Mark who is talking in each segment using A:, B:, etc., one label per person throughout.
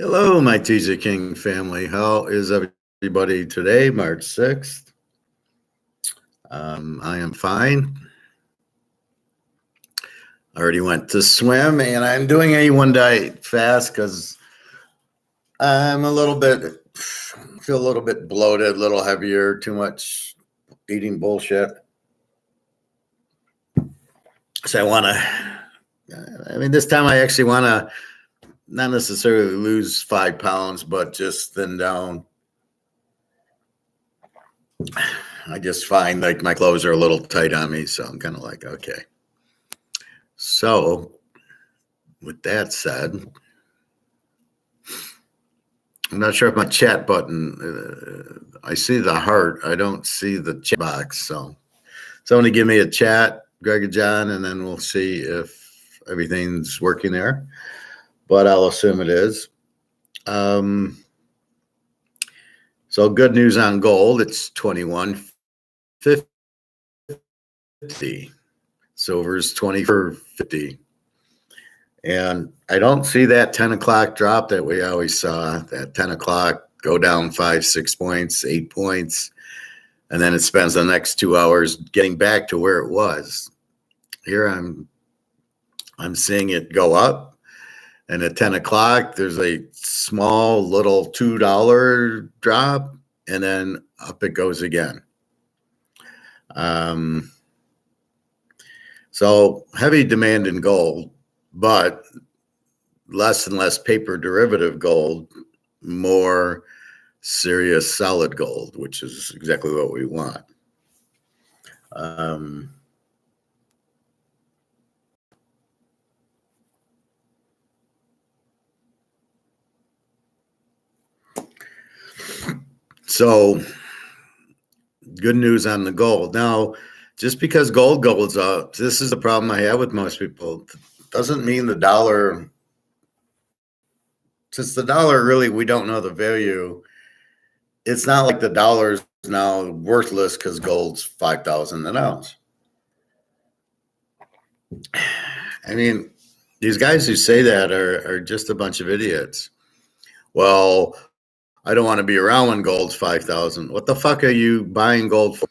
A: Hello, my Teaserking family. How is everybody today, March 6th? I am fine. I already went to swim, and I'm doing a one-day fast because I'm feel a little bit bloated, a little heavier, too much eating bullshit. So this time I actually want to not necessarily lose 5 pounds, but just thin down. I just find like my clothes are a little tight on me, so I'm kind of like, okay. So, with that said, I'm not sure if my chat button, I see the heart. I don't see the chat box. So, somebody give me a chat, Greg and John, and then we'll see if everything's working there. But I'll assume it is. So, good news on gold. It's 21.50. Silver's 24.50. And I don't see that 10 o'clock drop that we always saw, that 10 o'clock go down 5, 6 points, 8 points, and then it spends the next 2 hours getting back to where it was. Here I'm seeing it go up, and at 10 o'clock, there's a small little $2 drop, and then up it goes again. So heavy demand in gold, but less and less paper derivative gold, more serious solid gold, which is exactly what we want. So good news on the gold. Now, just because gold goes up, this is the problem I have with most people. Doesn't mean the dollar, since the dollar really, we don't know the value. It's not like the dollar is now worthless because gold's 5,000 an ounce. I mean, these guys who say that are just a bunch of idiots. Well, I don't want to be around when gold's 5,000. What the fuck are you buying gold for?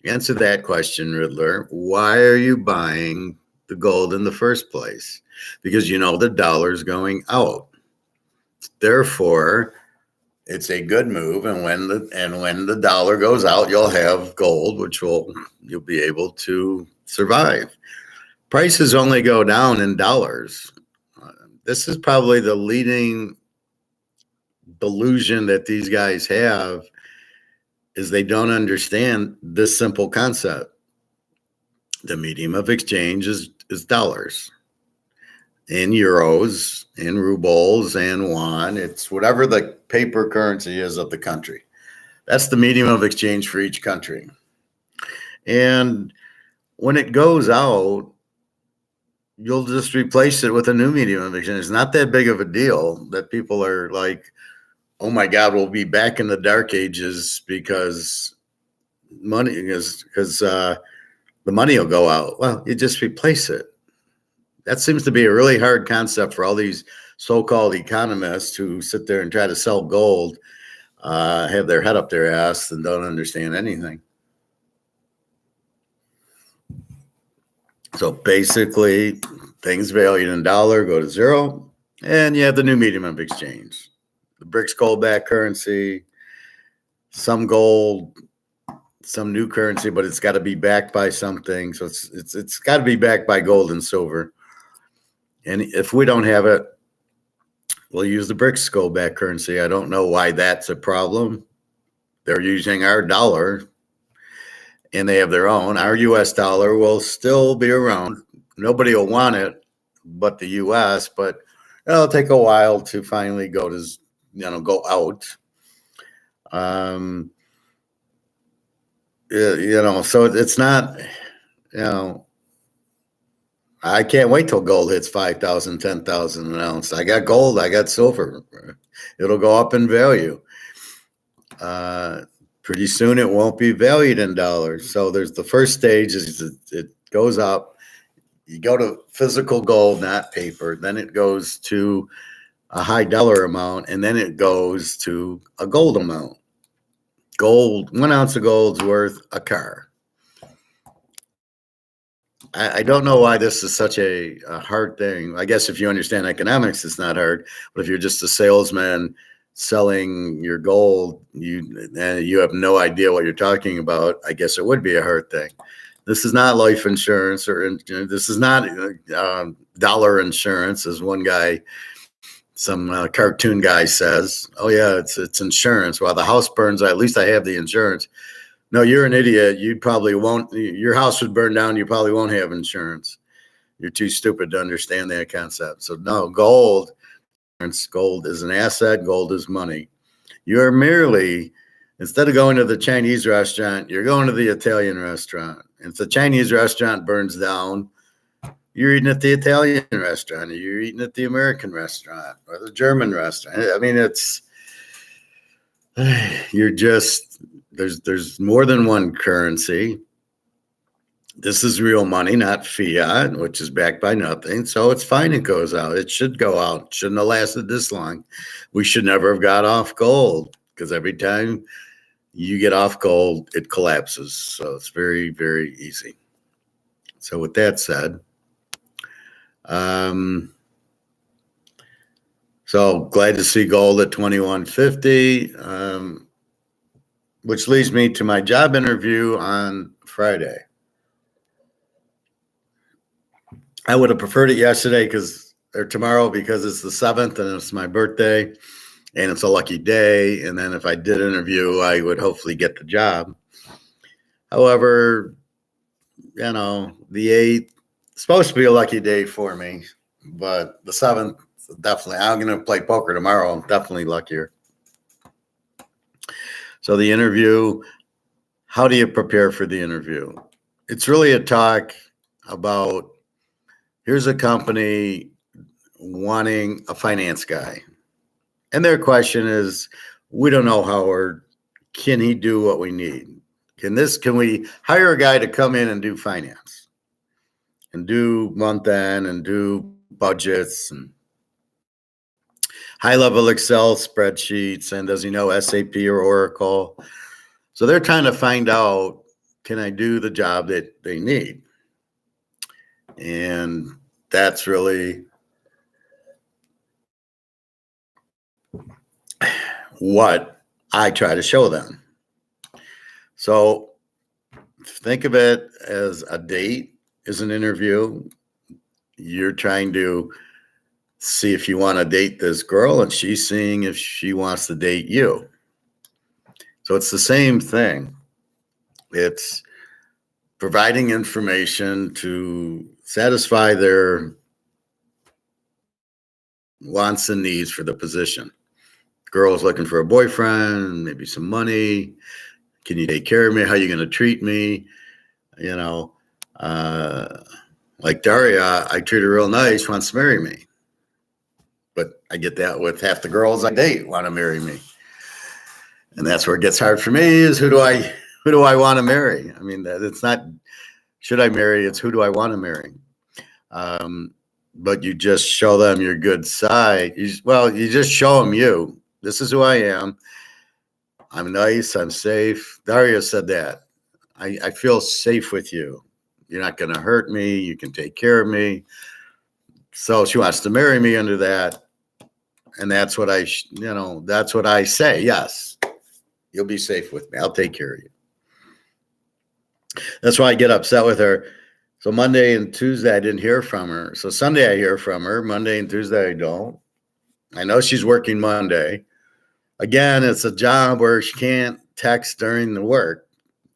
A: Answer that question, Riddler. Why are you buying the gold in the first place? Because you know the dollar's going out. Therefore, it's a good move, and when the dollar goes out, you'll have gold, which you'll be able to survive. Prices only go down in dollars. This is probably the leading delusion that these guys have, is they don't understand this simple concept. The medium of exchange is dollars, in euros, in rubles, and yuan. It's whatever the paper currency is of the country. That's the medium of exchange for each country. And when it goes out, you'll just replace it with a new medium of exchange. It's not that big of a deal that people are like, oh my God, we'll be back in the dark ages because the money will go out. Well, you just replace it. That seems to be a really hard concept for all these so-called economists who sit there and try to sell gold, have their head up their ass and don't understand anything. So basically, things valued in dollar go to zero, and you have the new medium of exchange. The brics gold-backed currency, some gold, some new currency, but it's got to be backed by something. So it's got to be backed by gold and silver. And if we don't have it, we'll use the brics gold-backed currency. I don't know why that's a problem. They're using our dollar, and they have their own. Our U.S. dollar will still be around. Nobody will want it but the U.S., but it'll take a while to finally go out. So it's not, I can't wait till gold hits 5,000, 10,000 an ounce. I got gold, I got silver. It'll go up in value. Pretty soon it won't be valued in dollars. So there's the first stage is it goes up. You go to physical gold, not paper. Then it goes to a high dollar amount, and then it goes to a gold amount. Gold, 1 ounce of gold's worth a car. I don't know why this is such a hard thing. I guess if you understand economics, it's not hard. But if you're just a salesman selling your gold, you have no idea what you're talking about. I guess it would be a hard thing. This is not life insurance, or this is not dollar insurance, as one guy, some cartoon guy says. Oh yeah, it's insurance. Well, the house burns. At least I have the insurance. No, you're an idiot. You probably won't. Your house would burn down. You probably won't have insurance. You're too stupid to understand that concept. So no, gold is an asset. Gold is money. You are merely, instead of going to the Chinese restaurant, you're going to the Italian restaurant. If the Chinese restaurant burns down, you're eating at the Italian restaurant, or you're eating at the American restaurant, or the German restaurant. I mean, you're just, there's more than one currency. This is real money, not fiat, which is backed by nothing. So it's fine. It goes out. It should go out. Shouldn't have lasted this long. We should never have got off gold, because every time you get off gold, it collapses. So it's very, very easy. So with that said, so glad to see gold at 2150, which leads me to my job interview on Friday. I would have preferred it yesterday or tomorrow, because it's the 7th and it's my birthday and it's a lucky day. And then if I did interview, I would hopefully get the job. However, the 8th is supposed to be a lucky day for me, but the 7th, definitely. I'm going to play poker tomorrow. I'm definitely luckier. So the interview, how do you prepare for the interview? It's really a talk about, here's a company wanting a finance guy. And their question is, we don't know, Howard, can he do what we need? Can we hire a guy to come in and do finance and do month end and do budgets and high-level Excel spreadsheets, and does he know SAP or Oracle? So they're trying to find out, can I do the job that they need? And that's really what I try to show them. So think of it as a date is an interview. You're trying to see if you want to date this girl, and she's seeing if she wants to date you. So it's the same thing. It's providing information to satisfy their wants and needs for the position. Girl's looking for a boyfriend, maybe some money. Can you take care of me? How are you going to treat me? Like Daria, I treat her real nice, wants to marry me. But I get that with half the girls I date want to marry me. And that's where it gets hard for me, is who do I want to marry? I mean, it's not should I marry, it's who do I want to marry? But you just show them your good side. You just show them you. This is who I am. I'm nice. I'm safe. Daria said that. I feel safe with you. You're not going to hurt me. You can take care of me. So she wants to marry me under that. And that's what that's what I say. Yes, you'll be safe with me. I'll take care of you. That's why I get upset with her. So Monday and Tuesday, I didn't hear from her. So Sunday, I hear from her. Monday and Tuesday, I don't. I know she's working Monday. Again, it's a job where she can't text during the work.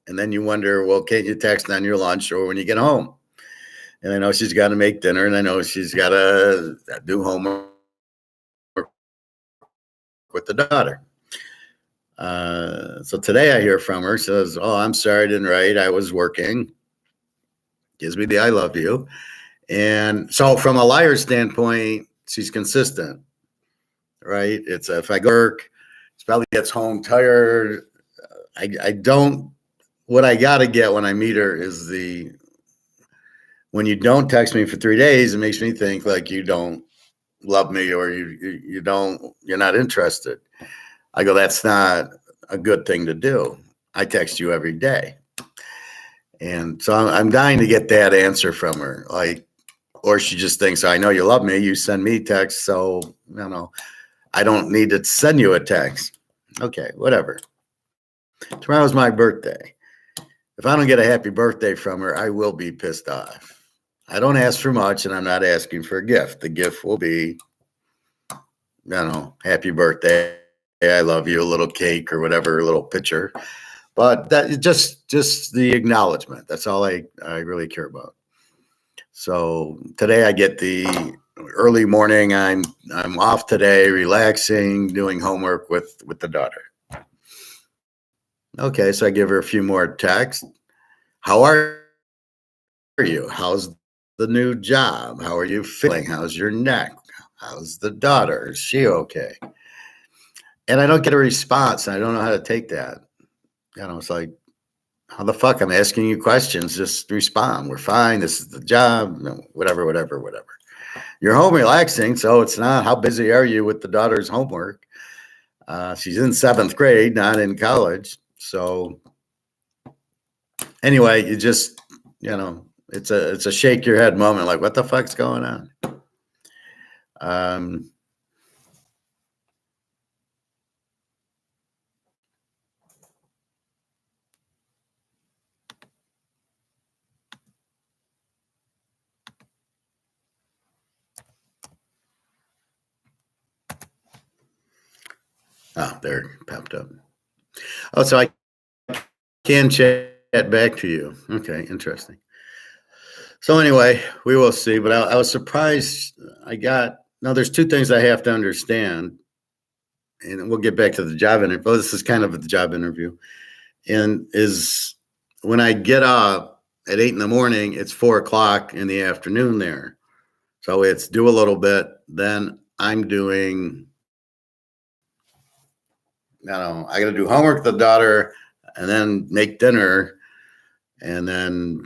A: And then you wonder, well, can't you text on your lunch or when you get home? And I know she's got to make dinner, and I know she's got to do homework with the daughter. So today I hear from her, says, oh, I'm sorry, I didn't write. I was working. Gives me the I love you. And so from a liar standpoint, she's consistent, right? It's if I go to work, she probably gets home tired. I don't, what I got to get when I meet her is when you don't text me for 3 days, it makes me think like you don't love me or you don't, you're not interested. I go, that's not a good thing to do. I text you every day. And so I'm dying to get that answer from her. Like, or she just thinks, I know you love me. You send me texts. So, I don't need to send you a text. Okay, whatever. Tomorrow's my birthday. If I don't get a happy birthday from her, I will be pissed off. I don't ask for much and I'm not asking for a gift. The gift will be, happy birthday. I love you, a little cake or whatever, a little picture. But that just the acknowledgement. That's all I really care about. So today I get the early morning. I'm off today, relaxing, doing homework with the daughter. Okay, so I give her a few more texts. How are you? How's the new job? How are you feeling? How's your neck? How's the daughter? Is she okay? And I don't get a response. I don't know how to take that. It's like, how the fuck? I'm asking you questions. Just respond. We're fine. This is the job. Whatever. You're home relaxing, so it's not. How busy are you with the daughter's homework? She's in 7th grade, not in college. So anyway, you just, it's a shake your head moment. Like, what the fuck's going on? Oh, there it popped up. Oh, so I can chat back to you. Okay, interesting. So anyway, we will see. But I was surprised. Now there's two things I have to understand, and we'll get back to the job interview. Well, this is kind of the job interview, and is when I get up at 8 a.m, it's 4 o'clock in the afternoon there. So it's do a little bit, then I'm doing. I got to do homework with the daughter, and then make dinner. And then,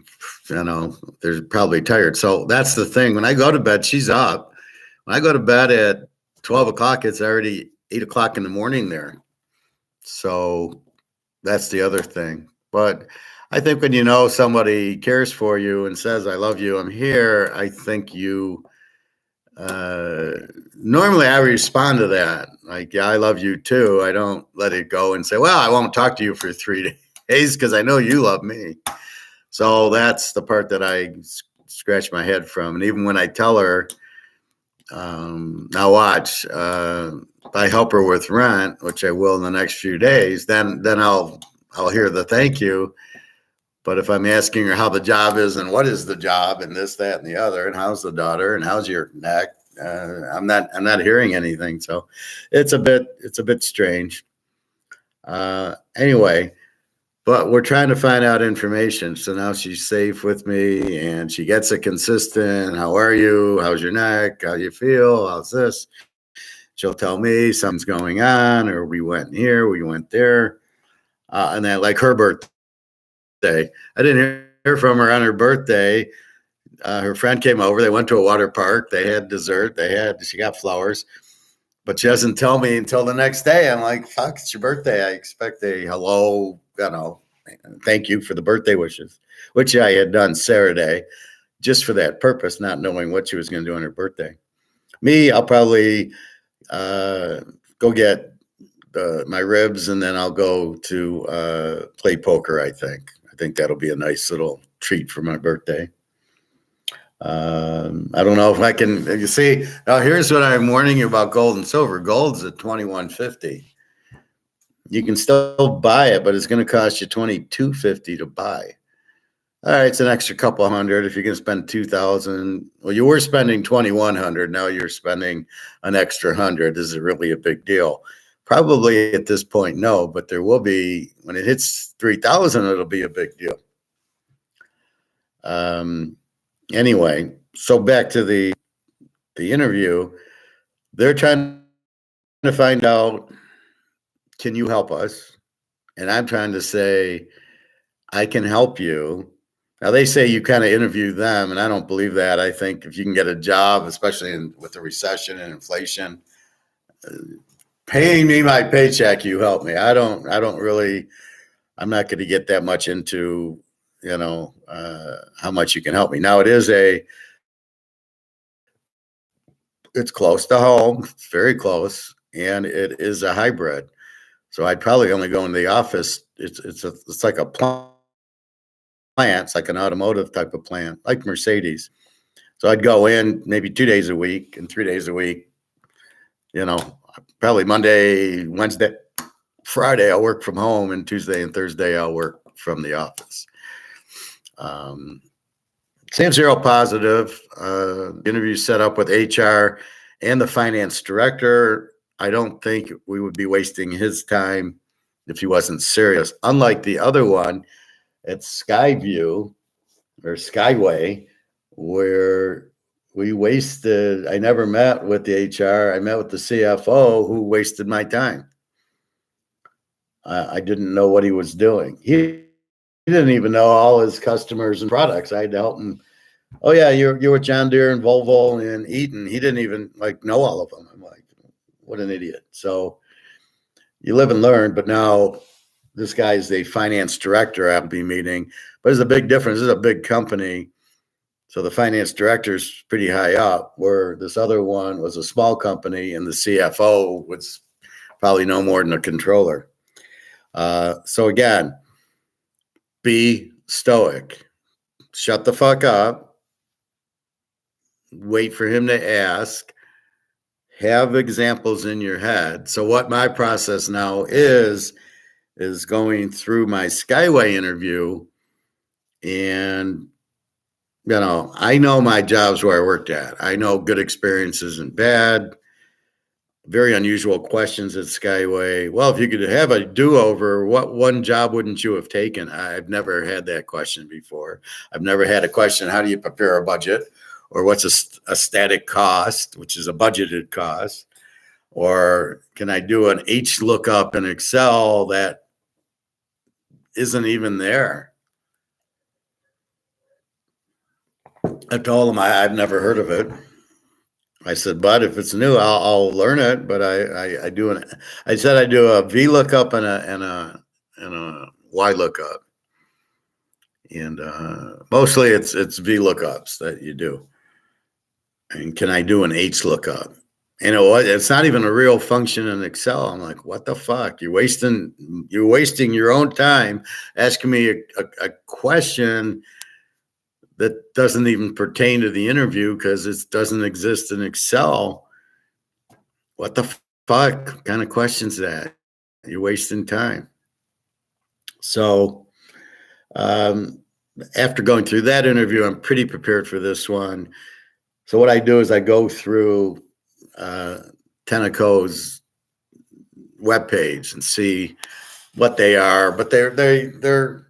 A: they're probably tired. So that's the thing. When I go to bed, she's up. When I go to bed at 12 o'clock, it's already 8 o'clock in the morning there. So that's the other thing. But I think when somebody cares for you and says, I love you, I'm here, I think you, normally I respond to that. Like, yeah, I love you too. I don't let it go and say, well, I won't talk to you for 3 days because I know you love me. So that's the part that I scratch my head from. And even when I tell her, now watch, if I help her with rent, which I will in the next few days, then I'll hear the thank you. But if I'm asking her how the job is and what is the job and this, that, and the other, and how's the daughter and how's your neck, I'm not hearing anything. So it's a bit strange. Anyway. But we're trying to find out information. So now she's safe with me and she gets a consistent, how are you? How's your neck? How do you feel? How's this? She'll tell me something's going on, or we went here, we went there. And then, like her birthday, I didn't hear from her on her birthday. Her friend came over. They went to a water park. They had dessert. She got flowers. But she doesn't tell me until the next day. I'm like, fuck, it's your birthday. I expect a hello, thank you for the birthday wishes, which I had done Saturday just for that purpose, not knowing what she was going to do on her birthday. Me, I'll probably go get my ribs, and then I'll go to play poker, I think that'll be a nice little treat for my birthday. I don't know if I can. You see, now here's what I'm warning you about gold and silver. Gold's at $21.50. You can still buy it, but it's going to cost you $22.50 to buy. All right, it's an extra couple hundred. If you're going to spend $2,000, well, you were spending $2,100. Now you're spending an extra $100. Is it really a big deal? Probably at this point, no. But there will be when it hits $3,000. It'll be a big deal. Anyway, so back to the interview. They're trying to find out, can you help us? And I'm trying to say, I can help you, Now they say you kind of interview them, and I don't believe that. I think if you can get a job, especially with the recession and inflation, paying me my paycheck, you help me. I don't really. I'm not going to get that much into how much you can help me. Now it's close to home. It's very close, and it is a hybrid. So I'd probably only go into the office. It's like a plant. It's like an automotive type of plant, like Mercedes. So I'd go in maybe 2 days a week and 3 days a week. Probably Monday, Wednesday, Friday I'll work from home, and Tuesday and Thursday I'll work from the office. Seems zero positive. Interview set up with HR and the finance director. I don't think we would be wasting his time if he wasn't serious. Unlike the other one at Skyview or Skyway, where I never met with the HR. I met with the CFO, who wasted my time. I didn't know what he was doing. He didn't even know all his customers and products. I had to help him. Oh yeah, you're with John Deere and Volvo and Eaton. He didn't even know all of them. I'm like, what an idiot. So you live and learn. But now this guy's the finance director. I'll be meeting, but there's a big difference. This is a big company, so the finance director's pretty high up. Where this other one was a small company, and the CFO was probably no more than a controller. So again, be stoic. Shut the fuck up. Wait for him to ask. Have examples in your head. So what my process now is going through my Skyway interview, and I know my jobs where I worked at. I know good experiences and bad. Very unusual questions at Skyway. Well, if you could have a do-over, what one job wouldn't you have taken? I've never had that question before. I've never had a question, how do you prepare a budget? Or what's a static cost, which is a budgeted cost? Or can I do an H lookup in Excel that isn't even there? I told them I've never heard of it. I said, but if it's new, I'll learn it. But I said I do a V lookup and a Y lookup, and mostly it's V lookups that you do. And can I do an H lookup? And it's not even a real function in Excel. I'm like, what the fuck? You're wasting your own time asking me a question that doesn't even pertain to the interview because it doesn't exist in Excel. What the fuck kind of questions that? You're wasting time. So after going through that interview, I'm pretty prepared for this one. So what I do is I go through Tenneco's webpage and see what they are, but they're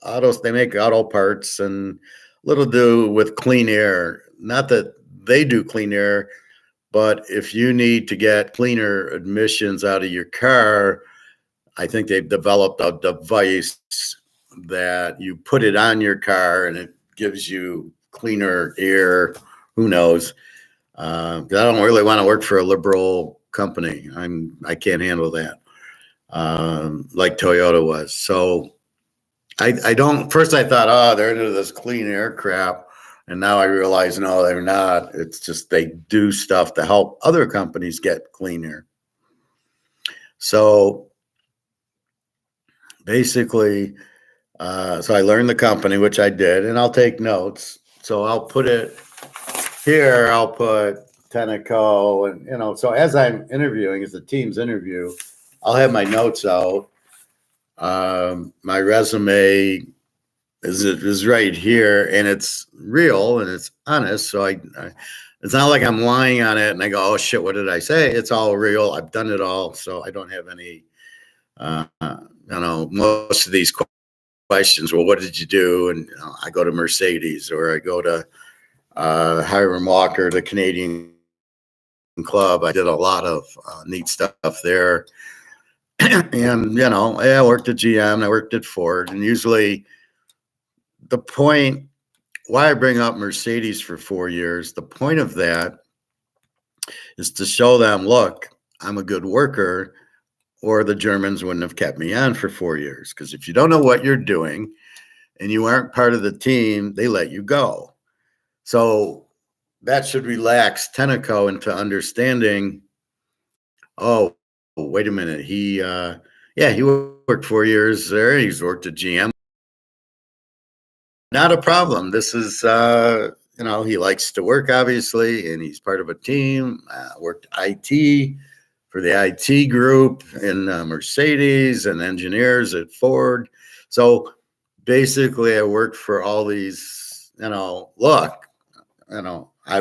A: autos. They make auto parts and little to do with clean air. Not that they do clean air, but if you need to get cleaner emissions out of your car, I think they've developed a device that you put it on your car and it gives you cleaner air. Who knows? I don't really want to work for a liberal company. I can't handle that, like Toyota was. So I don't. First, I thought, oh, they're into this clean air crap, and now I realize, no, they're not. It's just they do stuff to help other companies get cleaner. So basically, so I learned the company, which I did, and I'll take notes. So I'll put it here. I'll put Tenneco, and so as I'm interviewing, as a team's interview, I'll have my notes out. My resume is right here, and it's real and it's honest. So it's not like I'm lying on it and I go, oh shit, what did I say? It's all real. I've done it all, so I don't have any. Most of these questions. Well, what did you do? And I go to Mercedes, or I go to Hiram Walker, the Canadian club. I did a lot of neat stuff there. And I worked at GM, I worked at Ford, and usually the point why I bring up Mercedes for 4 years, the point of that is to show them, look, I'm a good worker, or the Germans wouldn't have kept me on for 4 years. Because if you don't know what you're doing and you aren't part of the team, they let you go. So that should relax Tenneco into understanding, oh, wait a minute. He worked 4 years there. He's worked at GM. Not a problem. This is, he likes to work, obviously, and he's part of a team. Worked IT for the IT group in Mercedes and engineers at Ford. So basically, I worked for all these, I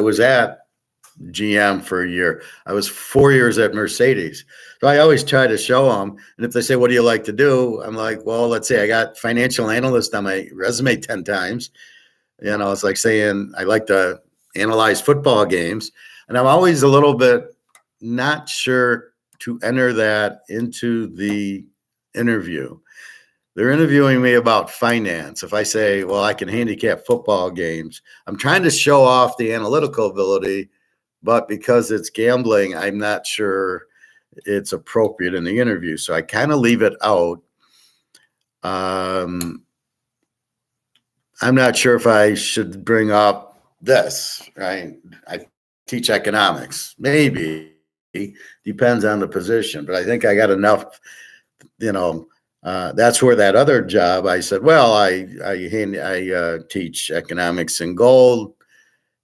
A: was at GM for a year. I was 4 years at Mercedes. So I always try to show them. And if they say, what do you like to do? I'm like, well, let's say I got financial analyst on my resume 10 times. It's like saying I like to analyze football games. And I'm always a little bit not sure to enter that into the interview. They're interviewing me about finance. If I say, well, I can handicap football games, I'm trying to show off the analytical ability, but because it's gambling, I'm not sure it's appropriate in the interview. So I kind of leave it out. I'm not sure if I should bring up this, right? I teach economics. Maybe. Depends on the position. But I think I got enough, that's where that other job, I said, well, I teach economics in gold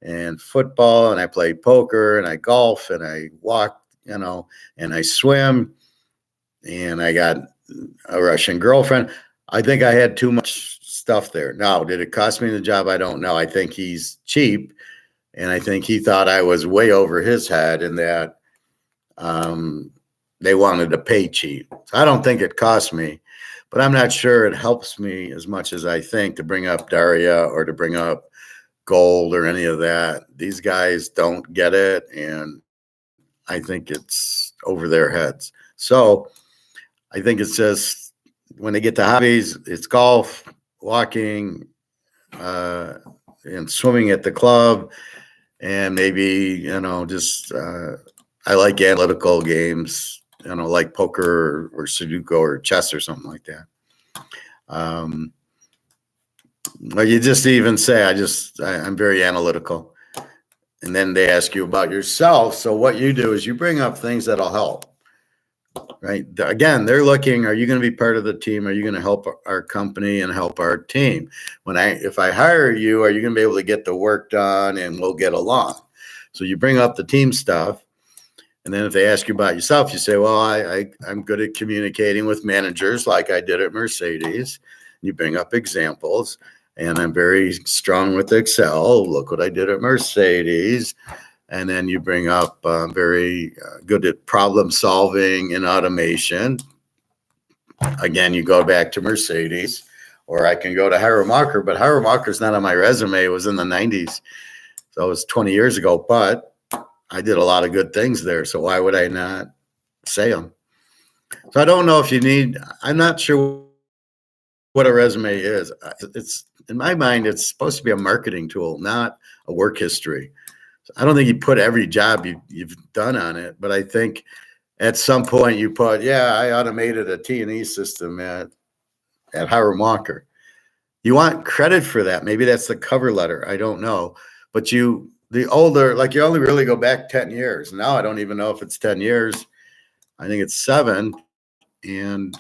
A: and football, and I play poker, and I golf, and I walk, and I swim, and I got a Russian girlfriend. I think I had too much stuff there. Now, did it cost me the job? I don't know. I think he's cheap, and I think he thought I was way over his head in that they wanted to pay cheap. So I don't think it cost me, but I'm not sure it helps me as much as I think to bring up Daria or to bring up gold or any of that. These guys don't get it, and I think it's over their heads. So I think it's just when they get to hobbies, it's golf, walking, and swimming at the club, and maybe, I like analytical games, like poker or Sudoku or chess or something like that. Well, you just even say, I'm very analytical. And then they ask you about yourself. So what you do is you bring up things that'll help, right? Again, they're looking, are you going to be part of the team? Are you going to help our company and help our team? If I hire you, are you going to be able to get the work done and we'll get along? So you bring up the team stuff. And then if they ask you about yourself, you say, well, I'm good at communicating with managers like I did at Mercedes. You bring up examples. And I'm very strong with Excel. Look what I did at Mercedes. And then you bring up very good at problem solving and automation. Again, you go back to Mercedes, or I can go to Hieramacher, but Hieramacher's not on my resume. It was in the 90s. So it was 20 years ago, but I did a lot of good things there. So why would I not say them? So I don't know if I'm not sure what a resume is. It's, in my mind, it's supposed to be a marketing tool, not a work history. So I don't think you put every job you've done on it, but I think at some point you put, I automated a T&E system at Hieramacher. You want credit for that. Maybe that's the cover letter. I don't know. But you only really go back 10 years. Now I don't even know if it's 10 years. I think it's 7. And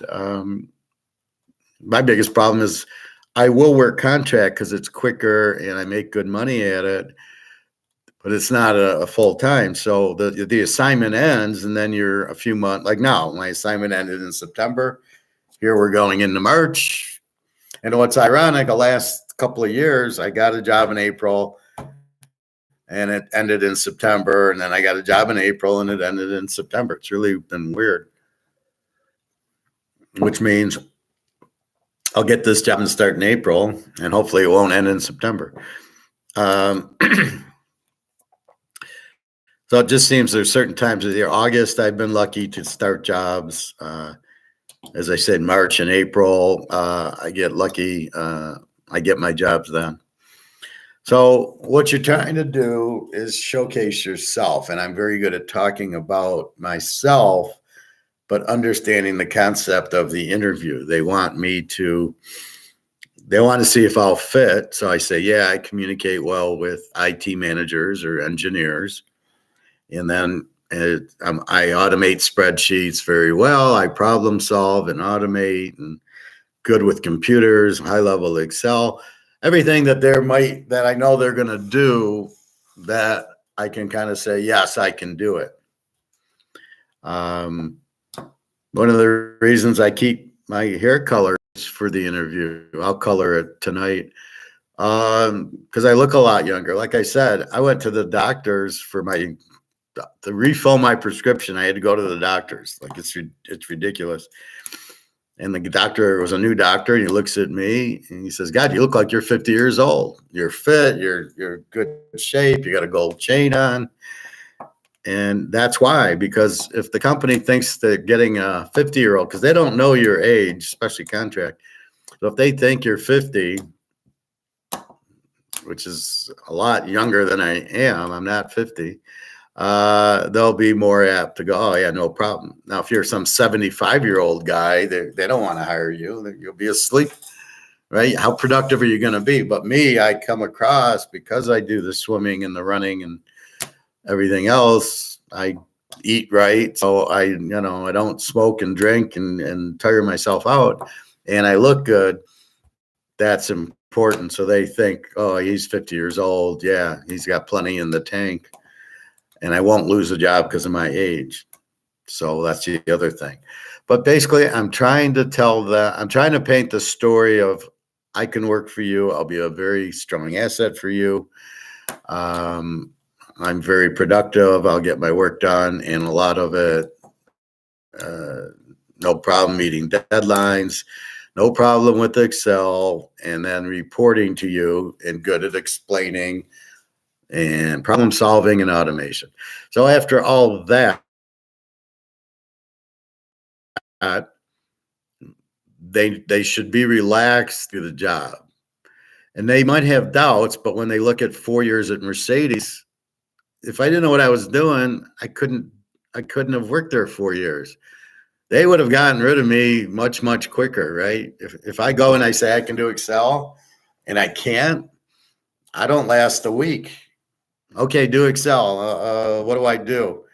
A: my biggest problem is I will work contract because it's quicker and I make good money at it, but it's not a full time. So the assignment ends, and then you're a few months, like now, my assignment ended in September. Here we're going into March. And what's ironic, the last couple of years, I got a job in April and it ended in September. And then I got a job in April and it ended in September. It's really been weird, which means I'll get this job and start in April, and hopefully it won't end in September. So it just seems there's certain times of the year. August, I've been lucky to start jobs. As I said, March and April, I get lucky on I get my jobs done. So what you're trying to do is showcase yourself. And I'm very good at talking about myself, but understanding the concept of the interview. They want to see if I'll fit. So I say, yeah, I communicate well with IT managers or engineers. And then I automate spreadsheets very well. I problem solve and automate, and good with computers, high level Excel, everything that I know they're going to do, that I can kind of say, yes, I can do it. One of the reasons I keep my hair color is for the interview. I'll color it tonight because I look a lot younger. Like I said, I went to the doctors to refill my prescription. I had to go to the doctors. Like it's ridiculous. And the doctor was a new doctor, and he looks at me and he says, God, you look like you're 50 years old. You're fit. You're good shape. You got a gold chain on. And that's why, because if the company thinks they're getting a 50-year-old, because they don't know your age, especially contract. So if they think you're 50, which is a lot younger than I am, I'm not 50, they'll be more apt to go, oh, yeah, no problem. Now, if you're some 75-year-old guy, they don't want to hire you. You'll be asleep, right? How productive are you going to be? But me, I come across, because I do the swimming and the running and everything else, I eat right. So I don't smoke and drink and tire myself out, and I look good. That's important. So they think, oh, he's 50 years old. Yeah, he's got plenty in the tank. And I won't lose a job because of my age. So that's the other thing. But basically, I'm trying to paint the story of, I can work for you. I'll be a very strong asset for you. I'm very productive. I'll get my work done, and a lot of it, no problem meeting deadlines, no problem with Excel, and then reporting to you, and good at explaining and problem solving and automation. So after all of that, they should be relaxed through the job. And they might have doubts, but when they look at 4 years at Mercedes, if I didn't know what I was doing, I couldn't have worked there 4 years. They would have gotten rid of me much, much quicker, right? If I go and I say I can do Excel and I can't, I don't last a week. Okay, do Excel. What do I do?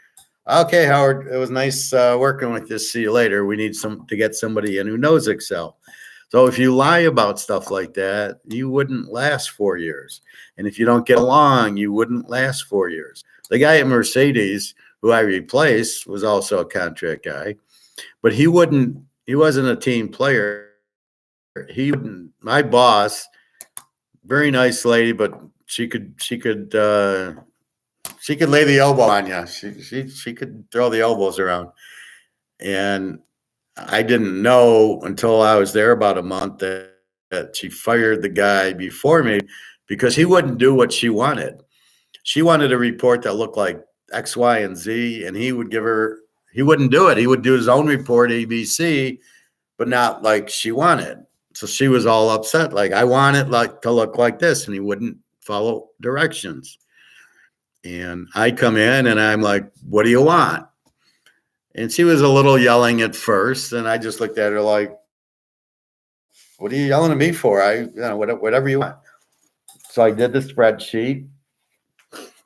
A: Okay, Howard, it was nice working with you. See you later. We need to get somebody in who knows Excel. So if you lie about stuff like that, you wouldn't last 4 years. And if you don't get along, you wouldn't last 4 years. The guy at Mercedes, who I replaced, was also a contract guy, but he wasn't a team player. My boss, very nice lady, but she could lay the elbow on you. She could throw the elbows around. And I didn't know until I was there about a month that she fired the guy before me because he wouldn't do what she wanted. She wanted a report that looked like X, Y, and Z, and he wouldn't do it. He would do his own report, ABC, but not like she wanted. So she was all upset. Like, I want it to look like this, and he wouldn't follow directions. And I come in and I'm like, what do you want? And she was a little yelling at first. And I just looked at her like, what are you yelling at me for? Whatever you want. So I did the spreadsheet.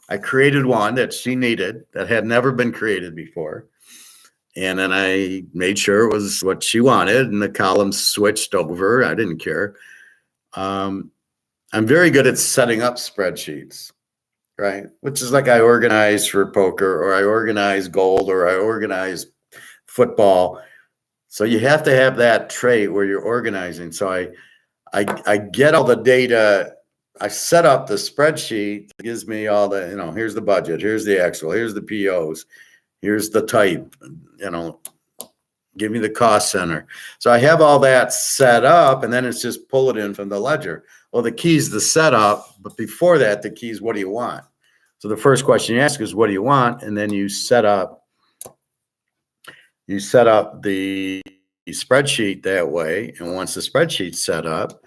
A: I created one that she needed that had never been created before. And then I made sure it was what she wanted, and the columns switched over. I didn't care. I'm very good at setting up spreadsheets, right? Which is like I organize for poker, or I organize gold, or I organize football. So you have to have that trait where you're organizing. So I get all the data. I set up the spreadsheet that gives me all the, here's the budget, here's the actual, here's the POs, here's the type, give me the cost center. So I have all that set up, and then it's just pull it in from the ledger. Well, the key is the setup, but before that, the key is, what do you want? So the first question you ask is, what do you want? And then you set up the spreadsheet that way. And once the spreadsheet's set up,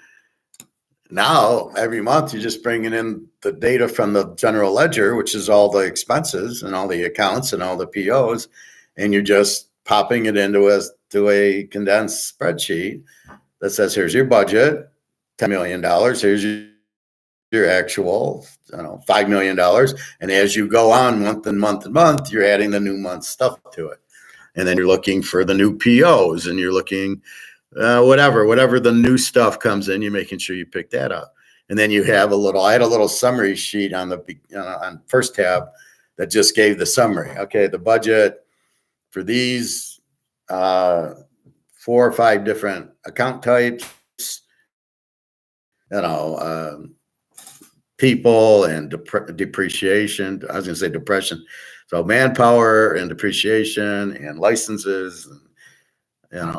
A: Now, every month, you're just bringing in the data from the general ledger, which is all the expenses and all the accounts and all the POs, and you're just popping it into a condensed spreadsheet that says, here's your budget, $10 million. Here's your actual, $5 million. And as you go on month and month and month, you're adding the new month stuff to it. And then you're looking for the new POs, and you're looking whatever the new stuff comes in, you're making sure you pick that up. And then you have I had a little summary sheet on the on first tab that just gave the summary. Okay, the budget for these 4 or 5 different account types, people and depreciation. I was going to say depression. So manpower and depreciation and licenses, and,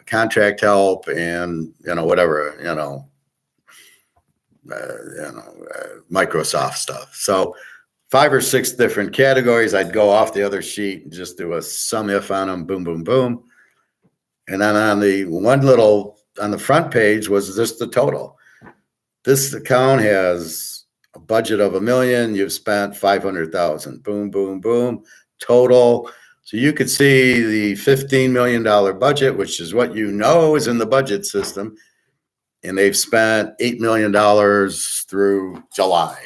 A: contract help, and whatever Microsoft stuff. So 5 or 6 different categories. I'd go off the other sheet and just do a sum if on them. Boom, boom, boom. And then on the front page was just the total. This account has a budget of $1 million. You've spent $500,000. Boom, boom, boom. Total. So you could see the $15 million budget, which is what is in the budget system, and they've spent $8 million through July.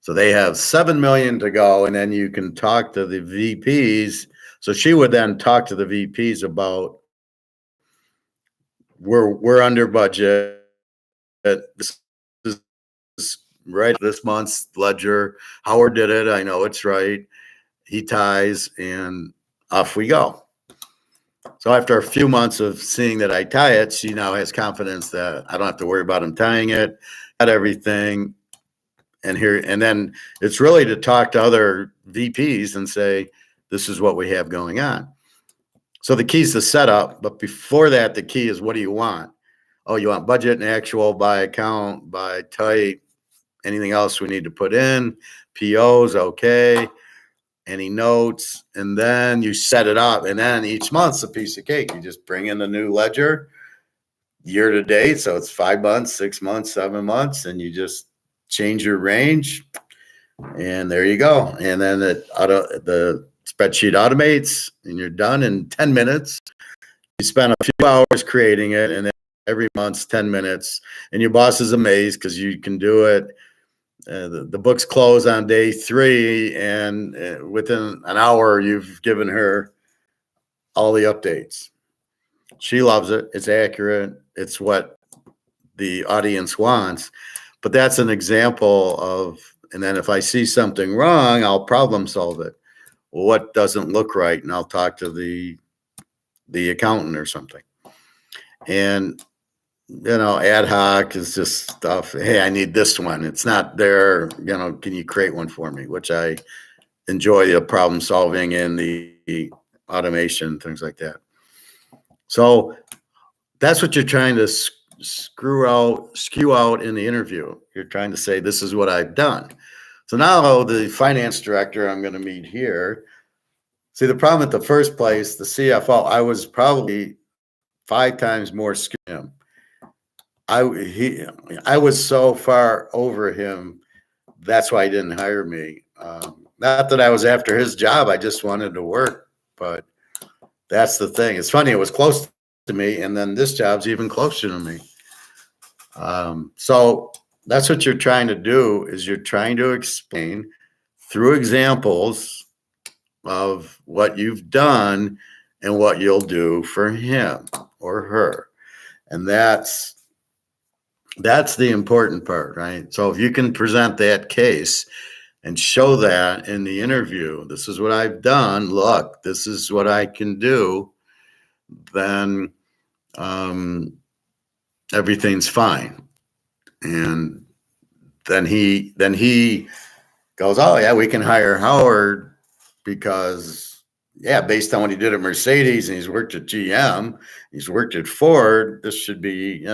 A: So they have $7 million to go, and then you can talk to the VPs. So she would then talk to the VPs about, we're under budget. This is right this month's ledger. Howard did it. I know it's right. He ties, and off we go. So after a few months of seeing that I tie it, she now has confidence that I don't have to worry about him tying it, got everything. And then it's really to talk to other VPs and say, this is what we have going on. So the key is the setup, but before that, the key is, what do you want? Oh, you want budget and actual by account, by type, anything else we need to put in, POs, okay. Any notes, and then you set it up, and then each month's a piece of cake. You just bring in the new ledger year to date, so it's 5 months, 6 months, 7 months, and you just change your range, and there you go. And then the spreadsheet automates, and you're done in 10 minutes. You spend a few hours creating it, and then every month's 10 minutes, and your boss is amazed because you can do it. The books close on day 3, and within an hour, you've given her all the updates. She loves it. It's accurate. It's what the audience wants. But that's an example of, and then if I see something wrong, I'll problem solve it. Well, what doesn't look right? And I'll talk to the accountant or something. And ad hoc is just stuff. Hey, I need this one. It's not there. Can you create one for me? Which I enjoy, the problem solving and the automation, things like that. So that's what you're trying to skew out in the interview. You're trying to say, this is what I've done. So now the finance director I'm going to meet here. See, the problem at the first place, the CFO, I was probably 5 times more skilled. I was so far over him. That's why he didn't hire me. Not that I was after his job. I just wanted to work. But that's the thing. It's funny. It was close to me, and then this job's even closer to me. So that's what you're trying to do, is you're trying to explain through examples of what you've done and what you'll do for him or her. And that's the important part, right? So if you can present that case and show that in the interview, this is what I've done, look, this is what I can do, then everything's fine. And then he goes, oh yeah, we can hire Howard because, yeah, based on what he did at Mercedes, and he's worked at GM, he's worked at Ford, this should be,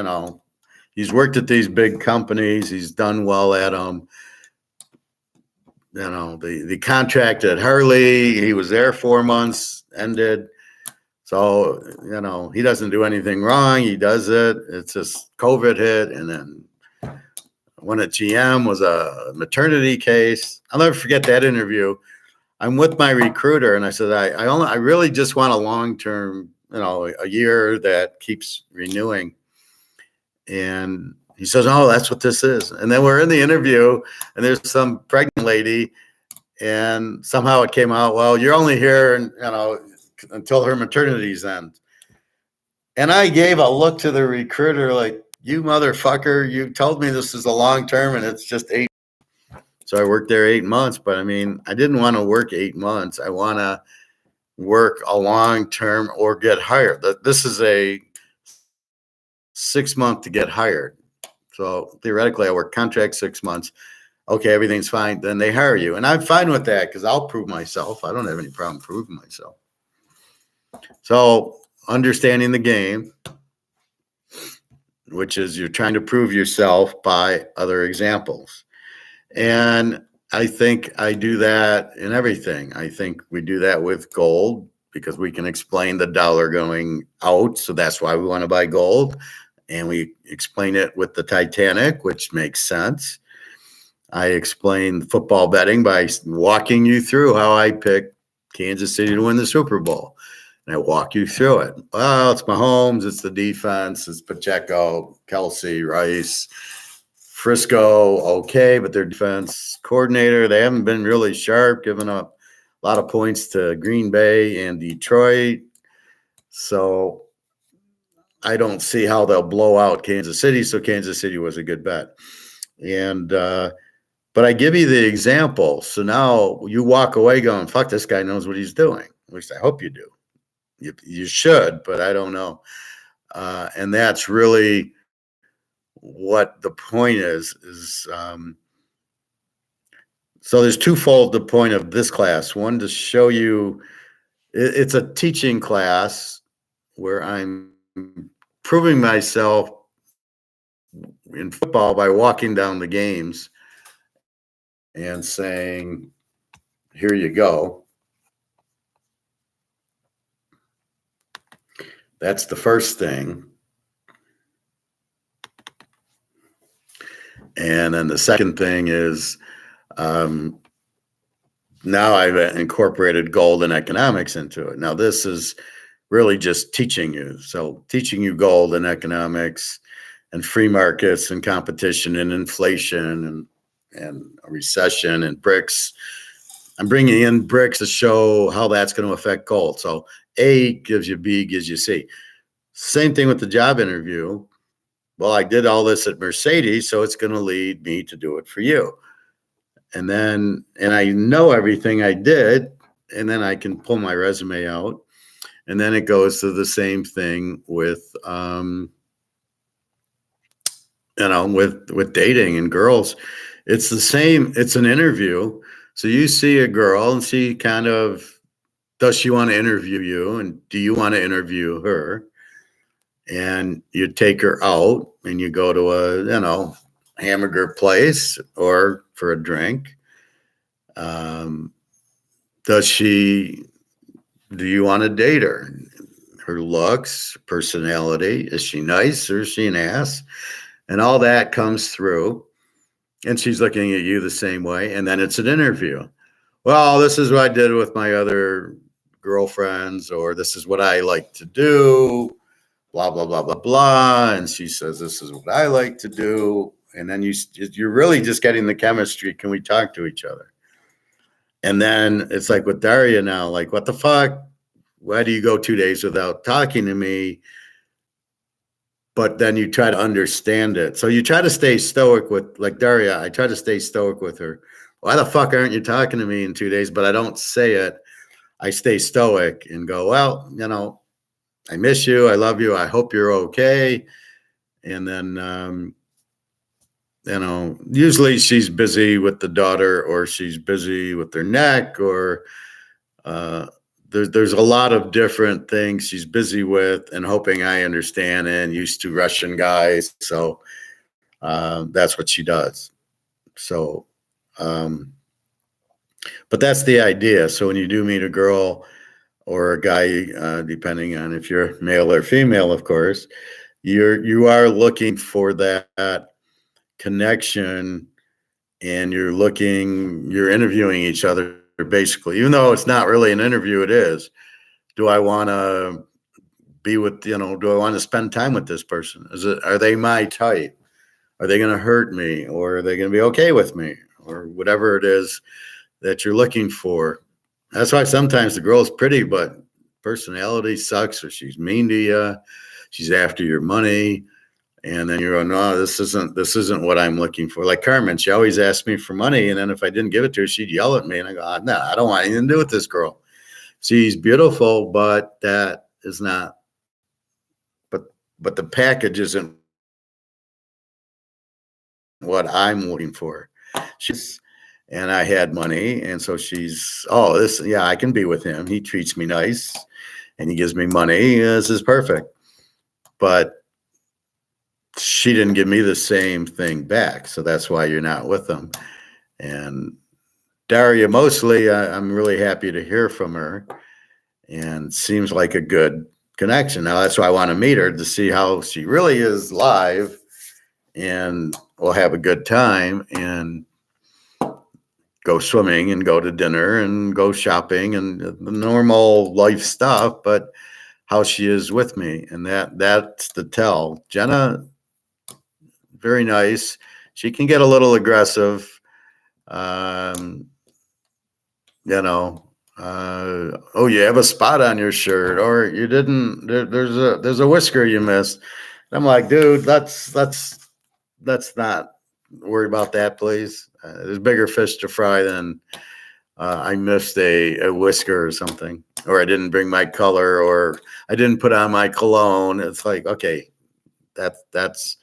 A: he's worked at these big companies, he's done well at them. The contract at Harley, he was there 4 months, ended. So, he doesn't do anything wrong. He does it. It's just COVID hit, and then one at GM was a maternity case. I'll never forget that interview. I'm with my recruiter, and I said, I really just want a long-term, a year that keeps renewing. And he says, oh, that's what this is. And then we're in the interview, and there's some pregnant lady, and somehow it came out, well, you're only here, until her maternity's end. And I gave a look to the recruiter like, you motherfucker, you told me this is a long term and it's just 8. So I worked there 8 months, but I mean, I didn't want to work 8 months. I want to work a long term or get hired. This is a 6 month to get hired. So theoretically, I work contract 6 months. Okay, everything's fine. Then they hire you. And I'm fine with that because I'll prove myself. I don't have any problem proving myself. So understanding the game, which is you're trying to prove yourself by other examples. And I think I do that in everything. I think we do that with gold because we can explain the dollar going out. So that's why we want to buy gold. And we explain it with the Titanic, which makes sense. I explain football betting by walking you through how I picked Kansas City to win the Super Bowl. And I walk you through it. Well, it's Mahomes, it's the defense, it's Pacheco, Kelsey, Rice, Frisco, okay, but their defense coordinator, they haven't been really sharp, giving up a lot of points to Green Bay and Detroit. So I don't see how they'll blow out Kansas City. So Kansas City was a good bet. And but I give you the example. So now you walk away going, fuck, this guy knows what he's doing. At least I hope you do. You should, but I don't know. And that's really what the point is so there's twofold the point of this class. One, to show you it's a teaching class where I'm proving myself in football by walking down the games and saying, here you go. That's the first thing. And then the second thing is now I've incorporated gold and economics into it. Now this is really just teaching you. So teaching you gold and economics and free markets and competition and inflation and a recession and brics. I'm bringing in brics to show how that's going to affect gold. So A gives you B, gives you C. Same thing with the job interview. Well, I did all this at Mercedes, so it's going to lead me to do it for you. And I know everything I did, and then I can pull my resume out. And then it goes to the same thing with, with dating and girls. It's the same. It's an interview. So you see a girl and she kind of, does she want to interview you? And do you want to interview her? And you take her out and you go to a, hamburger place or for a drink. Do you want to date her? Her looks, personality, is she nice or is she an ass? And all that comes through. And she's looking at you the same way. And then it's an interview. Well, this is what I did with my other girlfriends, or this is what I like to do, blah, blah, blah, blah, blah. And she says, this is what I like to do. And then you're really just getting the chemistry. Can we talk to each other? And then it's like with Daria now, like, what the fuck? Why do you go 2 days without talking to me? But then you try to understand it. So you try to stay stoic with, like Daria, I try to stay stoic with her. Why the fuck aren't you talking to me in 2 days? But I don't say it. I stay stoic and go, well, I miss you. I love you. I hope you're okay. And then, usually she's busy with the daughter, or she's busy with her neck, or there's a lot of different things she's busy with and hoping I understand, and used to Russian guys. So that's what she does. So, but that's the idea. So when you do meet a girl or a guy, depending on if you're male or female, of course, you are looking for that connection, and you're interviewing each other basically, even though it's not really an interview, it is. Do I want to be with, do I want to spend time with this person? Are they my type? Are they going to hurt me, or are they going to be okay with me, or whatever it is that you're looking for? That's why sometimes the girl's pretty, but personality sucks, or she's mean to you. She's after your money. And then you're going, no, this isn't what I'm looking for. Like Carmen, she always asked me for money. And then if I didn't give it to her, she'd yell at me. And I go, no, I don't want anything to do with this girl. She's beautiful, but that is not, but the package isn't what I'm looking for. And I had money. And so I can be with him. He treats me nice and he gives me money. This is perfect. But she didn't give me the same thing back. So that's why you're not with them. And Daria, mostly, I'm really happy to hear from her, and seems like a good connection. Now, that's why I want to meet her, to see how she really is live, and we'll have a good time and go swimming and go to dinner and go shopping and the normal life stuff, but how she is with me. And that's the tell. Jenna, very nice. She can get a little aggressive. Oh, you have a spot on your shirt, or you didn't. There's a whisker you missed. I'm like, dude, let's not worry about that, please. There's bigger fish to fry than I missed a whisker or something, or I didn't bring my color, or I didn't put on my cologne. It's like, okay, that's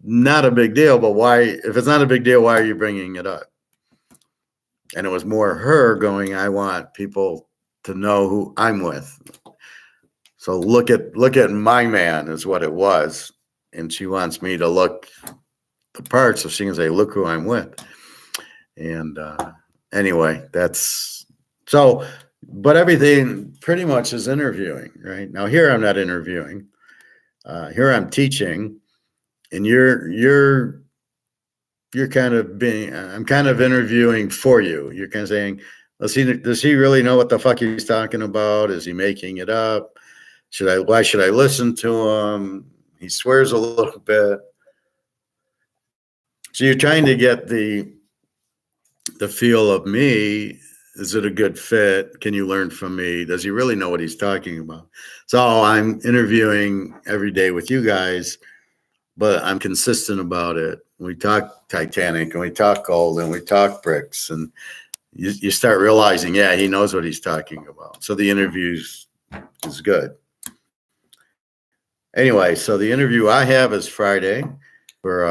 A: not a big deal, but why? If it's not a big deal, why are you bringing it up? And it was more her going, I want people to know who I'm with. So look at my man is what it was. And she wants me to look the part so she can say, look who I'm with. And anyway, but everything pretty much is interviewing, right? Now here I'm not interviewing. Here I'm teaching, and you're kind of I'm kind of interviewing for you. You're kind of saying, does he really know what the fuck he's talking about? Is he making it up? Why should I listen to him? He swears a little bit. So you're trying to get the feel of me. Is it a good fit? Can you learn from me? Does he really know what he's talking about? So I'm interviewing every day with you guys, but I'm consistent about it. We talk Titanic, and we talk gold, and we talk bricks, and you start realizing, yeah, he knows what he's talking about. So the interviews is good. Anyway, so the interview I have is Friday for,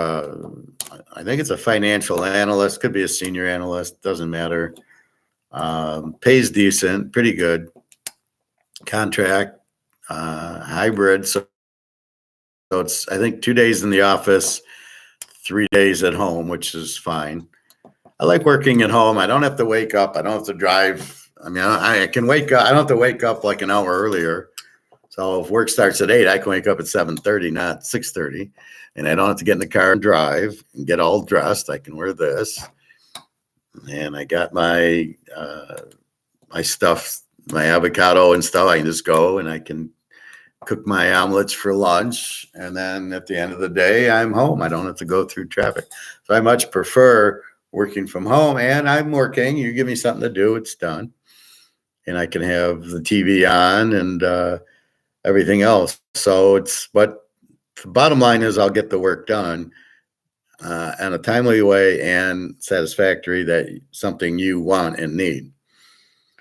A: I think it's a financial analyst, could be a senior analyst, doesn't matter. Pays decent, pretty good. Contract, hybrid. So it's, I think, 2 days in the office, 3 days at home, which is fine. I like working at home. I don't have to wake up. I don't have to drive. I mean, I can wake up. I don't have to wake up like an hour earlier. So if work starts at 8, I can wake up at 7:30, not 6:30. And I don't have to get in the car and drive and get all dressed. I can wear this. And I got my stuff, my avocado and stuff. I can just go and I can cook my omelets for lunch. And then at the end of the day, I'm home. I don't have to go through traffic. So I much prefer working from home. And I'm working. You give me something to do, it's done. And I can have the TV on and everything else. So but the bottom line is I'll get the work done in a timely way and satisfactory, that something you want and need.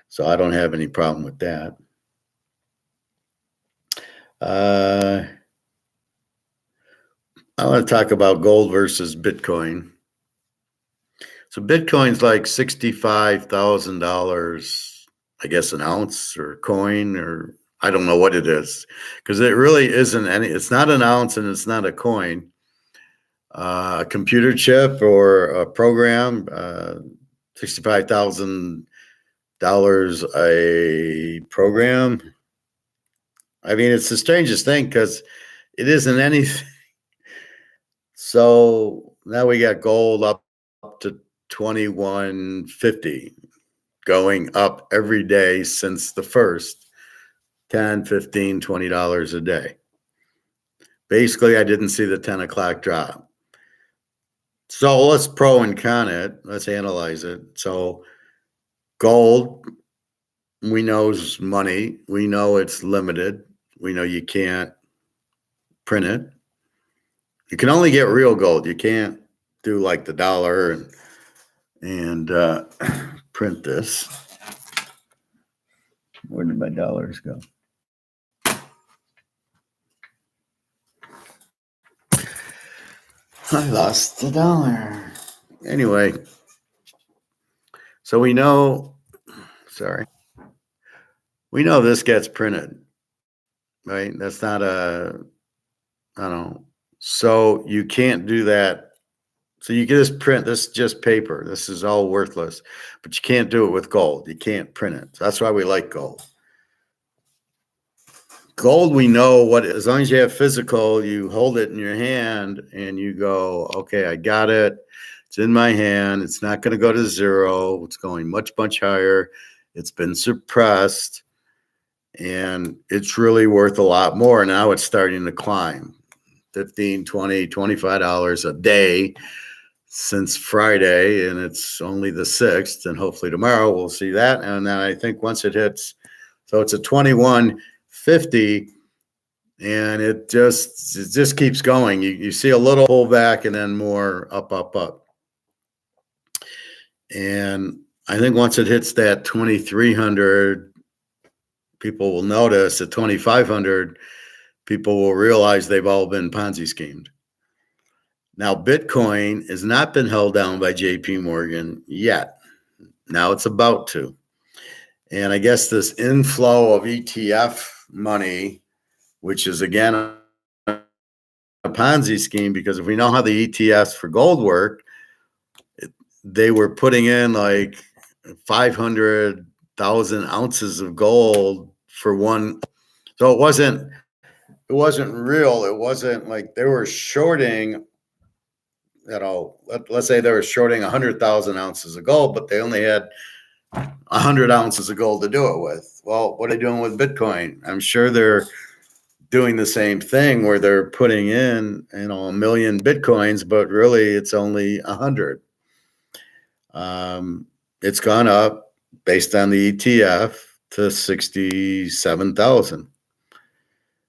A: So I don't have any problem with that. I want to talk about gold versus Bitcoin. So Bitcoin's like $65,000, I guess, an ounce or coin, or I don't know what it is, because it really isn't any. It's not an ounce and it's not a coin. A computer chip or a program, $65,000 a program. I mean, it's the strangest thing because it isn't anything. So now we got gold up to 2150, going up every day since the first, 10, 15, $20 a day. Basically, I didn't see the 10 o'clock drop. So let's pro and con it. Let's analyze it. So gold, we know is money. We know it's limited. We know you can't print it. You can only get real gold. You can't do like the dollar and print this. Where did my dollars go? I lost the dollar. Anyway, so we know, we know this gets printed, right? That's not I don't know. So you can't do that. So you can just print this, just paper. This is all worthless, but you can't do it with gold. You can't print it. So that's why we like gold. Gold, we know what, as long as you have physical, you hold it in your hand and you go, okay, I got it. It's in my hand. It's not going to go to zero. It's going much, much higher. It's been suppressed and it's really worth a lot more. Now it's starting to climb $15, $20, $25 a day since Friday, and it's only the 6th, and hopefully tomorrow we'll see that. And then I think once it hits, so it's a 2150, and it just keeps going. You see a little pullback and then more up, up, up. And I think once it hits that 2300, people will notice. At 2500, people will realize they've all been Ponzi schemed. Now, Bitcoin has not been held down by JP Morgan yet. Now it's about to. And I guess this inflow of ETF money, which is again a Ponzi scheme, because if we know how the ETFs for gold work, they were putting in like 500,000 ounces of gold for one. So it wasn't real. It wasn't like they were shorting, let's say they were shorting 100,000 ounces of gold, but they only had 100 ounces of gold to do it with. Well, what are they doing with Bitcoin? I'm sure they're doing the same thing where they're putting in, 1 million Bitcoins, but really it's only 100. It's gone up based on the ETF to 67,000.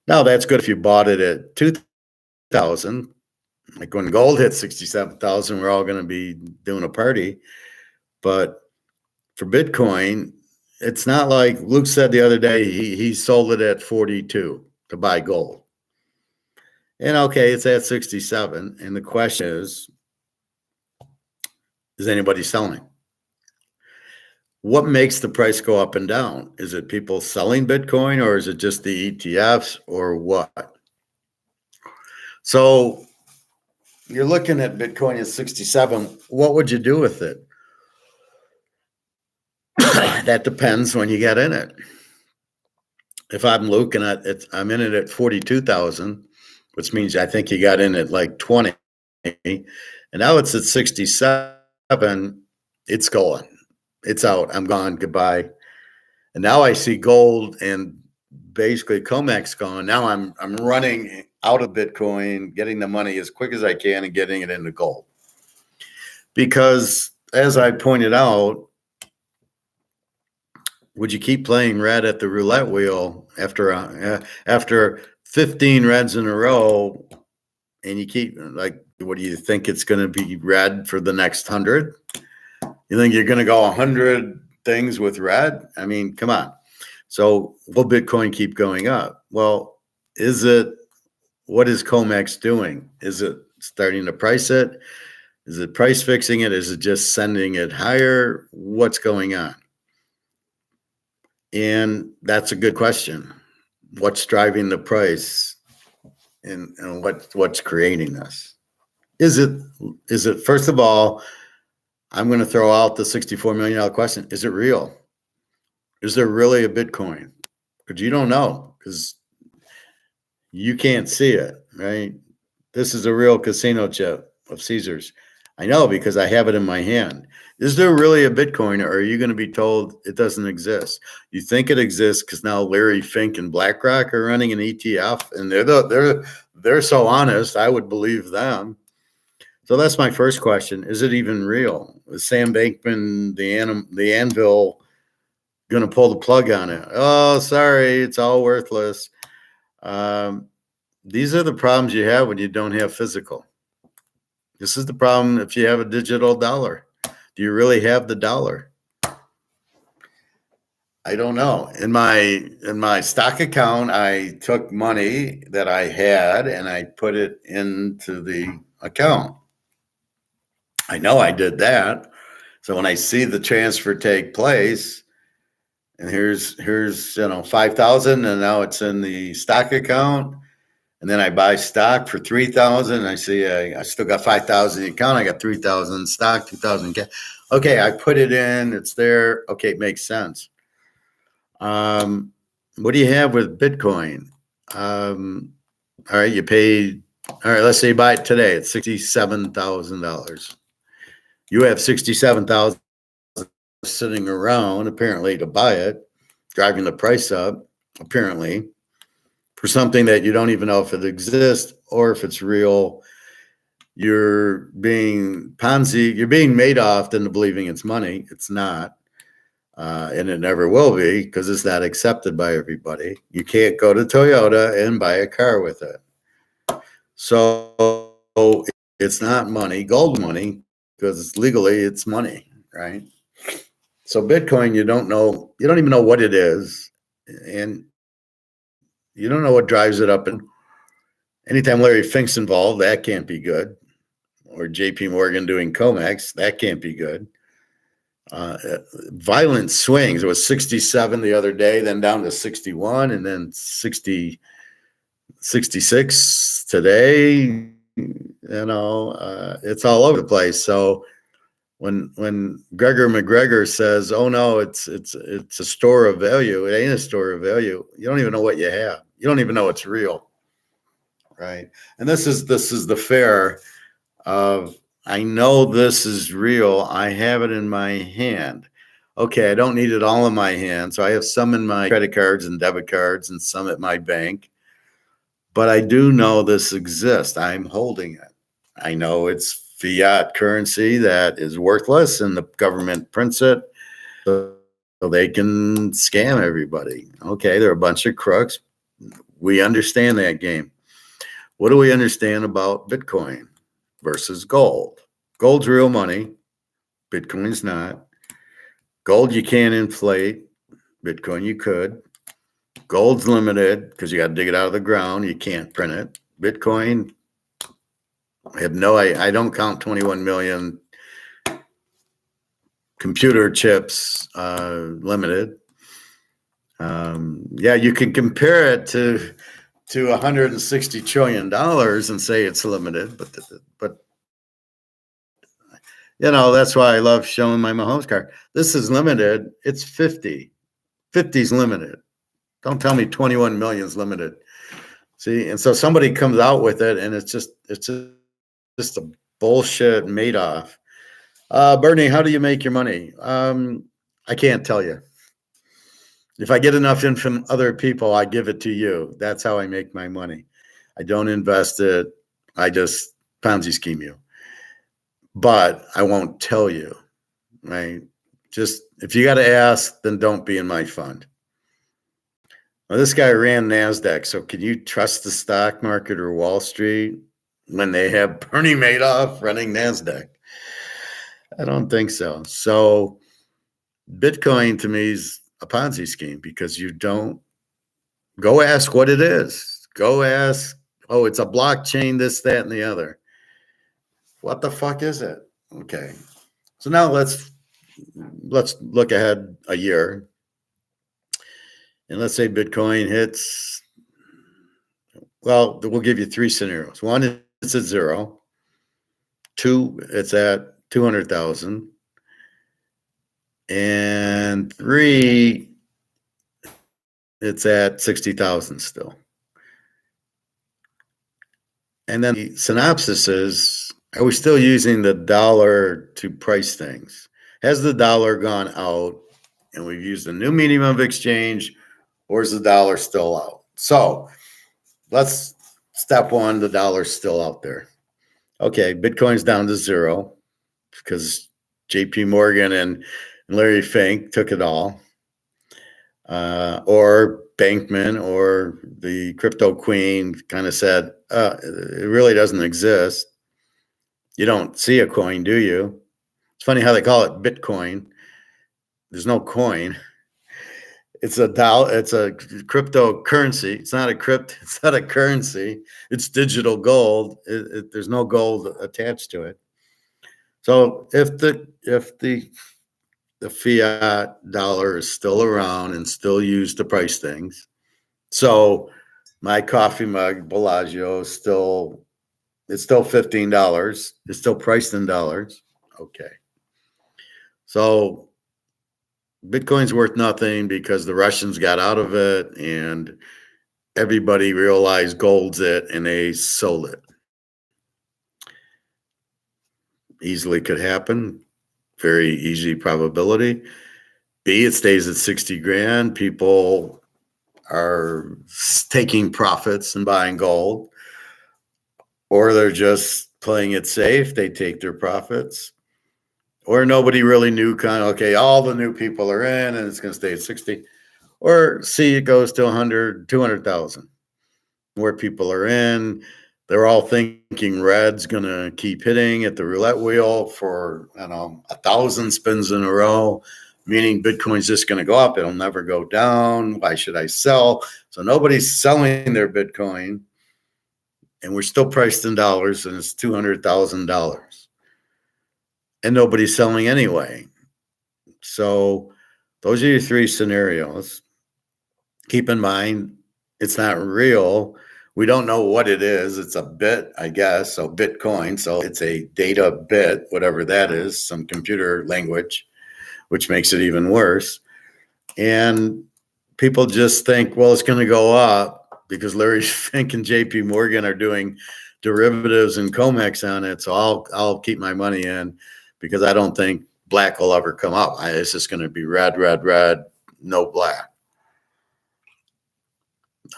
A: Now that's good if you bought it at 2,000. Like when gold hit 67,000, we're all going to be doing a party. But for Bitcoin, it's not like Luke said the other day, he sold it at 42 to buy gold. And okay, it's at 67. And the question is anybody selling? What makes the price go up and down? Is it people selling Bitcoin, or is it just the ETFs, or what? So you're looking at Bitcoin at 67. What would you do with it? That depends when you get in it. If I'm Luke and I'm in it at 42,000, which means I think you got in at like 20, and now it's at 67, it's going. It's out. I'm gone. Goodbye. And now I see gold and basically COMEX gone. Now I'm running out of Bitcoin, getting the money as quick as I can and getting it into gold. Because as I pointed out, would you keep playing red at the roulette wheel after 15 reds in a row, and you keep, like, what do you think it's going to be red for the next 100? You think you're going to go 100 things with red? I mean, come on. So will Bitcoin keep going up? Well, what is COMEX doing? Is it starting to price it? Is it price fixing it? Is it just sending it higher? What's going on? And that's a good question. What's driving the price, and what's creating this? Is it first of all, I'm going to throw out the $64 million question. Is it real? Is there really a Bitcoin? Because you don't know, because you can't see it, right? This is a real casino chip. of Caesars. I know because I have it in my hand. Is there really a Bitcoin, or are you going to be told it doesn't exist? You think it exists because now Larry Fink and BlackRock are running an ETF, and they're so honest. I would believe them. So that's my first question: is it even real? Is Sam Bankman, the Anvil, going to pull the plug on it? Oh, sorry, it's all worthless. These are the problems you have when you don't have physical. This is the problem if you have a digital dollar. Do you really have the dollar? I don't know. In my stock account, I took money that I had and I put it into the account. I know I did that. So when I see the transfer take place, and here's 5,000, and now it's in the stock account, and then I buy stock for 3,000. I see I still got 5,000 in the account. I got 3,000 in stock, 2,000 in cash. Okay, I put it in. It's there. Okay, it makes sense. What do you have with Bitcoin? All right, you paid. All right, let's say you buy it today. It's $67,000. You have 67,000 sitting around apparently to buy it, driving the price up apparently for something that you don't even know if it exists or if it's real. You're being Ponzi. You're being Madoff into believing it's money. It's not. And it never will be because it's not accepted by everybody. You can't go to Toyota and buy a car with it. So it's not money, gold money, because legally it's money, right? So Bitcoin, you don't even know what it is. And you don't know what drives it up. And anytime Larry Fink's involved, that can't be good. Or JP Morgan doing COMEX, that can't be good. Violent swings. It was 67 the other day, then down to 61, and then 60, 66 today. It's all over the place. So when Gregor McGregor says, "Oh no, it's a store of value," it ain't a store of value. You don't even know what you have. You don't even know it's real, right? And this is the fair of, I know this is real. I have it in my hand. Okay, I don't need it all in my hand. So I have some in my credit cards and debit cards and some at my bank. But I do know this exists. I'm holding it. I know it's fiat currency that is worthless and the government prints it so they can scam everybody. Okay, they're a bunch of crooks. We understand that game. What do we understand about Bitcoin versus gold? Gold's real money. Bitcoin's not. Gold you can't inflate. Bitcoin you could. Gold's limited because you got to dig it out of the ground. You can't print it. Bitcoin, I don't count 21 million computer chips limited. You can compare it to $160 trillion and say it's limited, but that's why I love showing my Mahomes card. This is limited. It's 50. 50 is limited. Don't tell me 21 million is limited. See, and so somebody comes out with it, and it's just a bullshit Madoff. Bernie, how do you make your money? I can't tell you. If I get enough in from other people, I give it to you. That's how I make my money. I don't invest it. I just Ponzi scheme you. But I won't tell you, right? Just if you got to ask, then don't be in my fund. Well, this guy ran NASDAQ. So can you trust the stock market or Wall Street when they have Bernie Madoff running NASDAQ? I don't think so. So Bitcoin to me is a Ponzi scheme because you don't go ask what it is. Go ask, oh, it's a blockchain, this, that, and the other. What the fuck is it? Okay. So now let's look ahead a year. And let's say Bitcoin hits, well, we'll give you three scenarios. One, it's at zero. Two, it's at 200,000. And three, it's at 60,000 still. And then the synopsis is Are we still using the dollar to price things? Has the dollar gone out and we've used a new medium of exchange, or is the dollar still out? So let's step one, the dollar's still out there. Okay, Bitcoin's down to zero because JP Morgan and Larry Fink took it all. Or Bankman or the crypto queen kind of said, it really doesn't exist. You don't see a coin, do you? It's funny how they call it Bitcoin. There's no coin. It's a dollar. It's a cryptocurrency. It's not a It's not a currency. It's digital gold. There's no gold attached to it. So if the fiat dollar is still around and still used to price things, so my coffee mug Bellagio is still $15. It's still priced in dollars. Okay. So Bitcoin's worth nothing because the Russians got out of it and everybody realized gold's it and they sold it. Easily could happen. Very easy probability. B, it stays at 60 grand. People are taking profits and buying gold, or they're just playing it safe. They take their profits, or nobody really knew okay, all the new people are in and it's going to stay at 60, or C, it goes to 100, 200,000. More people are in. They're all thinking red's going to keep hitting at the roulette wheel for, 1,000 spins in a row, meaning Bitcoin's just going to go up. It'll never go down. Why should I sell? So nobody's selling their Bitcoin, and we're still priced in dollars, and it's $200,000. And nobody's selling anyway. So those are your three scenarios. Keep in mind, it's not real. We don't know what it is. It's a bit, I guess. So Bitcoin. So it's a data bit, whatever that is, some computer language, which makes it even worse. And people just think, well, it's going to go up because Larry Fink and JP Morgan are doing derivatives and COMEX on it. So I'll keep my money in because I don't think black will ever come up. It's just going to be red, red, red, no black.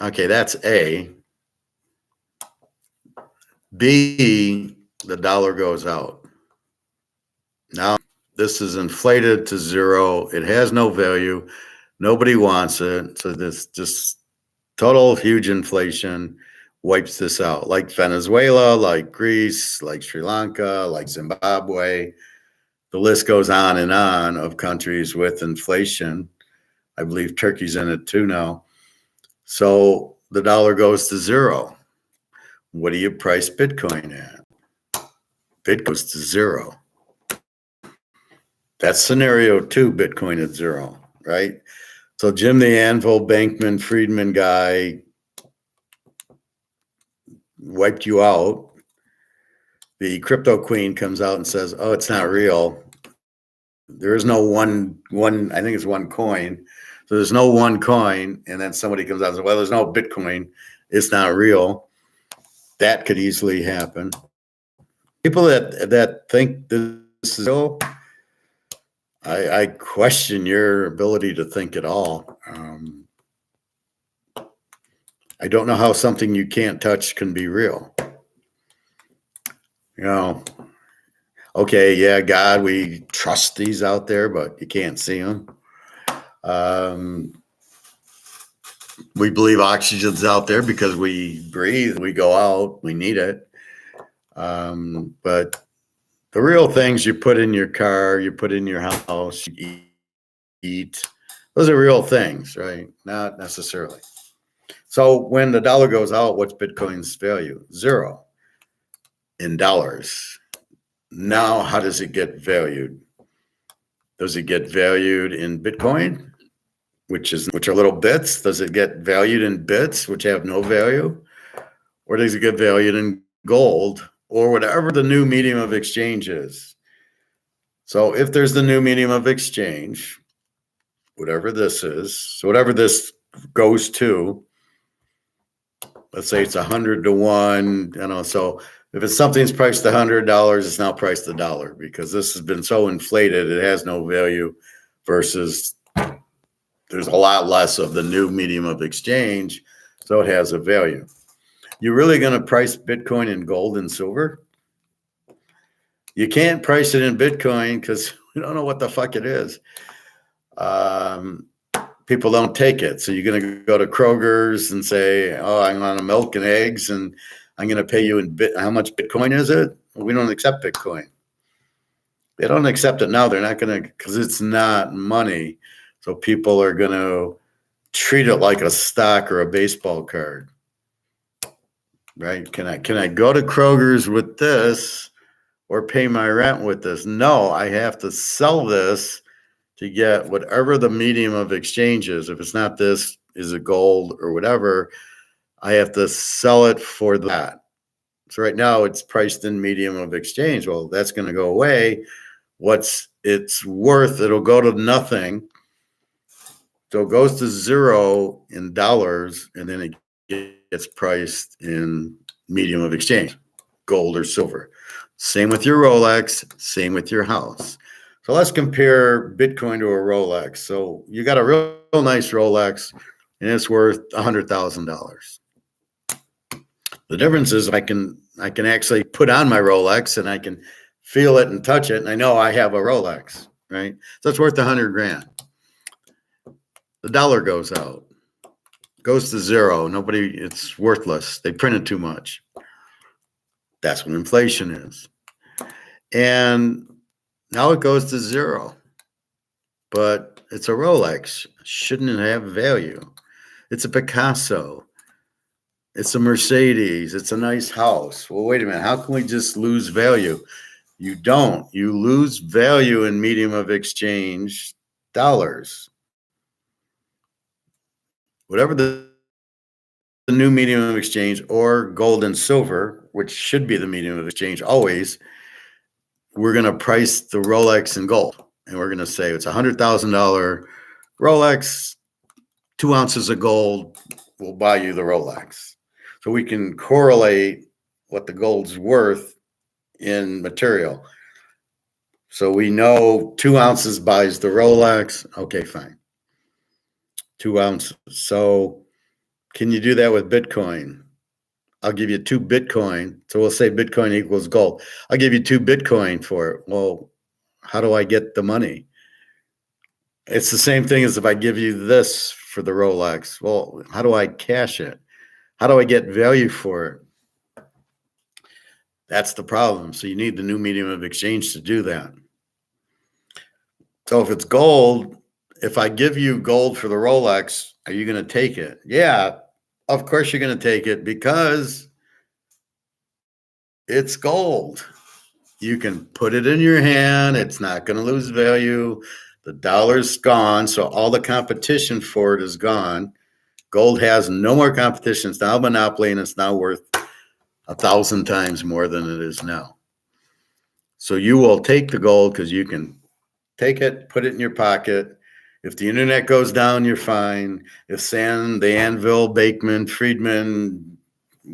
A: Okay, that's A. B, the dollar goes out. Now, this is inflated to zero. It has no value. Nobody wants it. So this just total huge inflation wipes this out. Like Venezuela, like Greece, like Sri Lanka, like Zimbabwe. The list goes on and on of countries with inflation. I believe Turkey's in it too now. So the dollar goes to zero. What do you price Bitcoin at? Bitcoin goes to zero. That's scenario 2, Bitcoin at zero, right? So Jim the Anvil, Bankman, Friedman guy wiped you out. The crypto queen comes out and says, oh, it's not real. There is no one, I think it's one coin. So there's no one coin. And then somebody comes out and says, well, there's no Bitcoin. It's not real. That could easily happen. People that think this is real, I question your ability to think at all. I don't know how something you can't touch can be real. Okay, yeah, God, we trust these out there, but you can't see them. We believe oxygen's out there because we breathe, we go out, we need it. But the real things you put in your car, you put in your house, you eat, those are real things, right? Not necessarily. So when the dollar goes out, what's Bitcoin's value? Zero in dollars. Now, how does it get valued? Does it get valued in Bitcoin, which are little bits? Does it get valued in bits, which have no value? Or does it get valued in gold or whatever the new medium of exchange is? So if there's the new medium of exchange, whatever this is, so whatever this goes to, let's say it's 100 to 1, so If it's something's priced $100, it's now priced $1 because this has been so inflated, it has no value versus there's a lot less of the new medium of exchange, so it has a value. You really going to price Bitcoin in gold and silver? You can't price it in Bitcoin because we don't know what the fuck it is. People don't take it. So you're going to go to Kroger's and say, oh, I'm on a milk and eggs and I'm going to pay you in how much Bitcoin is it? We don't accept Bitcoin. They don't accept it now. They're not going to, because it's not money. So people are going to treat it like a stock or a baseball card. Right? Can I go to Kroger's with this or pay my rent with this? No, I have to sell this to get whatever the medium of exchange is. If it's not this, is it gold or whatever, I have to sell it for that. So right now it's priced in medium of exchange. Well, that's going to go away. What's it's worth, it'll go to nothing. So it goes to zero in dollars, and then it gets priced in medium of exchange, gold or silver. Same with your Rolex, same with your house. So let's compare Bitcoin to a Rolex. So you got a real nice Rolex, and it's worth $100,000. The difference is I can actually put on my Rolex and I can feel it and touch it, and I know I have a Rolex, right? So it's worth 100 grand. The dollar goes out, goes to zero. It's worthless. They printed too much. That's what inflation is. And now it goes to zero. But it's a Rolex. Shouldn't it have value? It's a Picasso. It's a Mercedes. It's a nice house. Well, wait a minute. How can we just lose value? You don't. You lose value in medium of exchange dollars. Whatever the new medium of exchange or gold and silver, which should be the medium of exchange always, we're going to price the Rolex in gold. And we're going to say it's $100,000 Rolex, 2 ounces of gold will buy you the Rolex. So we can correlate what the gold's worth in material. So we know 2 ounces buys the Rolex. Okay, fine. 2 ounces. So can you do that with Bitcoin? I'll give you 2 Bitcoin. So we'll say Bitcoin equals gold. I'll give you 2 Bitcoin for it. Well, how do I get the money? It's the same thing as if I give you this for the Rolex. Well, how do I cash it? How do I get value for it? That's the problem. So you need the new medium of exchange to do that. So if it's gold, if I give you gold for the Rolex, are you going to take it? Yeah, of course you're going to take it because it's gold. You can put it in your hand. It's not going to lose value. The dollar's gone. So all the competition for it is gone. Gold has no more competition. It's now a monopoly, and it's now worth 1,000 times more than it is now. So you will take the gold because you can take it, put it in your pocket. If the internet goes down, you're fine. If the Anvil, Bakeman, Friedman,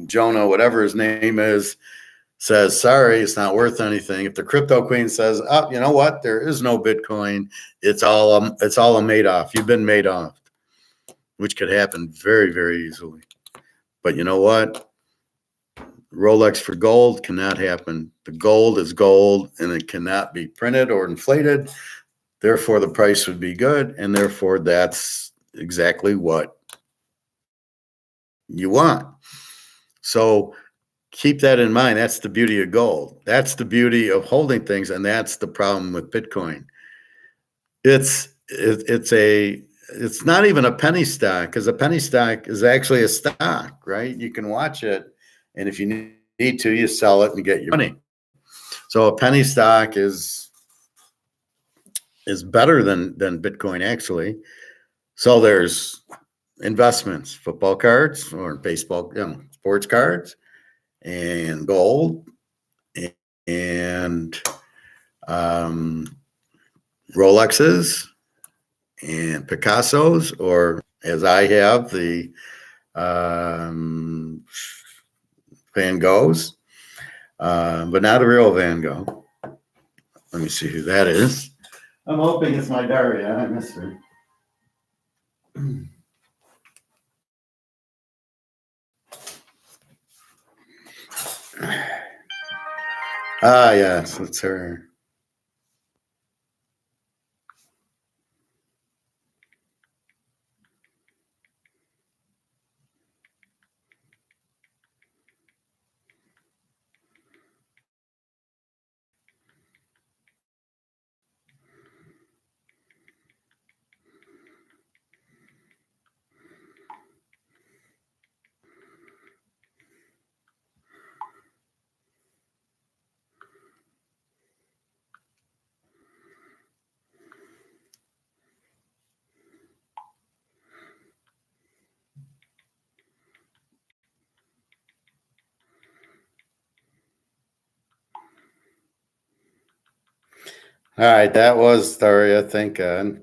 A: Jonah, whatever his name is, says, sorry, it's not worth anything. If the crypto queen says, oh, you know what? There is no Bitcoin. It's all a Madoff. You've been made off, which could happen very, very easily. But you know what? Rolex for gold cannot happen. The gold is gold, and it cannot be printed or inflated. Therefore, the price would be good, and therefore, that's exactly what you want. So keep that in mind. That's the beauty of gold. That's the beauty of holding things, and that's the problem with Bitcoin. It's not even a penny stock, because a penny stock is actually a stock, right? You can watch it, and if you need to, you sell it and get your money. So a penny stock is better than Bitcoin, actually. So there's investments, football cards or baseball, sports cards, and gold, and Rolexes, and Picassos, or as I have, the Van Goghs. but not a real Van Gogh. Let me see who that is. I'm hoping it's my Daria. I miss her. Ah, yes, it's her. All right, that was Daria. Thank God.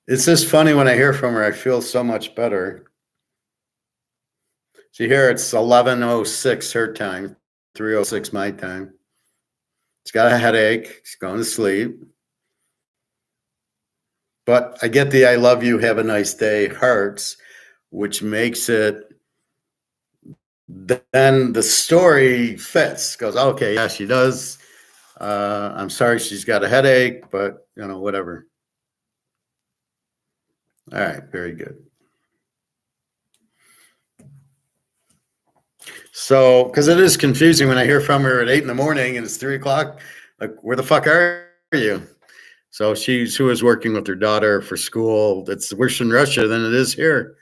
A: It's just funny when I hear from her. I feel so much better. See here, it's 11:06 her time, 3:06 my time. She's got a headache. She's going to sleep. But I get the "I love you, have a nice day" hearts, which makes it. Then the story fits. Goes, okay, yeah, she does. I'm sorry, she's got a headache, but whatever. All right, very good. So, because it is confusing when I hear from her at 8 a.m. and it's 3:00. Like, where the fuck are you? So she was working with her daughter for school. It's worse in Russia than it is here.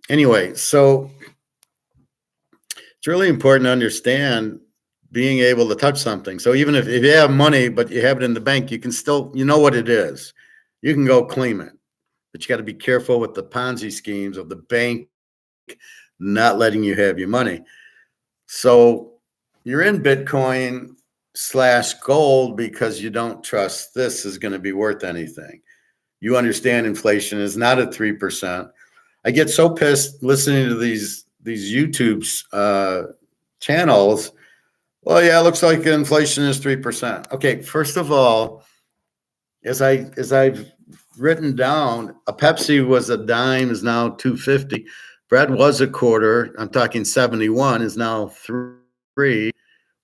A: Anyway, so it's really important to understand being able to touch something. So even if you have money, but you have it in the bank, you can still, what it is. You can go claim it. But you got to be careful with the Ponzi schemes of the bank not letting you have your money. So you're in Bitcoin/gold because you don't trust this is going to be worth anything. You understand inflation is not at 3%. I get so pissed listening to these YouTube channels. Well, yeah, it looks like inflation is 3%. Okay, first of all, as I've written down, a Pepsi was a dime, is now $2.50. Bread was a quarter. I'm talking 71 is now $3.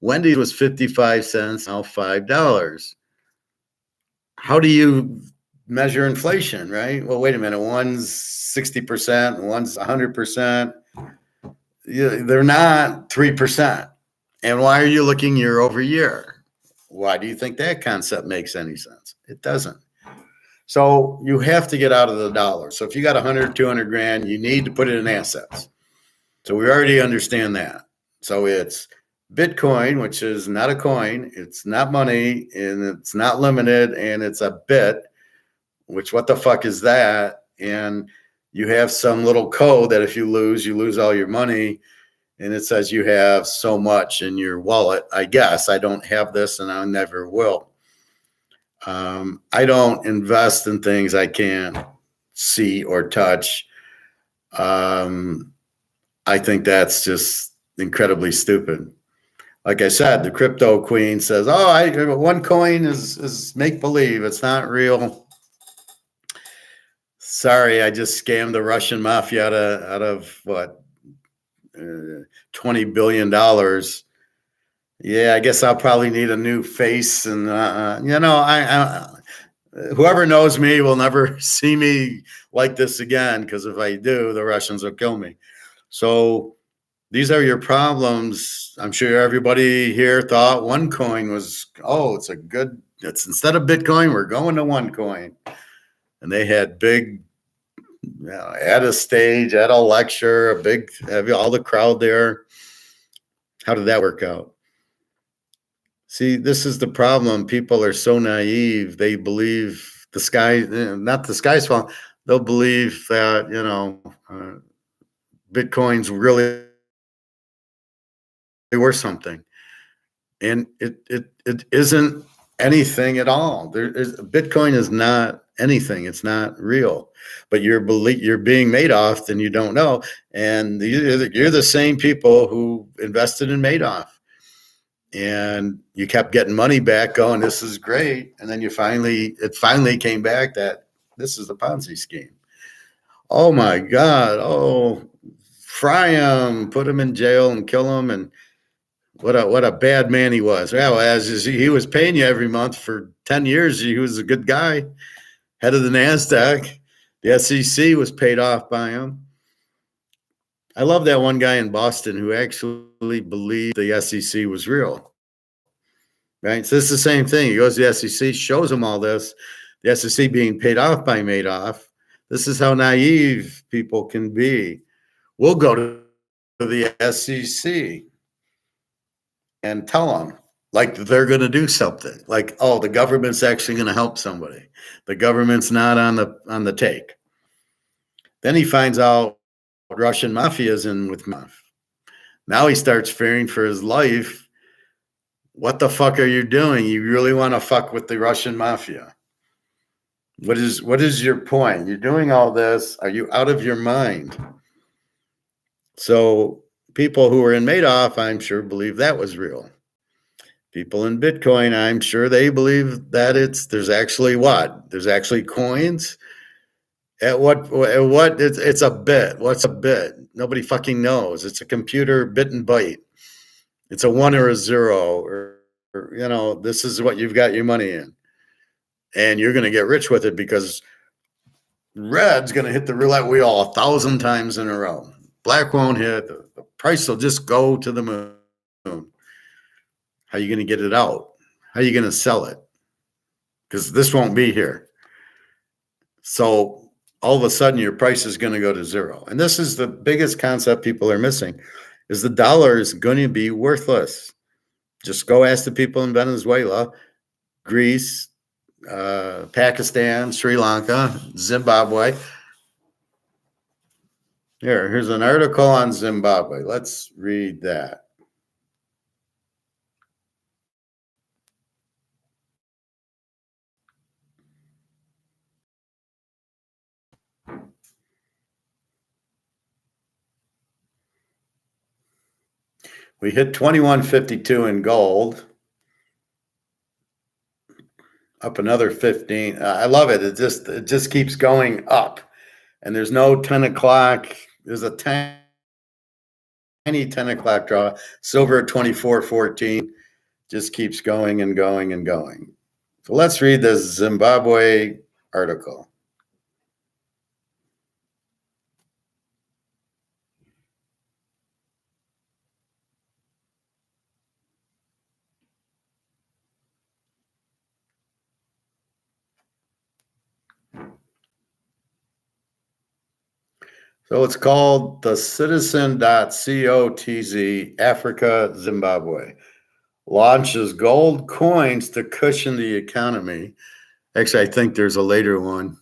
A: Wendy's was 55 cents, now $5. How do you measure inflation, right? Well, wait a minute. One's 60%, one's 100%. They're not 3%. And why are you looking year over year? Why do you think that concept makes any sense? It doesn't. So you have to get out of the dollar. So if you got 100, 200 grand, you need to put it in assets. So we already understand that. So it's Bitcoin, which is not a coin, it's not money, and it's not limited, and it's a bit, which what the fuck is that? And you have some little code that if you lose all your money, and it says you have so much in your wallet. I guess I don't have this and I never will. I don't invest in things I can't see or touch. I think that's just incredibly stupid. Like I said, the crypto queen says, "Oh, one coin is make believe. It's not real." Sorry, I just scammed the Russian mafia out of what, $20 billion. Yeah, I guess I'll probably need a new face, and whoever knows me will never see me like this again, because if I do, the Russians will kill me. So these are your problems. I'm sure everybody here thought OneCoin was, it's instead of Bitcoin, we're going to OneCoin. And they had big, at a stage, at a lecture, have all the crowd there. How did that work out? See, this is the problem. People are so naive. They believe the sky, not the sky's falling. They'll believe that, Bitcoin's really worth something. And it isn't anything at all. Bitcoin is not anything. It's not real. But you're being Madoff and you don't know. And you're the same people who invested in Madoff. and you kept getting money back going, this is great. And then it finally came back that this is a Ponzi scheme. Oh my God. Oh, fry him, put him in jail and kill him. And what a bad man he was. Well, as he was paying you every month for 10 years, he was a good guy, head of the NASDAQ. The SEC was paid off by him. I love that one guy in Boston who actually believed the SEC was real. Right? So it's the same thing. He goes to the SEC, shows him all this, the SEC being paid off by Madoff. This is how naive people can be. We'll go to the SEC and tell them like they're going to do something, like, oh, the government's actually going to help somebody. The government's not on the take. Then he finds out Russian mafia is in with mafia. Now he starts fearing for his life. What the fuck are you doing? You really want to fuck with the Russian mafia? What is your point? You're doing all this. Are you out of your mind? So people who were in Madoff, I'm sure, believe that was real. People in Bitcoin, I'm sure they believe that there's actually what? There's actually coins. At what it's a bit. What's a bit? Nobody fucking knows. It's a computer bit and byte. It's a 1 or a 0, or this is what you've got your money in. And you're going to get rich with it because red's going to hit the roulette wheel 1,000 times in a row. Black won't hit. The price will just go to the moon. How are you going to get it out? How are you going to sell it? Because this won't be here. So all of a sudden your price is going to go to 0. And this is the biggest concept people are missing, is the dollar is going to be worthless. Just go ask the people in Venezuela, Greece, Pakistan, Sri Lanka, Zimbabwe. Here's an article on Zimbabwe. Let's read that. We hit 2152 in gold, up another 15. I love it. It just keeps going up, and there's no 10 o'clock. There's a tiny 10 o'clock draw. Silver at 24.14 just keeps going and going and going. So let's read this Zimbabwe article. So it's called the Citizen.cotz Africa, Zimbabwe. Launches gold coins to cushion the economy. Actually, I think there's a later one.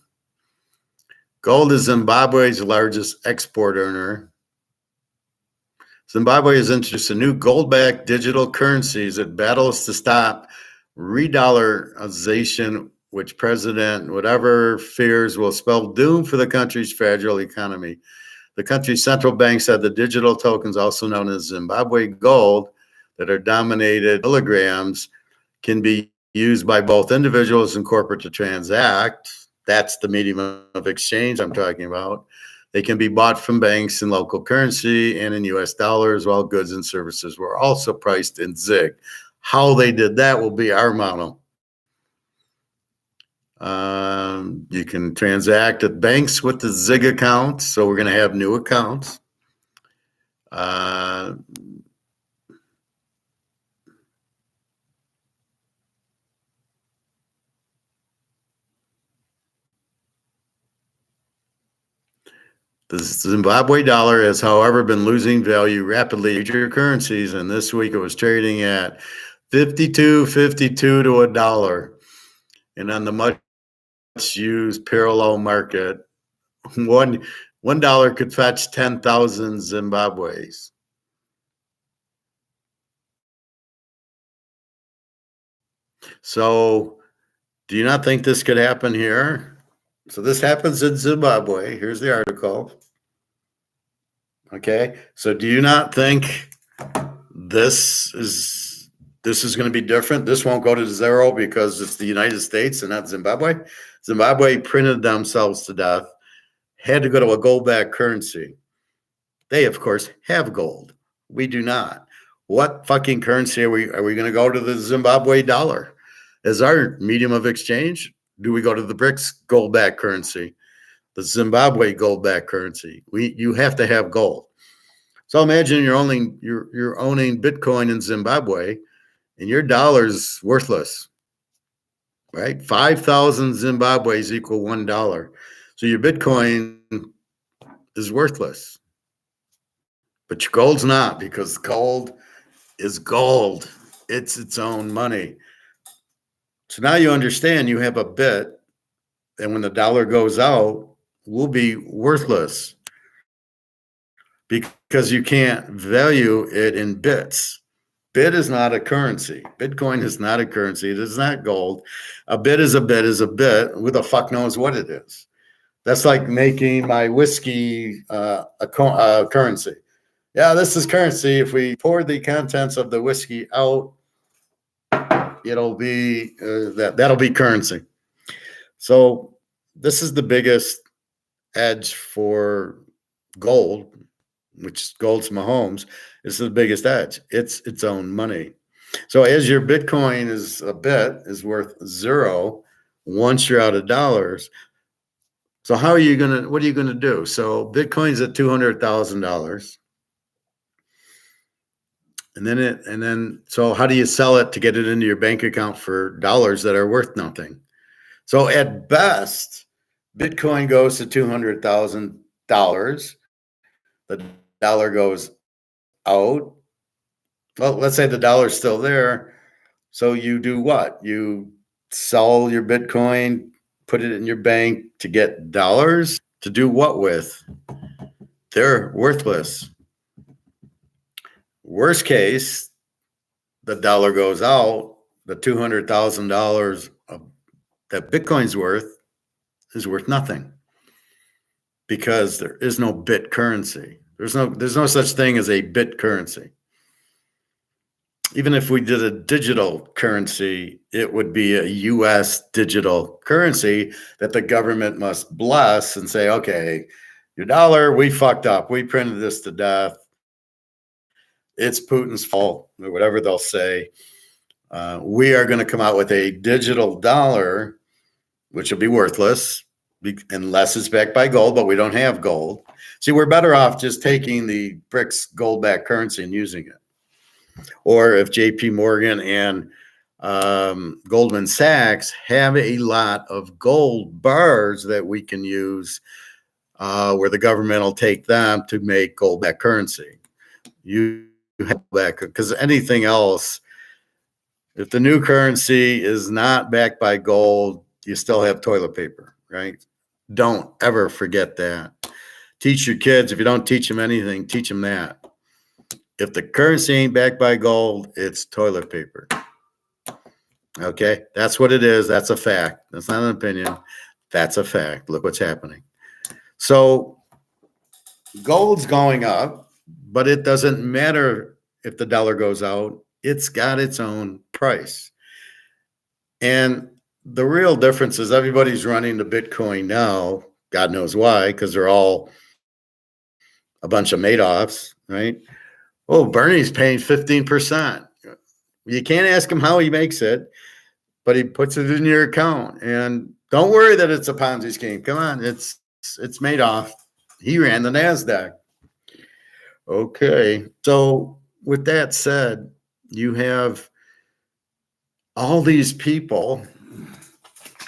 A: Gold is Zimbabwe's largest export earner. Zimbabwe has introduced a new gold-backed digital currencies that battles to stop re-dollarization, which President whatever fears will spell doom for the country's fragile economy. The country's central bank said the digital tokens, also known as Zimbabwe gold, that are denominated kilograms, can be used by both individuals and corporate to transact. That's the medium of exchange I'm talking about. They can be bought from banks in local currency and in US dollars, while goods and services were also priced in ZIG. How they did that will be our model. You can transact at banks with the ZIG accounts, so we're going to have new accounts. The Zimbabwe dollar has, however, been losing value rapidly in major currencies, and this week it was trading at 52.52 to $1. And on the much used parallel market, $1 could fetch 10,000 Zimbabwe's. So, do you not think this could happen here? So this happens in Zimbabwe. Here's the article. Okay, so do you not think this is This is going to be different. This won't go to zero because it's the United States and not Zimbabwe. Zimbabwe printed themselves to death, had to go to a gold-backed currency. They, of course, have gold. We do not. What fucking currency are we going to go to? The Zimbabwe dollar as our medium of exchange? Do we go to the BRICS gold-backed currency, the Zimbabwe gold-backed currency? You have to have gold. So imagine you're owning Bitcoin in Zimbabwe, and your dollar's worthless, right? 5,000 Zimbabwe's equal $1. So your Bitcoin is worthless. But your gold's not, because gold is gold. It's its own money. So now you understand you have a bit, and when the dollar goes out, will be worthless because you can't value it in bits. Bit is not a currency. Bitcoin is not a currency. It is not gold. A bit is a bit is a bit. Who the fuck knows what it is? That's like making my whiskey a currency. Yeah, this is currency. If we pour the contents of the whiskey out, it'll be that'll be currency. So this is the biggest edge for gold, which gold's Mahomes. This is the biggest edge. It's its own money. So as your Bitcoin is worth zero once you're out of dollars. So what are you gonna do? So Bitcoin's at $200,000. And then so how do you sell it to get it into your bank account for dollars that are worth nothing? So at best, Bitcoin goes to $200,000. The dollar goes out. Well, let's say the dollar's still there. So you do what? You sell your Bitcoin, put it in your bank to get dollars. To do what with? They're worthless. Worst case, the dollar goes out. The $200,000 that Bitcoin's worth is worth nothing, because there is no bit currency. There's no such thing as a bit currency. Even if we did a digital currency, it would be a US digital currency that the government must bless and say, okay, your dollar, we fucked up. We printed this to death. It's Putin's fault, or whatever they'll say. We are going to come out with a digital dollar, which will be worthless unless it's backed by gold, but we don't have gold. See, we're better off just taking the BRICS gold-backed currency and using it. Or if JP Morgan and Goldman Sachs have a lot of gold bars that we can use, where the government will take them to make gold-backed currency. You have back, because anything else, if the new currency is not backed by gold, you still have toilet paper, right? Don't ever forget that. Teach your kids. If you don't teach them anything, teach them that. If the currency ain't backed by gold, it's toilet paper. Okay, that's what it is. That's a fact. That's not an opinion. That's a fact. Look what's happening. So gold's going up, but it doesn't matter if the dollar goes out. It's got its own price. And the real difference is everybody's running to Bitcoin now. God knows why, because they're all a bunch of Madoffs, right? Oh, Bernie's paying 15%. You can't ask him how he makes it, but he puts it in your account. And don't worry that it's a Ponzi scheme. Come on, it's Madoff. He ran the NASDAQ. Okay, so with that said, you have all these people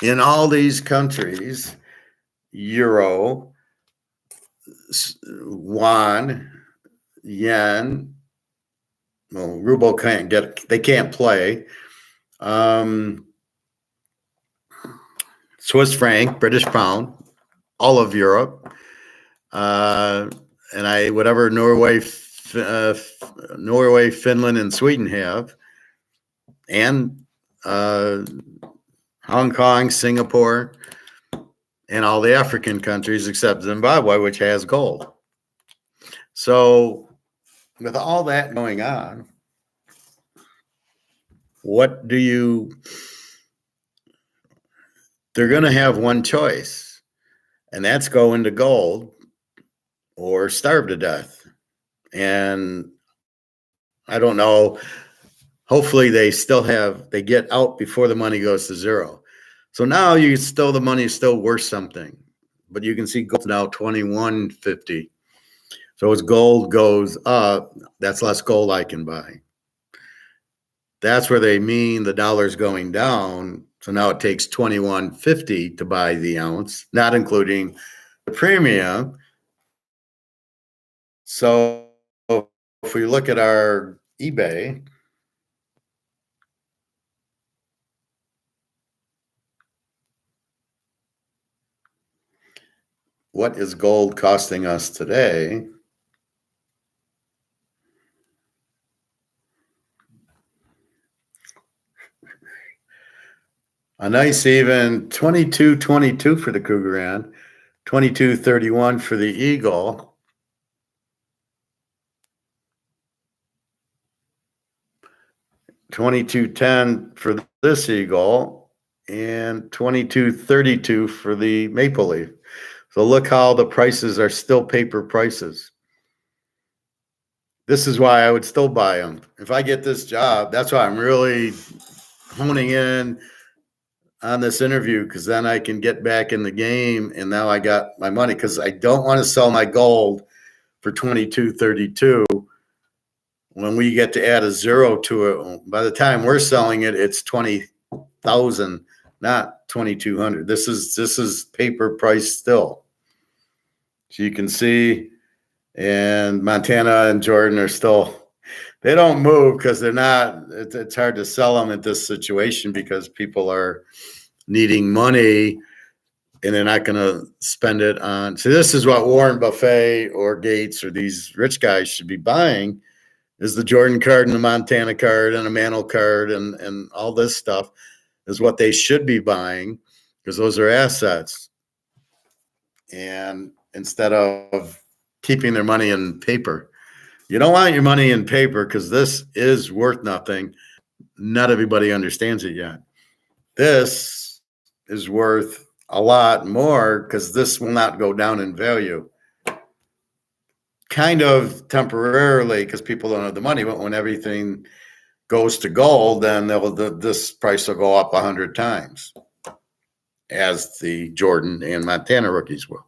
A: in all these countries, euro, yuan, yen, well, ruble they can't play. Swiss franc, British pound, all of Europe, and whatever Norway, Finland, and Sweden have, and Hong Kong, Singapore, and all the African countries except Zimbabwe, which has gold. So with all that going on, what do you, they're going to have one choice, and that's go into gold or starve to death. And I don't know. Hopefully they get out before the money goes to zero. So now the money is still worth something, but you can see gold's now 21.50. So as gold goes up, that's less gold I can buy. That's where they mean the dollar's going down. So now it takes 21.50 to buy the ounce, not including the premium. So if we look at our eBay, what is gold costing us today? A nice even 22.22 for the Cougaran, 22.31 for the Eagle. $22.10 for this Eagle, and $22.32 for the Maple Leaf. So look how the prices are still paper prices. This is why I would still buy them. If I get this job, that's why I'm really honing in on this interview, because then I can get back in the game, and now I got my money, because I don't want to sell my gold for $22.32 when we get to add a zero to it. By the time we're selling it, it's 20,000, not 2,200. This is paper price still. So you can see, and Montana and Jordan are still, they don't move because they're not, it's hard to sell them at this situation because people are needing money and they're not going to spend it on. So this is what Warren Buffett or Gates or these rich guys should be buying, is the Jordan card and the Montana card and a Mantle card and all this stuff is what they should be buying, because those are assets. And instead of keeping their money in paper. You don't want your money in paper because this is worth nothing. Not everybody understands it yet. This is worth a lot more because this will not go down in value. Kind of temporarily because people don't have the money, but when everything goes to gold, then this price will go up 100 times, as the Jordan and Montana rookies will.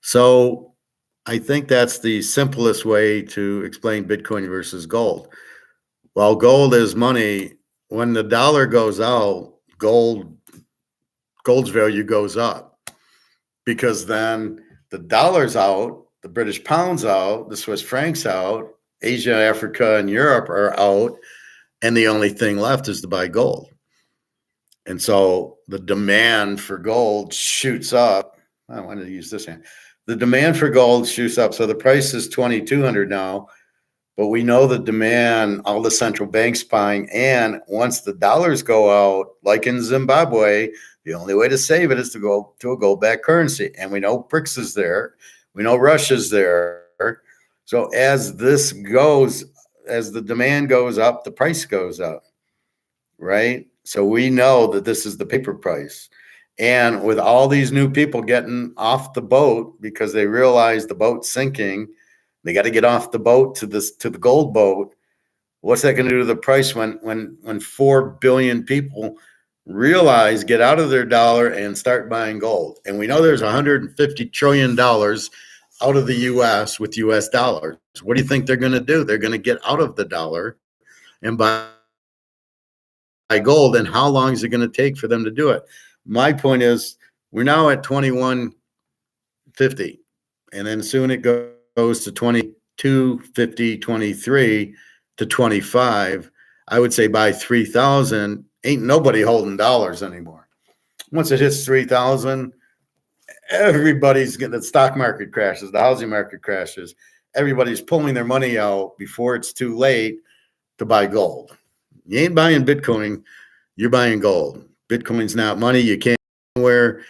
A: So I think that's the simplest way to explain Bitcoin versus gold. While gold is money, when the dollar goes out, gold's value goes up, because then the dollar's out, the British pound's out, the Swiss franc's out, Asia, Africa, and Europe are out, and the only thing left is to buy gold. And so the demand for gold shoots up. I wanted to use this hand. The demand for gold shoots up. So the price is 2,200 now, but we know the demand, all the central banks buying. And once the dollars go out, like in Zimbabwe, the only way to save it is to go to a gold-backed currency. And we know BRICS is there. We know Russia's there. So as this goes, as the demand goes up, the price goes up, right? So we know that this is the paper price. And with all these new people getting off the boat because they realize the boat's sinking, they got to get off the boat to the gold boat. What's that going to do to the price when 4 billion people realize, get out of their dollar and start buying gold? And we know there's $150 trillion out of the U.S. with U.S. dollars. What do you think they're going to do? They're going to get out of the dollar and buy gold. And how long is it going to take for them to do it? My point is, we're now at 21.50, and then soon it goes to 22.50, 23 to 25. I would say by 3,000, ain't nobody holding dollars anymore. Once it hits 3,000, everybody's getting, the stock market crashes, the housing market crashes. Everybody's pulling their money out before it's too late to buy gold. You ain't buying Bitcoin, you're buying gold. Bitcoin's not money. You can't go anywhere.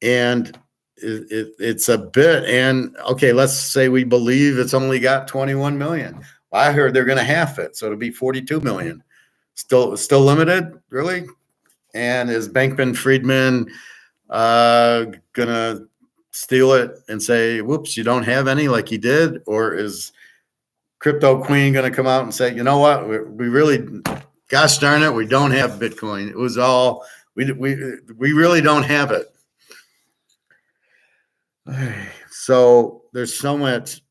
A: And it's a bit. And okay, let's say we believe it's only got 21 million. I heard they're going to half it, so it'll be 42 million. Still limited, really? And is Bankman-Friedman gonna steal it and say, "Whoops, you don't have any," like he did, or is Crypto Queen gonna come out and say, "You know what? We really, gosh darn it, we don't have Bitcoin. It was all we really don't have it." So there's so much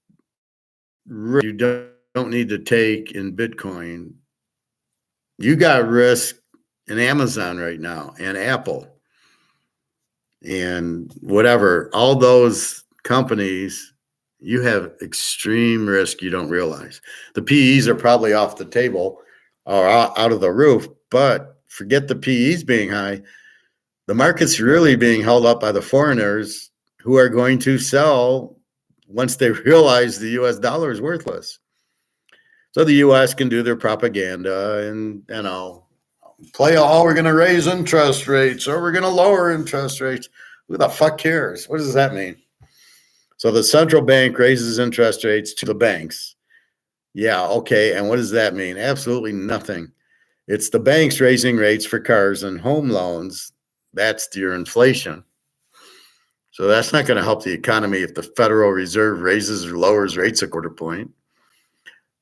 A: risk you don't need to take in Bitcoin. You got risk in Amazon right now and Apple and whatever, all those companies, you have extreme risk you don't realize. The PEs are probably off the table or out of the roof, but forget the PEs being high. The market's really being held up by the foreigners who are going to sell once they realize the US dollar is worthless. So the US can do their propaganda and, play, oh, we're going to raise interest rates or we're going to lower interest rates. Who the fuck cares? What does that mean? So the central bank raises interest rates to the banks. Yeah, okay. And what does that mean? Absolutely nothing. It's the banks raising rates for cars and home loans. That's your inflation. So that's not going to help the economy if the Federal Reserve raises or lowers rates a quarter point.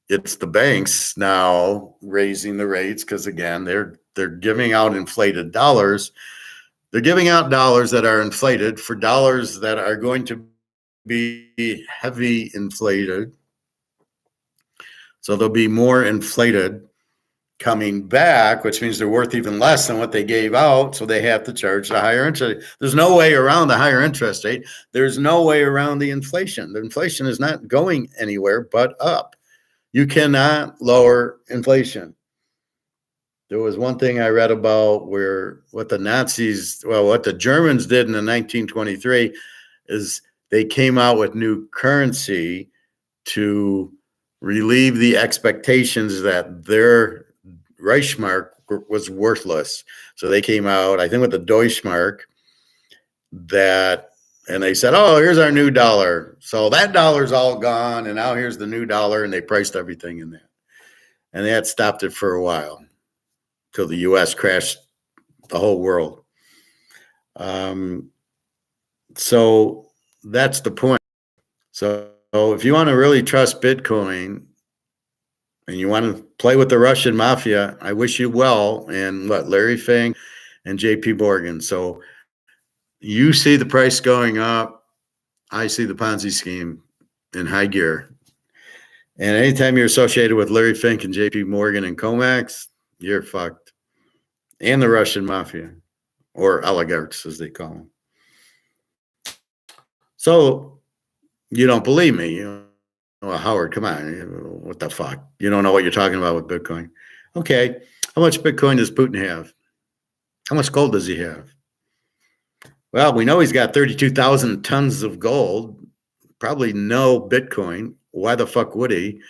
A: It's the banks now raising the rates because, again, they're giving out inflated dollars. They're giving out dollars that are inflated for dollars that are going to be heavy inflated. So they'll be more inflated coming back, which means they're worth even less than what they gave out. So they have to charge the higher interest. There's no way around the higher interest rate. There's no way around the inflation. The inflation is not going anywhere but up. You cannot lower inflation. There was one thing I read about where what the Germans did in the 1923 is they came out with new currency to relieve the expectations that their Reichsmark was worthless. So they came out, I think, with the Deutschmark and they said, oh, here's our new dollar. So that dollar's all gone, and now here's the new dollar, and they priced everything in that. And that stopped it for a while till the U.S. crashed the whole world. So that's the point. So if you want to really trust Bitcoin and you want to play with the Russian mafia, I wish you well. And Larry Fink and JP Morgan. So you see the price going up. I see the Ponzi scheme in high gear. And anytime you're associated with Larry Fink and JP Morgan and Comex, you're fucked. And the Russian mafia, or oligarchs, as they call them. So you don't believe me. Well, Howard, come on. What the fuck? You don't know what you're talking about with Bitcoin. Okay. How much Bitcoin does Putin have? How much gold does he have? Well, we know he's got 32,000 tons of gold, probably no Bitcoin. Why the fuck would he?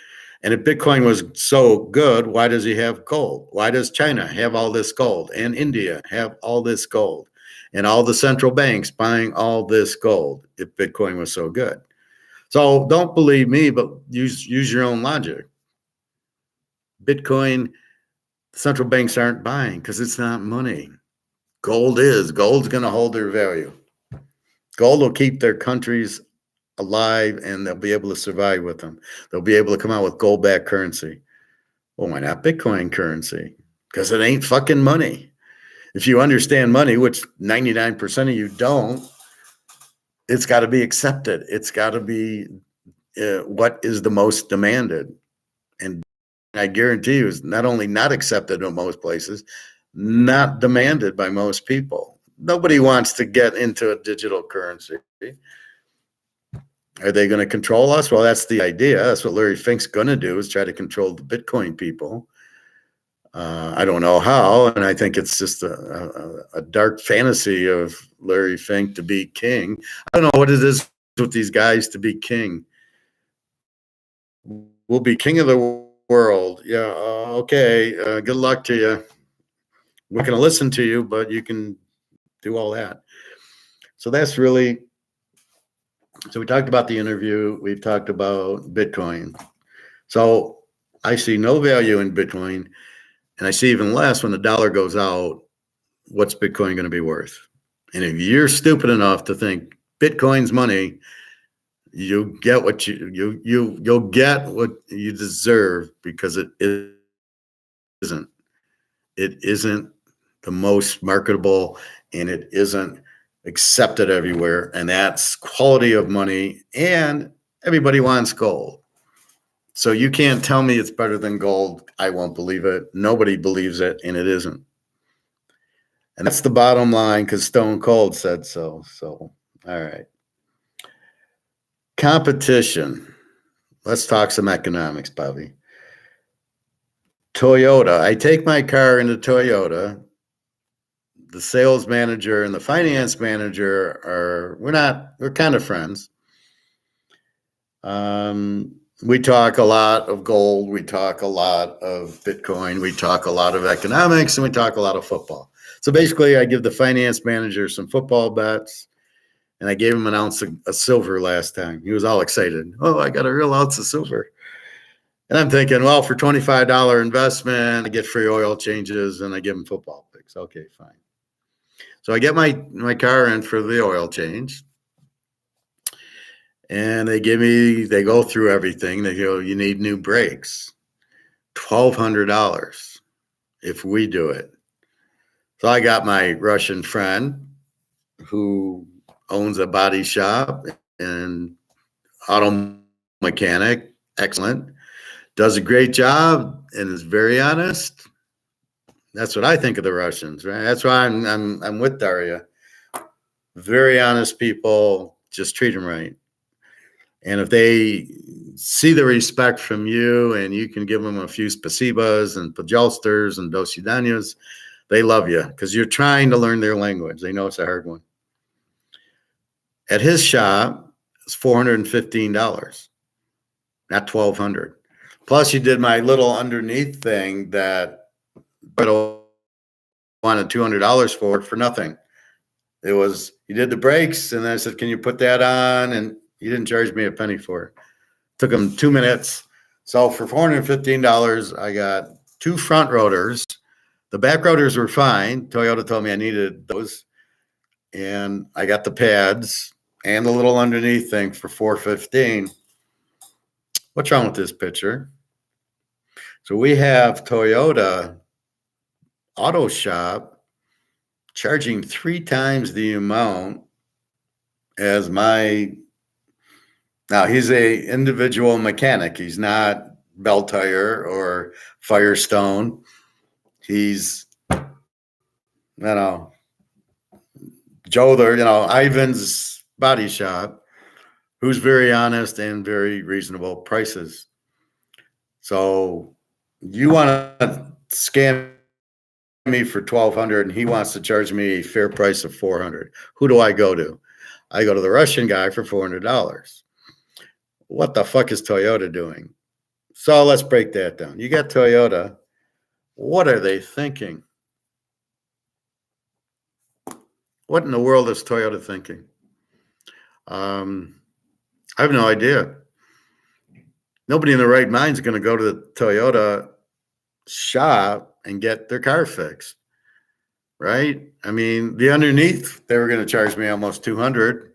A: And if Bitcoin was so good, why does he have gold? Why does China have all this gold and India have all this gold and all the central banks buying all this gold if Bitcoin was so good? So don't believe me, but use your own logic. Bitcoin, central banks aren't buying because it's not money. Gold is. Gold's going to hold their value. Gold will keep their countries alive and they'll be able to survive with them. They'll be able to come out with gold-backed currency. Well, why not Bitcoin currency? Because it ain't fucking money. If you understand money, which 99% of you don't, it's got to be accepted. It's got to be what is the most demanded. And I guarantee you it's not only not accepted in most places, not demanded by most people. Nobody wants to get into a digital currency. Are they going to control us? Well, that's the idea. That's what Larry Fink's going to do, is try to control the Bitcoin people. I don't know how, and I think it's just a dark fantasy of Larry Fink to be king. I don't know what it is with these guys to be king. We'll be king of the world. Yeah, okay. Good luck to you. We're going to listen to you, but you can do all that. So that's really... So we talked about the interview. We've talked about Bitcoin. So I see no value in Bitcoin, and I see even less when the dollar goes out. What's Bitcoin going to be worth? And if you're stupid enough to think Bitcoin's money, you'll get what you'll get what you deserve, because it isn't. It isn't the most marketable, and it isn't accepted everywhere. And that's quality of money. And everybody wants gold. So you can't tell me it's better than gold. I won't believe it. Nobody believes it, and it isn't. And that's the bottom line, because Stone Cold said so. So, all right. Competition. Let's talk some economics, Bobby. Toyota. I take my car into Toyota. The sales manager and the finance manager we're kind of friends. We talk a lot of gold. We talk a lot of Bitcoin. We talk a lot of economics, and we talk a lot of football. So basically, I give the finance manager some football bets, and I gave him an ounce of silver last time. He was all excited. Oh, I got a real ounce of silver. And I'm thinking, well, for $25 investment, I get free oil changes, and I give him football picks. Okay, fine. So I get my car in for the oil change, and they go through everything. They go, you need new brakes, $1,200 if we do it. So I got my Russian friend who owns a body shop and auto mechanic, excellent, does a great job, and is very honest. That's what I think of the Russians, right? That's why I'm with Daria. Very honest people, just treat them right. And if they see the respect from you, and you can give them a few spasibas and pajolsters and dosidanias, they love you, because you're trying to learn their language. They know it's a hard one. At his shop, it's $415, not $1,200. Plus, you did my little underneath thing that I wanted $200 for nothing. It was, you did the brakes, and I said, can you put that on? And you didn't charge me a penny for it. Took him 2 minutes. So for $415, I got 2 front rotors. The back rotors were fine. Toyota told me I needed those. And I got the pads and the little underneath thing for $415. What's wrong with this picture? So we have Toyota Auto Shop charging 3 times the amount as my. Now, he's a individual mechanic. He's not Bell Tire or Firestone. He's, Ivan's body shop, who's very honest and very reasonable prices. So you want to scam me for $1,200, and he wants to charge me a fair price of $400. Who do I go to? I go to the Russian guy for $400. What the fuck is Toyota doing? So let's break that down. You got Toyota. What are they thinking? What in the world is Toyota thinking? I have no idea. Nobody in their right mind is going to go to the Toyota shop and get their car fixed, right? I mean, the underneath, they were going to charge me almost $200.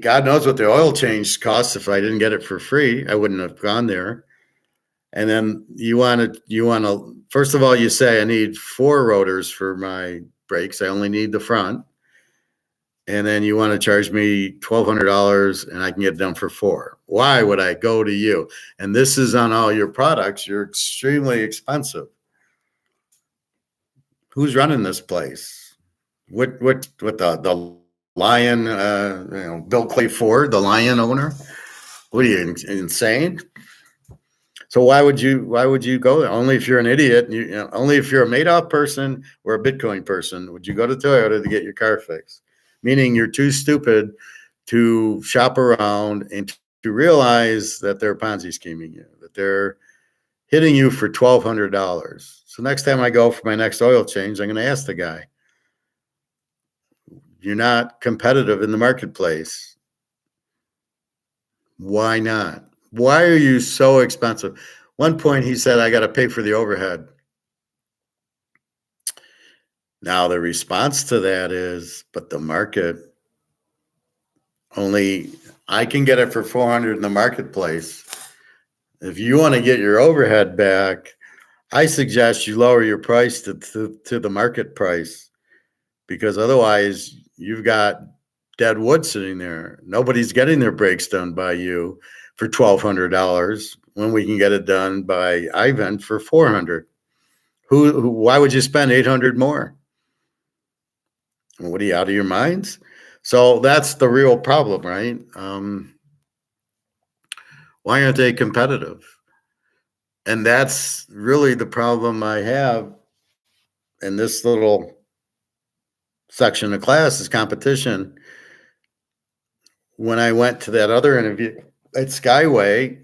A: God knows what the oil change costs. If I didn't get it for free, I wouldn't have gone there. And then you want to, first of all, you say I need 4 rotors for my brakes. I only need the front. And then you want to charge me $1,200, and I can get it done for $4. Why would I go to you? And this is on all your products. You're extremely expensive. Who's running this place? What the Lion, Bill Clay Ford, the Lion owner? What are you, insane? So why would you go there? Only if you're an idiot. Only if you're a Madoff person or a Bitcoin person would you go to Toyota to get your car fixed. Meaning you're too stupid to shop around and to realize that they're Ponzi scheming you, that they're hitting you for $1,200. So next time I go for my next oil change, I'm going to ask the guy, you're not competitive in the marketplace. Why not? Why are you so expensive? One point he said, I got to pay for the overhead. Now the response to that is, but the market only, I can get it for 400 in the marketplace. If you want to get your overhead back, I suggest you lower your price to the market price, because otherwise you've got dead wood sitting there. Nobody's getting their brakes done by you for $1,200 when we can get it done by Ivan for 400. Why would you spend 800 more? What are you, out of your minds? So that's the real problem, right? Why aren't they competitive? And that's really the problem I have in this little section of class, is competition. When I went to that other interview at Skyway,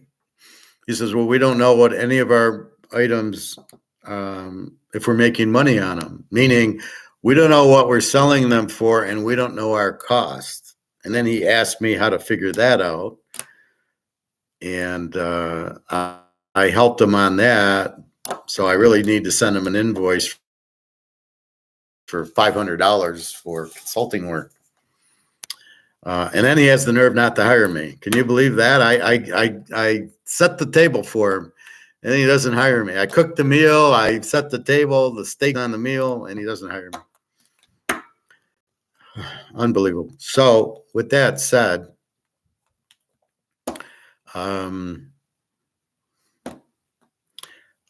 A: he says, well, we don't know what any of our items, if we're making money on them, meaning we don't know what we're selling them for and we don't know our cost. And then he asked me how to figure that out. And I helped him on that. So I really need to send him an invoice for $500 for consulting work. And then he has the nerve not to hire me. Can you believe that? I set the table for him, and he doesn't hire me. I cooked the meal, I set the table, the steak on the meal, and he doesn't hire me. Unbelievable. So with that said,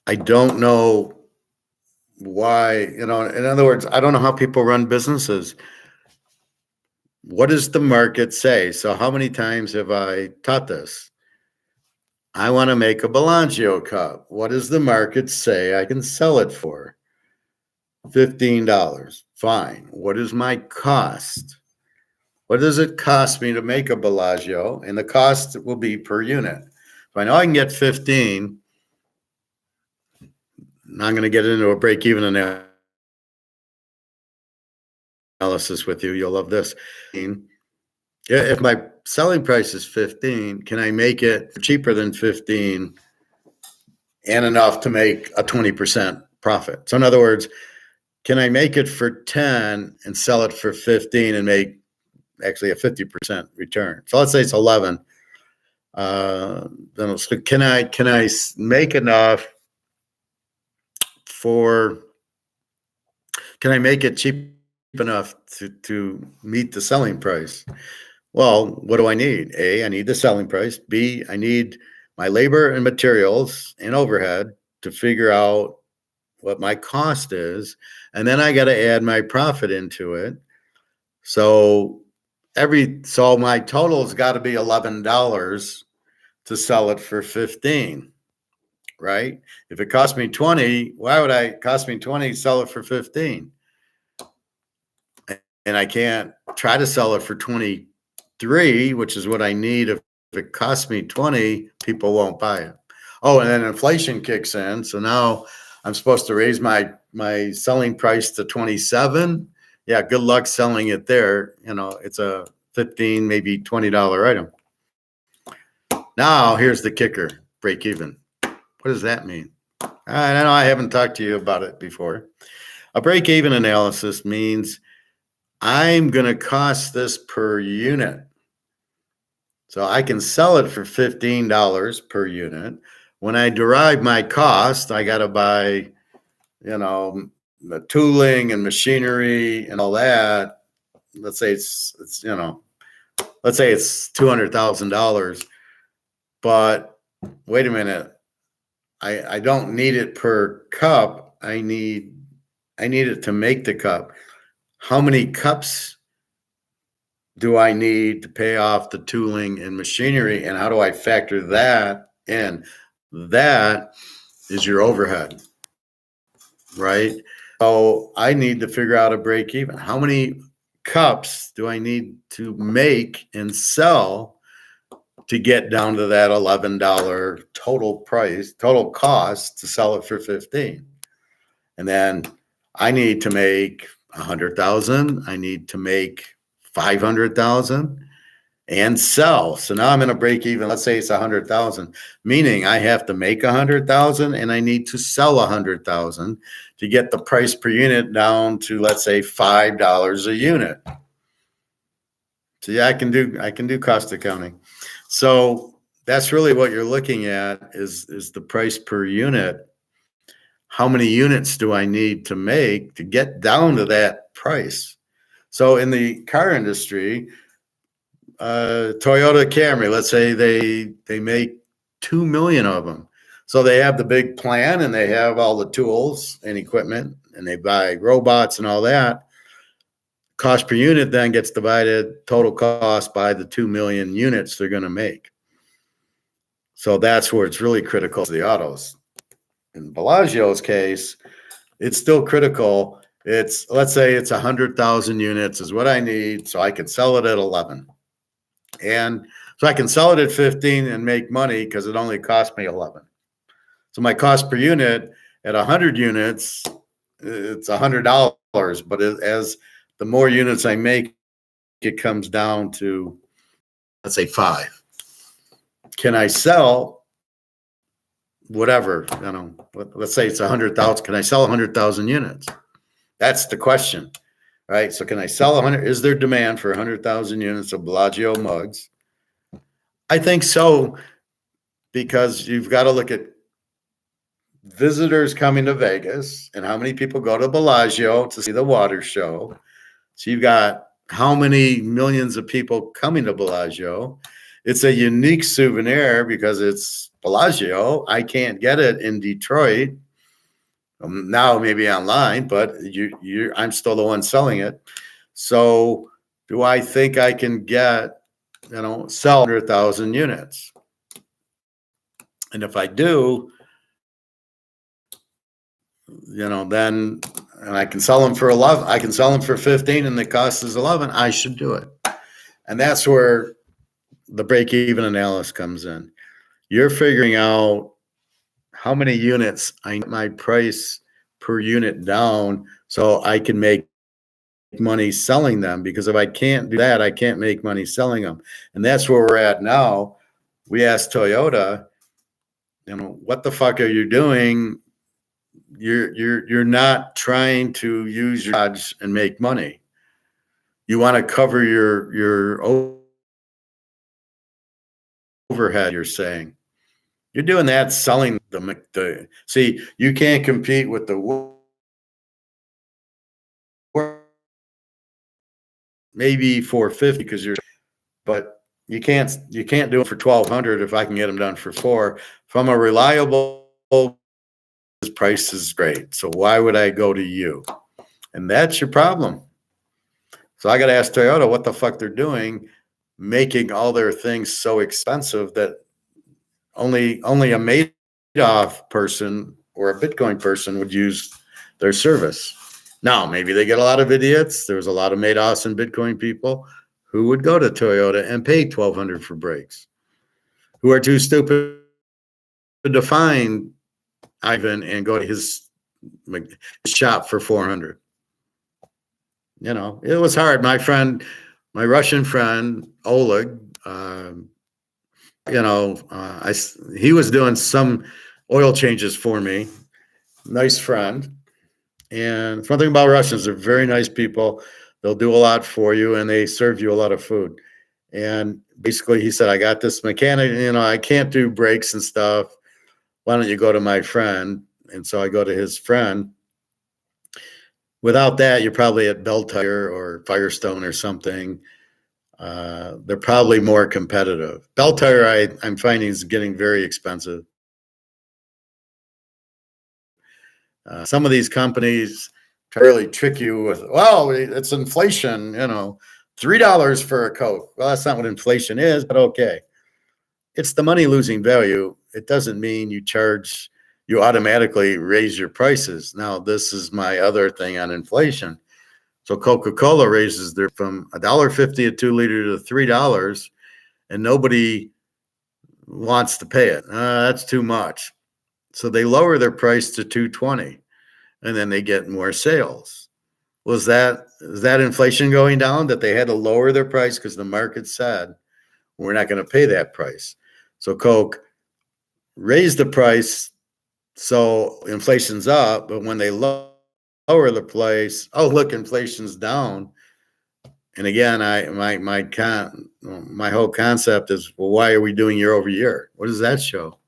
A: I don't know why, in other words, I don't know how people run businesses. What does the market say? So how many times have I taught this? I want to make a Bellagio cup. What does the market say I can sell it for? $15. Fine. What is my cost? What does it cost me to make a Bellagio? And the cost will be per unit. If I know I can get 15, I'm going to get into a break-even analysis with you. You'll love this. If my selling price is 15, can I make it cheaper than 15 and enough to make a 20% profit? So in other words, can I make it for 10 and sell it for 15 and make actually a 50% return? So let's say it's 11. Then can I make enough can I make it cheap enough to meet the selling price? Well, what do I need? A, I need the selling price. B, I need my labor and materials and overhead to figure out what my cost is. And then I got to add my profit into it. So my total's got to be $11 to sell it for 15, right? If it cost me 20, why would I cost me 20, sell it for 15? And I can't try to sell it for 23, which is what I need. If it costs me 20, people won't buy it. Oh, and then inflation kicks in. So now I'm supposed to raise my selling price to 27. Yeah, good luck selling it there. It's a $15, maybe $20 item. Now here's the kicker: break even. What does that mean? I know I haven't talked to you about it before. A break even analysis means I'm going to cost this per unit. So I can sell it for $15 per unit. When I derive my cost, I got to buy, the tooling and machinery and all that. Let's say it's $200,000. But wait a minute, I don't need it per cup. I need it to make the cup. How many cups do I need to pay off the tooling and machinery, and how do I factor that in? That is your overhead, right? So I need to figure out a break even. How many cups do I need to make and sell to get down to that $11 total cost to sell it for 15? And then I need to make 100,000. I need to make 500,000. and sell. So now I'm going to break even. Let's say it's 100,000, meaning I have to make 100,000 and I need to sell 100,000 to get the price per unit down to, let's say, $5 a unit. So yeah, I can do cost accounting. So that's really what you're looking at is the price per unit. How many units do I need to make to get down to that price? So in the car industry, Toyota Camry, let's say they make 2 million of them. So they have the big plan and they have all the tools and equipment and they buy robots and all that. Cost per unit then gets divided total cost by the 2 million units they're going to make. So that's where it's really critical to the autos. In Bellagio's case, it's still critical. Let's say it's 100,000 units is what I need, so I can sell it at 11. And so I can sell it at 15 and make money because it only cost me 11. So my cost per unit at 100 units, it's $100. But as the more units I make, it comes down to, let's say, 5. Can I sell whatever? Let's say it's 100,000. Can I sell 100,000 units? That's the question, right? So can I sell 100? Is there demand for 100,000 units of Bellagio mugs? I think so, because you've got to look at visitors coming to Vegas and how many people go to Bellagio to see the water show. So you've got how many millions of people coming to Bellagio. It's a unique souvenir because it's Bellagio. I can't get it in Detroit. Now maybe online, but I'm still the one selling it. So do I think I can sell 100,000 units? And if I do, then and I can sell them for 11, I can sell them for 15 and the cost is 11, I should do it. And that's where the break-even analysis comes in. You're figuring out how many units I get my price per unit down so I can make money selling them, because if I can't do that, I can't make money selling them. And that's where we're at now. We asked Toyota, what the fuck are you doing? You're not trying to use your garage and make money. You want to cover your overhead, you're saying. You're doing that selling the see, you can't compete with the maybe 450 because but you can't do it for 1,200 if I can get them done for 4. From a reliable price is great. So why would I go to you? And that's your problem. So I got to ask Toyota what the fuck they're doing, making all their things so expensive that only a Madoff person or a Bitcoin person would use their service. Now, maybe they get a lot of idiots. There's a lot of Madoffs and Bitcoin people who would go to Toyota and pay $1,200 for brakes, who are too stupid to find Ivan and go to his shop for $400. It was hard. My Russian friend, Oleg, he was doing some oil changes for me. Nice friend. And one thing about Russians, they're very nice people. They'll do a lot for you and they serve you a lot of food. And basically he said, I got this mechanic, I can't do brakes and stuff. Why don't you go to my friend? And so I go to his friend. Without that, you're probably at Bell Tire or Firestone or something. They're probably more competitive. Bell Tire, I'm finding, is getting very expensive. Some of these companies try to really trick you with, well, it's inflation, $3 for a Coke. Well, that's not what inflation is, but okay. It's the money losing value. It doesn't mean you automatically raise your prices. Now, this is my other thing on inflation. So Coca-Cola raises their from $1.50 a 2-liter to $3, and nobody wants to pay it. That's too much. So they lower their price to $2.20, and then they get more sales. Is that inflation going down, that they had to lower their price because the market said We're not going to pay that price. So Coke raised the price so inflation's up, but when they lower the price, oh look, inflation's down. And again, my whole concept is, well, why are we doing year over year? What does that show?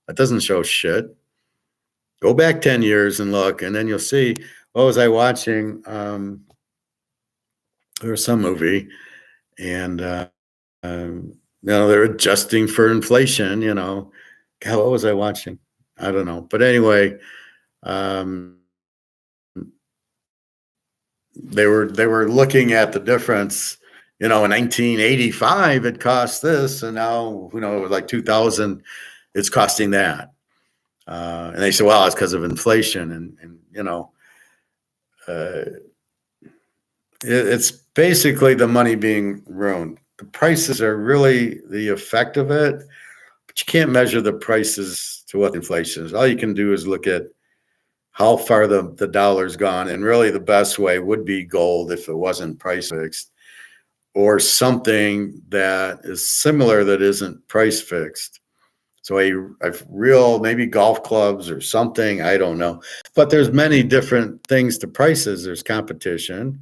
A: That doesn't show shit. Go back 10 years and look, and then you'll see. What was I watching? There was some movie, and they're adjusting for inflation. God, what was I watching? I don't know. But anyway, they were looking at the difference. In 1985, it cost this, and now, like 2000, it's costing that. And they say, well, it's because of inflation, it's basically the money being ruined. The prices are really the effect of it, but you can't measure the prices to what inflation is. All you can do is look at how far the dollar's gone, and really the best way would be gold if it wasn't price fixed, or something that is similar that isn't price fixed. So a real, maybe golf clubs or something, I don't know. But there's many different things to prices. There's competition.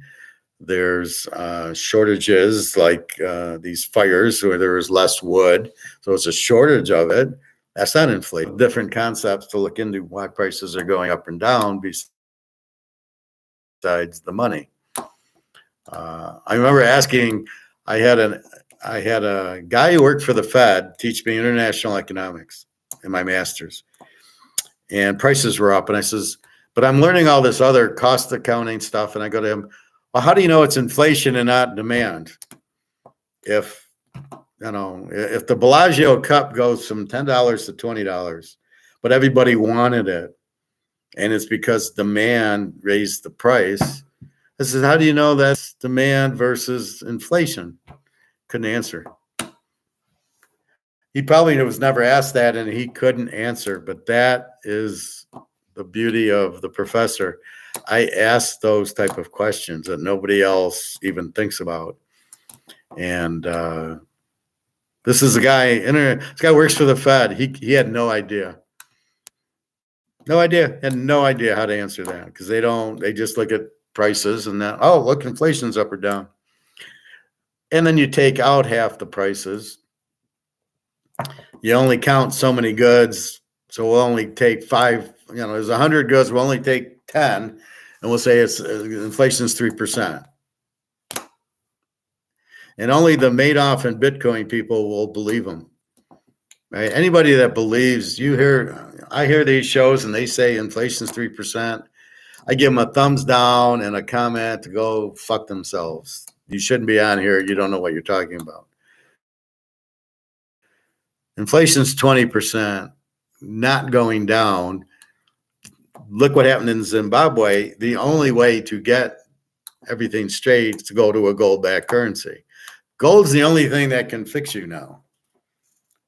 A: There's shortages, like these fires where there is less wood. So it's a shortage of it. That's not inflation. Different concepts to look into why prices are going up and down besides the money. I remember asking, I had a guy who worked for the Fed teach me international economics in my master's, and prices were up. And I says, but I'm learning all this other cost accounting stuff. And I go to him, well, how do you know it's inflation and not demand? If the Bellagio cup goes from $10 to $20, but everybody wanted it, and it's because demand raised the price. I said, how do you know that's demand versus inflation? Couldn't answer. He probably was never asked that, and he couldn't answer. But that is the beauty of the professor. I ask those type of questions that nobody else even thinks about. And this is a guy. This guy works for the Fed. He had no idea. No idea. Had no idea how to answer that, because they just look at prices and that, oh, look, inflation's up or down. And then you take out half the prices. You only count so many goods. So we'll only take 5, there's 100 goods. We'll only take 10, and we'll say it's inflation's 3%. And only the Madoff and Bitcoin people will believe them. Right? Anybody that believes, I hear these shows and they say inflation's 3%. I give them a thumbs down and a comment to go fuck themselves. You shouldn't be on here. You don't know what you're talking about. Inflation's 20%, not going down. Look what happened in Zimbabwe. The only way to get everything straight is to go to a gold-backed currency. Gold's the only thing that can fix you now.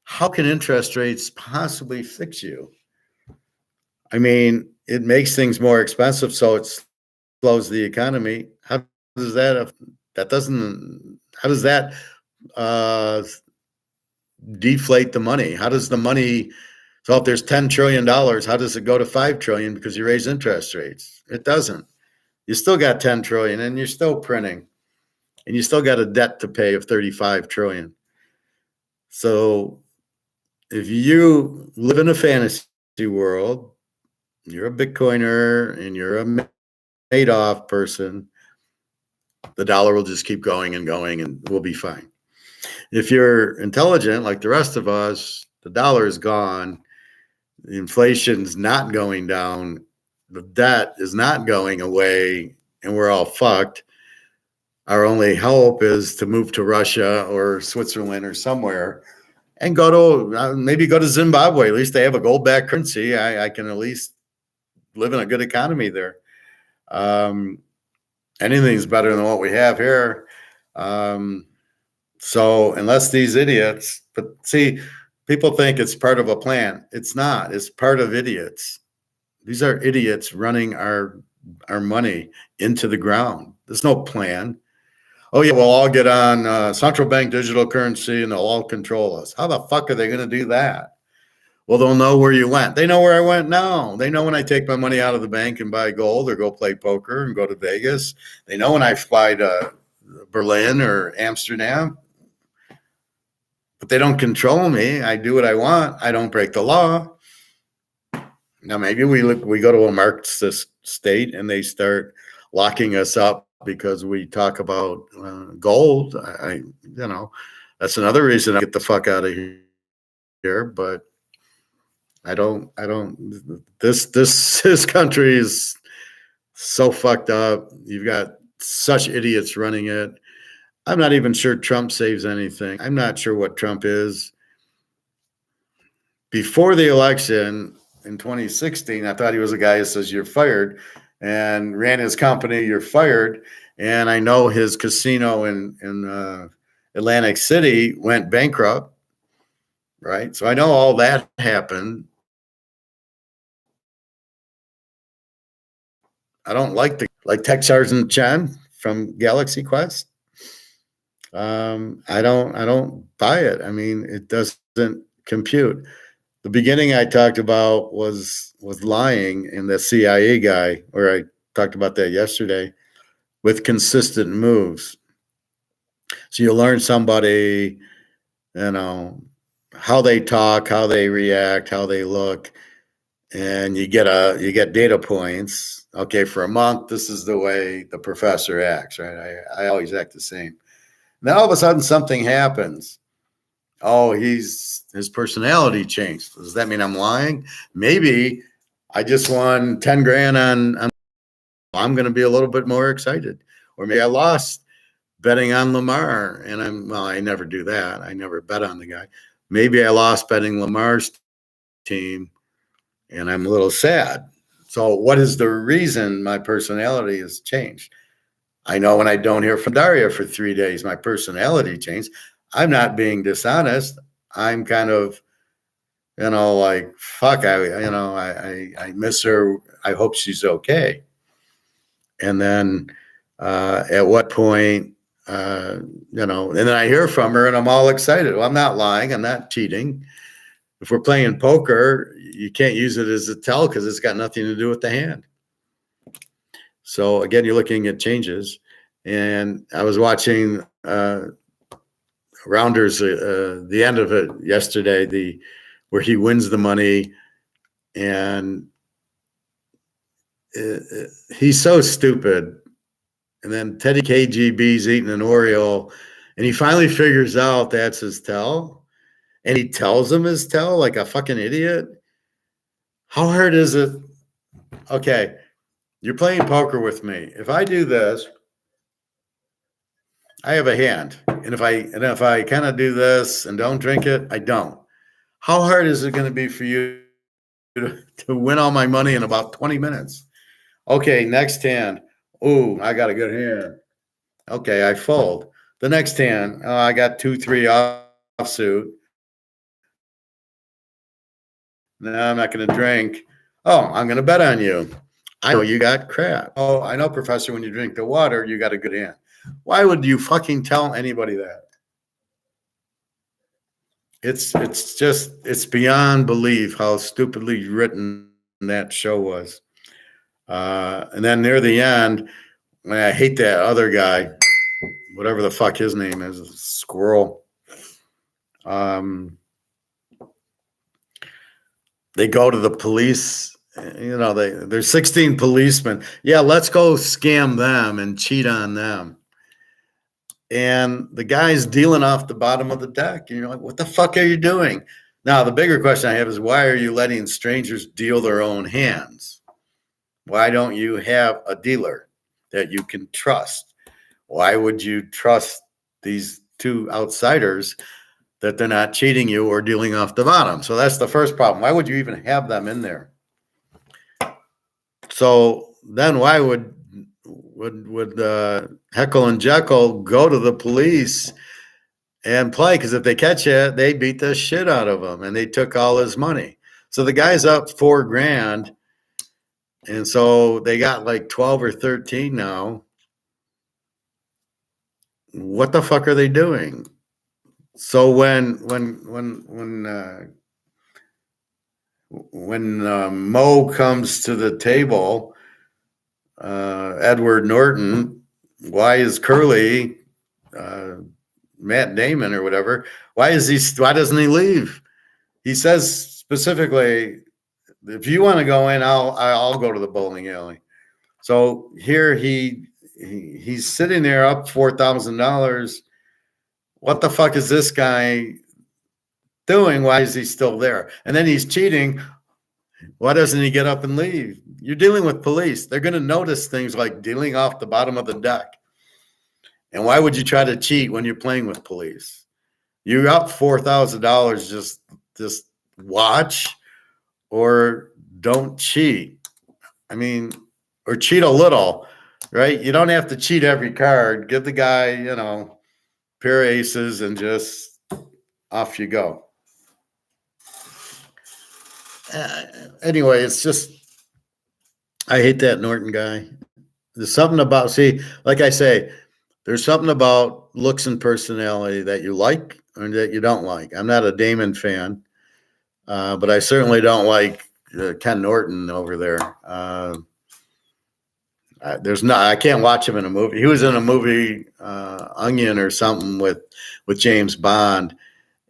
A: How can interest rates possibly fix you? I mean, it makes things more expensive, so it slows the economy. How does that deflate the money? How does the money, so if there's $10 trillion, how does it go to 5 trillion because you raise interest rates? It doesn't. You still got 10 trillion and you're still printing, and you still got a debt to pay of 35 trillion. So if you live in a fantasy world, you're a Bitcoiner and you're a Madoff person, the dollar will just keep going and going and we'll be fine. If you're intelligent like the rest of us, the dollar is gone, the inflation's not going down, the debt is not going away, and we're all fucked. Our only hope is to move to Russia or Switzerland or somewhere and maybe go to Zimbabwe. At least they have a gold-backed currency. I can at least live in a good economy there. Anything's better than what we have here. So unless these idiots, but see, people think it's part of a plan. It's not. It's part of idiots. These are idiots running our money into the ground. There's no plan. Oh yeah, we'll all get on central bank digital currency and they'll all control us. How the fuck are they going to do that? Well, they'll know where you went. They know where I went now. They know when I take my money out of the bank and buy gold or go play poker and go to Vegas. They know when I fly to Berlin or Amsterdam. But they don't control me. I do what I want. I don't break the law. Now maybe we go to a Marxist state and they start locking us up because we talk about gold. That's another reason I get the fuck out of here. But I don't. This country is so fucked up. You've got such idiots running it. I'm not even sure Trump saves anything. I'm not sure what Trump is. Before the election in 2016, I thought he was a guy who says you're fired and ran his company, you're fired. And I know his casino in Atlantic City went bankrupt, right? So I know all that happened. I don't like Tech Sergeant Chen from Galaxy Quest. I don't buy it. I mean, it doesn't compute. The beginning I talked about was lying, and the CIA guy, or I talked about that yesterday, with consistent moves. So you learn somebody, how they talk, how they react, how they look, and you get data points. Okay, for a month, this is the way the professor acts, right? I always act the same. Then all of a sudden something happens. Oh, his personality changed. Does that mean I'm lying? Maybe I just won 10 grand on I'm going to be a little bit more excited. Or maybe I lost betting on Lamar and I never do that. I never bet on the guy. Maybe I lost betting Lamar's team and I'm a little sad. So what is the reason my personality has changed? I know when I don't hear from Daria for 3 days, my personality changed. I'm not being dishonest. I'm kind of, like, fuck, I miss her. I hope she's okay. And then at what point, and then I hear from her and I'm all excited. Well, I'm not lying. I'm not cheating. If we're playing poker, you can't use it as a tell because it's got nothing to do with the hand. So again, you're looking at changes. And I was watching Rounders, the end of it yesterday, where he wins the money, and he's so stupid. And then Teddy KGB's eating an Oreo, and he finally figures out that's his tell, and he tells him his tell like a fucking idiot. How hard is it? Okay, you're playing poker with me. If I do this, I have a hand, and if I kind of do this and don't drink it, I don't. How hard is it going to be for you to win all my money in about 20 minutes? Okay, next hand. Ooh, I got a good hand. Okay, I fold. The next hand, I got 2-3 offsuit. No, I'm not going to drink. Oh, I'm going to bet on you. I know you got crap. Oh, I know, Professor, when you drink the water, you got a good hand. Why would you fucking tell anybody that? It's beyond belief how stupidly written that show was. And then near the end, I hate that other guy, whatever the fuck his name is, Squirrel. They go to the police. There's 16 policemen. Yeah, let's go scam them and cheat on them. And the guy's dealing off the bottom of the deck. And you're like, what the fuck are you doing? Now, the bigger question I have is, why are you letting strangers deal their own hands? Why don't you have a dealer that you can trust? Why would you trust these two outsiders that they're not cheating you or dealing off the bottom? So that's the first problem. Why would you even have them in there? So then why would Heckle and Jekyll go to the police and play? Because if they catch you, they beat the shit out of him and they took all his money. So the guy's up $4,000. And so they got like 12 or 13 now. what the fuck are they doing? So when Mo comes to the table, Edward Norton, why is Curly, uh, Matt Damon or whatever, why doesn't he leave? He says specifically, if you want to go in, I'll go to the bowling alley. So here he's sitting there up $4,000. What the fuck is this guy doing? Why is he still there? And then he's cheating. Why doesn't he get up and leave? You're dealing with police. They're going to notice things like dealing off the bottom of the deck. And why would you try to cheat when you're playing with police? You're up $4,000. Just watch or don't cheat. I mean, or cheat a little, right? You don't have to cheat every card. Give the guy, pair of aces and just off you go. Anyway, it's just, I hate that Norton guy. There's something about, like I say, there's something about looks and personality that you like or that you don't like. I'm not a Damon fan, but I certainly don't like Ken Norton over there. I can't watch him in a movie. He was in a movie, Onion or something with James Bond,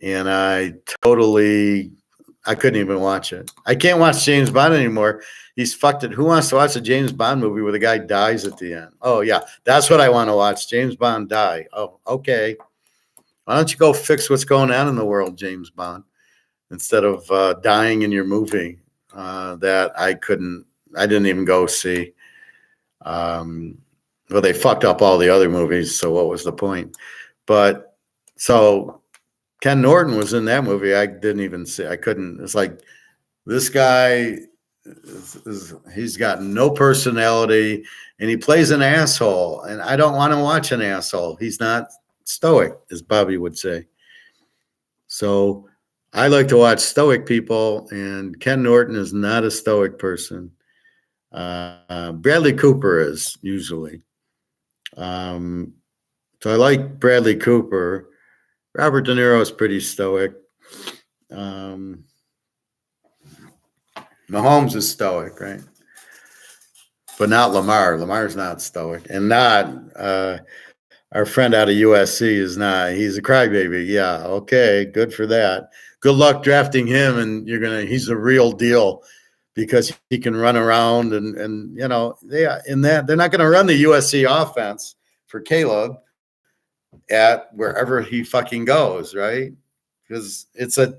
A: and I couldn't even watch it. I can't watch James Bond anymore. He's fucked it. Who wants to watch a James Bond movie where the guy dies at the end? Oh yeah, that's what I want to watch. James Bond die. Oh, okay. Why don't you go fix what's going on in the world, James Bond, instead of dying in your movie that I didn't even go see. Well, they fucked up all the other movies, so what was the point? But so Ken Norton was in that movie. I didn't even see. I couldn't. It's like this guy he's got no personality, and he plays an asshole. And I don't want to watch an asshole. He's not stoic, as Bobby would say. So I like to watch stoic people, and Ken Norton is not a stoic person. Bradley Cooper is usually. So I like Bradley Cooper. Robert De Niro is pretty stoic. Mahomes is stoic, right? But not Lamar. Lamar's not stoic. And not our friend out of USC is not. He's a crybaby. Yeah, okay, good for that. Good luck drafting him, and he's a real deal because he can run around and they're not going to run the USC offense for Caleb at wherever he fucking goes, right? Because it's a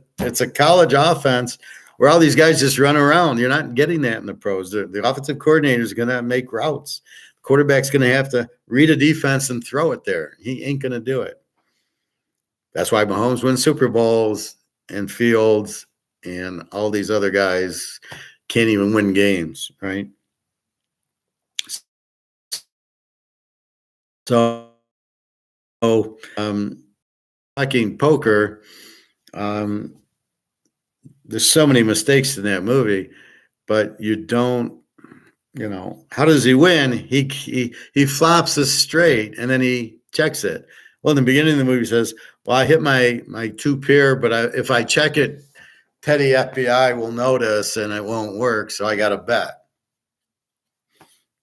A: college offense where all these guys just run around. You're not getting that in the pros. The offensive coordinator is going to make routes. The quarterback's going to have to read a defense and throw it there. He ain't going to do it. That's why Mahomes wins Super Bowls and Fields and all these other guys can't even win games, right? So, liking poker, there's so many mistakes in that movie, but you don't, how does he win? He flops a straight and then he checks it. Well, in the beginning of the movie, he says, well, I hit my two pair, but if I check it, Teddy FBI will notice and it won't work, so I got to bet.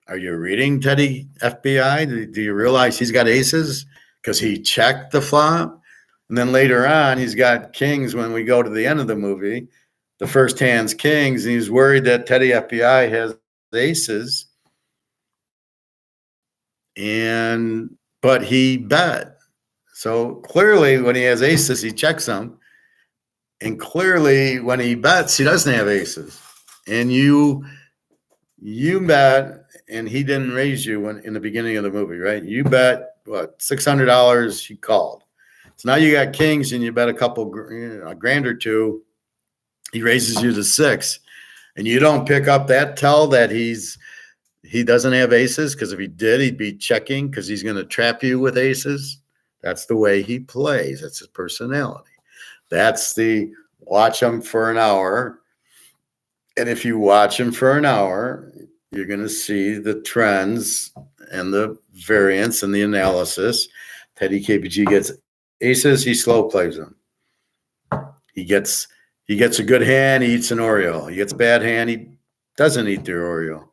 A: Are you reading Teddy FBI? Do you realize he's got aces because he checked the flop? And then later on, he's got kings when we go to the end of the movie. The first hand's kings, and he's worried that Teddy FBI has aces. But he bet. So clearly when he has aces, he checks them. And clearly when he bets, he doesn't have aces. And you bet, and he didn't raise you in the beginning of the movie, right? You bet, $600 he called. So now you got kings and you bet a grand or two. He raises you to $6. And you don't pick up that tell that he doesn't have aces, because if he did, he'd be checking because he's going to trap you with aces. That's the way he plays. That's his personality. That's the watch him for an hour. And if you watch him for an hour, you're going to see the trends and the variance and the analysis Teddy KPG gets aces, he slow plays them. He gets a good hand, he eats an Oreo. He gets a bad hand, he doesn't eat the Oreo.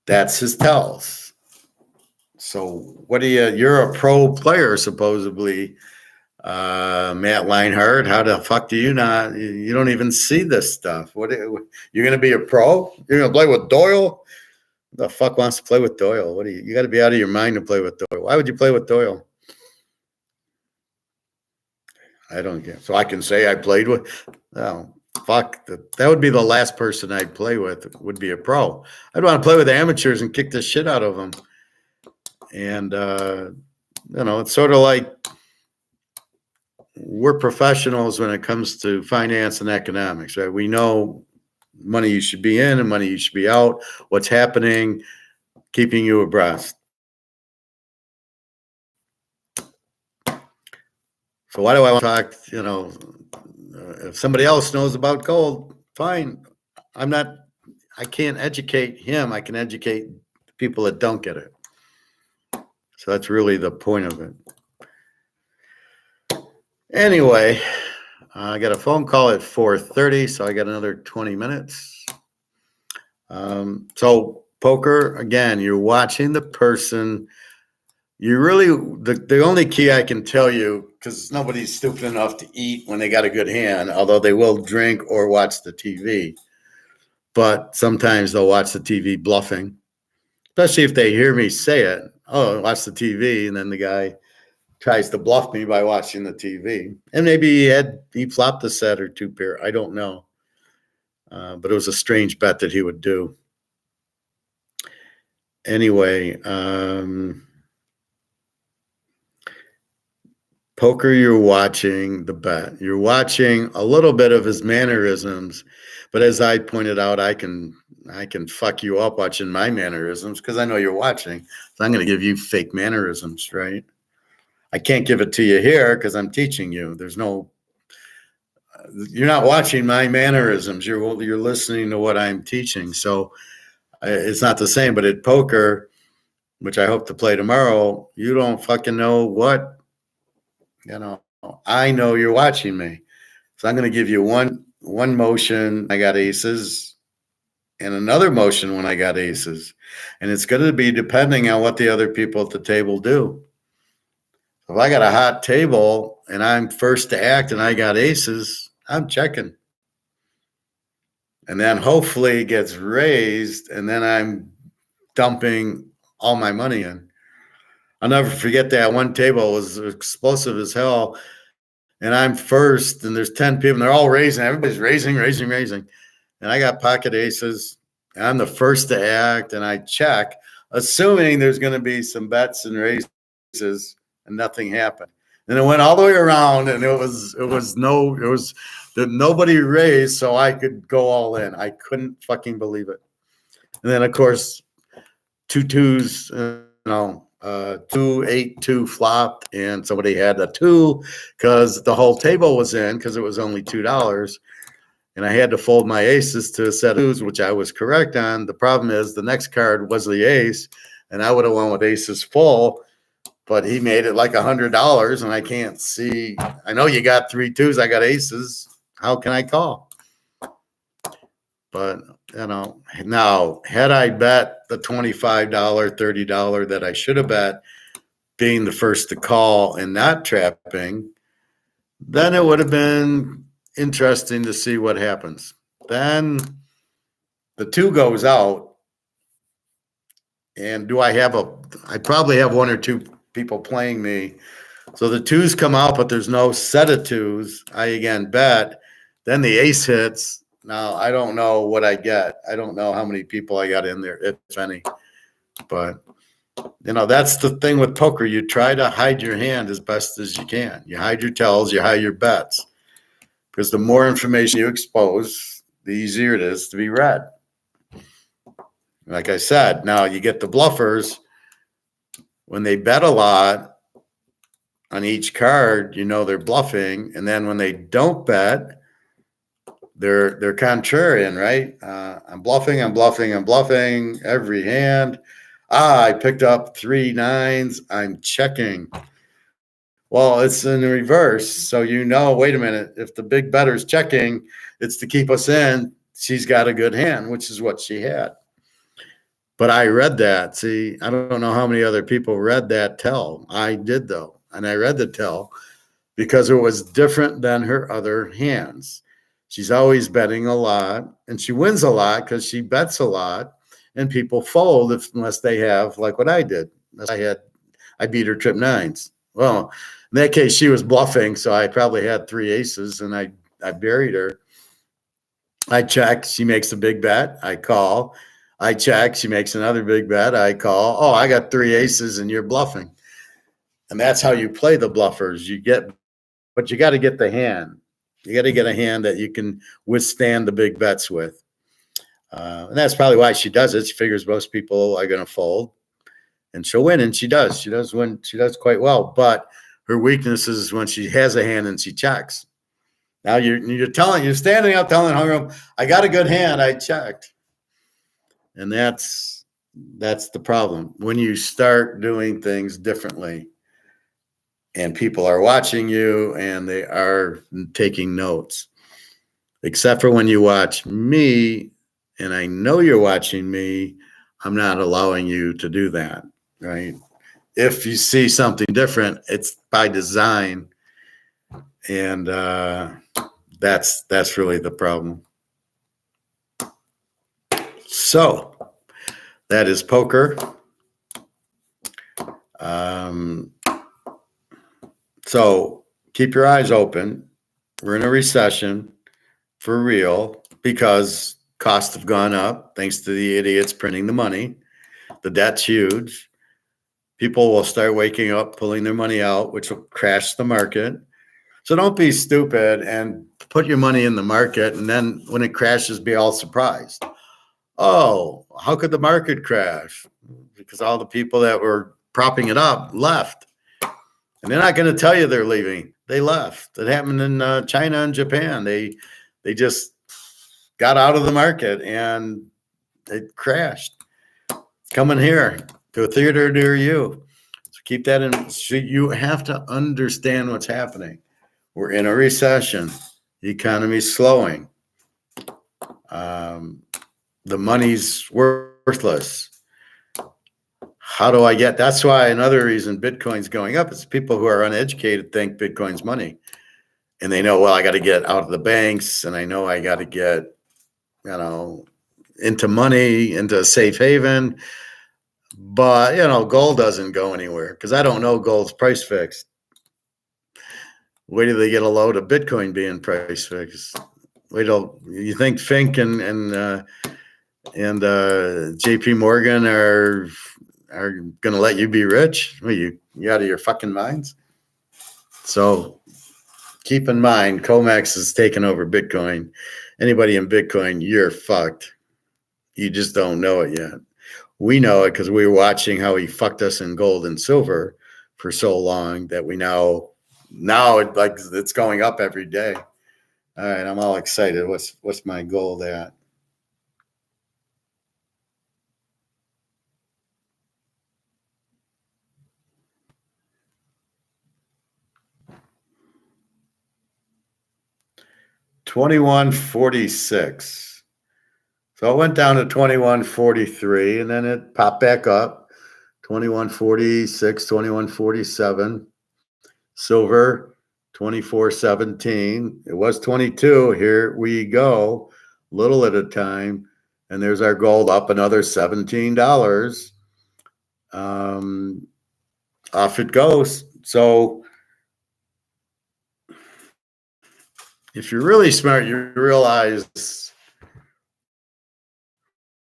A: That's his tells. So what you're a pro player, supposedly, Matt Leinhart. How the fuck do you not, you don't even see this stuff? You're going to be a pro? You're going to play with Doyle? Who the fuck wants to play with Doyle? You got to be out of your mind to play with Doyle. Why would you play with Doyle? I don't get. So I can say I played with. Oh, fuck. That would be the last person I'd play with. Would be a pro. I'd want to play with amateurs and kick the shit out of them. And it's sort of like we're professionals when it comes to finance and economics, right? We know money you should be in and money you should be out. What's happening, keeping you abreast. So why do I want to talk, if somebody else knows about gold, fine. I can't educate him. I can educate people that don't get it. So that's really the point of it. Anyway, I got a phone call at 4:30, so I got another 20 minutes. So poker, again, you're watching the person. You really, the only key I can tell you, because nobody's stupid enough to eat when they got a good hand, although they will drink or watch the TV. But sometimes they'll watch the TV bluffing, especially if they hear me say it. Oh, watch the TV, and then the guy tries to bluff me by watching the TV. And maybe he flopped a set or two pair. I don't know. But it was a strange bet that he would do. Anyway, poker, you're watching the bet. You're watching a little bit of his mannerisms. But as I pointed out, I can fuck you up watching my mannerisms because I know you're watching. So I'm going to give you fake mannerisms, right? I can't give it to you here because I'm teaching you. You're not watching my mannerisms. You're listening to what I'm teaching. So it's not the same. But at poker, which I hope to play tomorrow, you don't fucking know what, I know you're watching me. So I'm going to give you one motion. I got aces and another motion when I got aces. And it's going to be depending on what the other people at the table do. If I got a hot table and I'm first to act and I got aces, I'm checking. And then hopefully it gets raised and then I'm dumping all my money in. I'll never forget that one table was explosive as hell. And I'm first and there's 10 people and they're all raising. Everybody's raising. And I got pocket aces. And I'm the first to act and I check, assuming there's going to be some bets and raises. And nothing happened. And it went all the way around, and nobody raised, so I could go all in. I couldn't fucking believe it. And then of course, 2-2s, 2-8-2 flopped, and somebody had a 2 because the whole table was in because it was only $2. And I had to fold my aces to a set of 2s, which I was correct on. The problem is the next card was the ace, and I would have won with aces full. But he made it like $100, and I can't see. I know you got 3 2s. I got aces. How can I call? But, now, had I bet the $25, $30 that I should have bet, being the first to call and not trapping, then it would have been interesting to see what happens. Then the 2 goes out, and I probably have 1 or 2 people playing me. So the 2s come out, but there's no set of 2s. I again bet. Then the ace hits. Now I don't know what I get. I don't know how many people I got in there, if any. But that's the thing with poker. You try to hide your hand as best as you can. You hide your tells, you hide your bets. Because the more information you expose, the easier it is to be read. Like I said, now you get the bluffers. When they bet a lot on each card, they're bluffing. And then when they don't bet, they're contrarian, right? I'm bluffing every hand. I picked up 3 9s. I'm checking. Well, it's in reverse. So, wait a minute, if the big better's checking, it's to keep us in. She's got a good hand, which is what she had. But I read that. See, I don't know how many other people read that tell. I did, though. And I read the tell because it was different than her other hands. She's always betting a lot, and she wins a lot because she bets a lot, and people fold unless they have, like what I did. I beat her trip nines. Well, in that case, she was bluffing, so I probably had three aces, and I buried her. I check. She makes a big bet. I call. I check. She makes another big bet. I call. Oh, I got three aces, and you're bluffing. And that's how you play the bluffers. But you got to get the hand. You got to get a hand that you can withstand the big bets with. And that's probably why she does it. She figures most people are going to fold, and she'll win, and she does. She does win. She does quite well. But her weakness is when she has a hand and she checks. Now you're standing up telling her, I got a good hand. I checked, and that's the problem when you start doing things differently. And people are watching you and they are taking notes, except for when you watch me and I know you're watching me. I'm not allowing you to do that, right? If you see something different, it's by design. And that's really the problem. So that is poker. So keep your eyes open. We're in a recession for real because costs have gone up thanks to the idiots printing the money. The debt's huge. People will start waking up, pulling their money out, which will crash the market. So don't be stupid and put your money in the market. And then when it crashes, be all surprised. Oh, how could the market crash? Because all the people that were propping it up left. And they're not going to tell you they're leaving. They left. It happened in China and Japan. They just got out of the market and it crashed. It's coming here to a theater near you. So keep that in. So you have to understand what's happening. We're in a recession. The economy's slowing. The money's worthless. How do I get? That's why another reason Bitcoin's going up is people who are uneducated think Bitcoin's money. And they know, well, I got to get out of the banks and I know I got to get, into money, into a safe haven. But, gold doesn't go anywhere because I don't know gold's price fixed. Wait till they get a load of Bitcoin being price fixed. Wait till you think Fink and JP Morgan are going to let you be rich? Well, you out of your fucking minds? So keep in mind, COMEX is taking over Bitcoin. Anybody in Bitcoin, you're fucked. You just don't know it yet. We know it because we were watching how he fucked us in gold and silver for so long that we now it's going up every day. All right, I'm all excited. What's my goal at? $21.46. So it went down to $21.43 and then it popped back up. $21.46, $21.47. Silver, $24.17. It was 22. Here we go, little at a time. And there's our gold up another $17. Off it goes. So if you're really smart, you realize,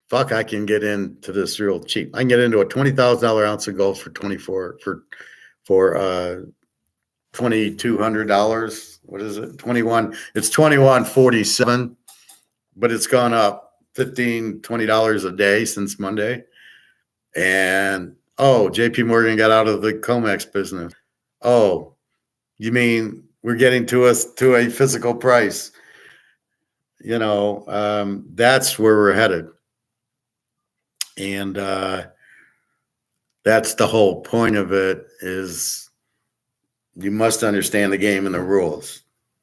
A: fuck, I can get into this real cheap. I can get into a $20,000 ounce of gold for $2,200. What is it? 21. It's 21.47, but it's gone up $15-20 a day since Monday. And JP Morgan got out of the COMEX business. Oh, you mean we're getting to a physical price? That's where we're headed. And that's the whole point of it is, you must understand the game and the rules.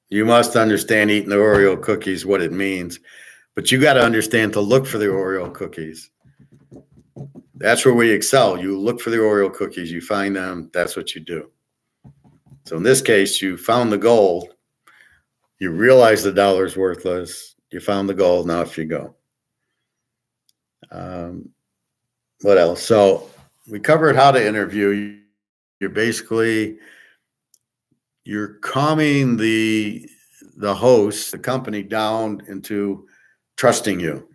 A: You must understand eating the Oreo cookies, what it means. But you got to understand to look for the Oreo cookies. That's where we excel. You look for the Oreo cookies, you find them, that's what you do. So in this case, you found the gold. You realize the dollar's worthless. You found the gold. Now off you go. What else? So we covered how to interview. You're calming the host, the company, down into trusting you.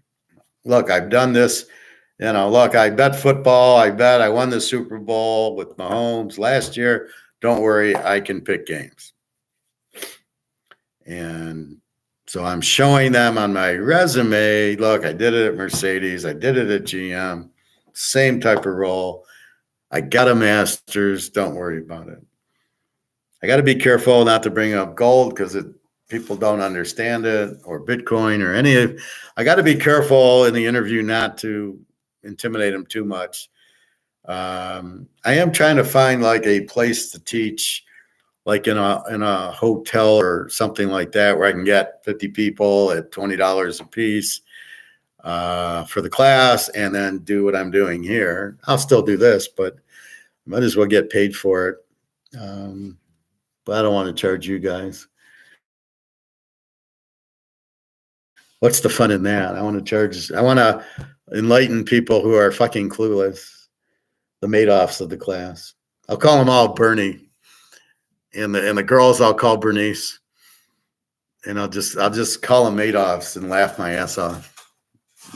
A: Look, I've done this. Look, I bet football. I won the Super Bowl with Mahomes last year. Don't worry, I can pick games. And so I'm showing them on my resume, look, I did it at Mercedes. I did it at GM. Same type of role. I got a master's. Don't worry about it. I got to be careful not to bring up gold because people don't understand it, or Bitcoin, or any of. I got to be careful in the interview not to intimidate them too much. I am trying to find like a place to teach, like in a hotel or something like that, where I can get 50 people at $20 a piece for the class, and then do what I'm doing here. I'll still do this, but might as well get paid for it. But I don't want to charge you guys. What's the fun in that? I want to enlighten people who are fucking clueless, the Madoffs of the class. I'll call them all Bernie, and the girls I'll call Bernice, and I'll just call them Madoffs and laugh my ass off.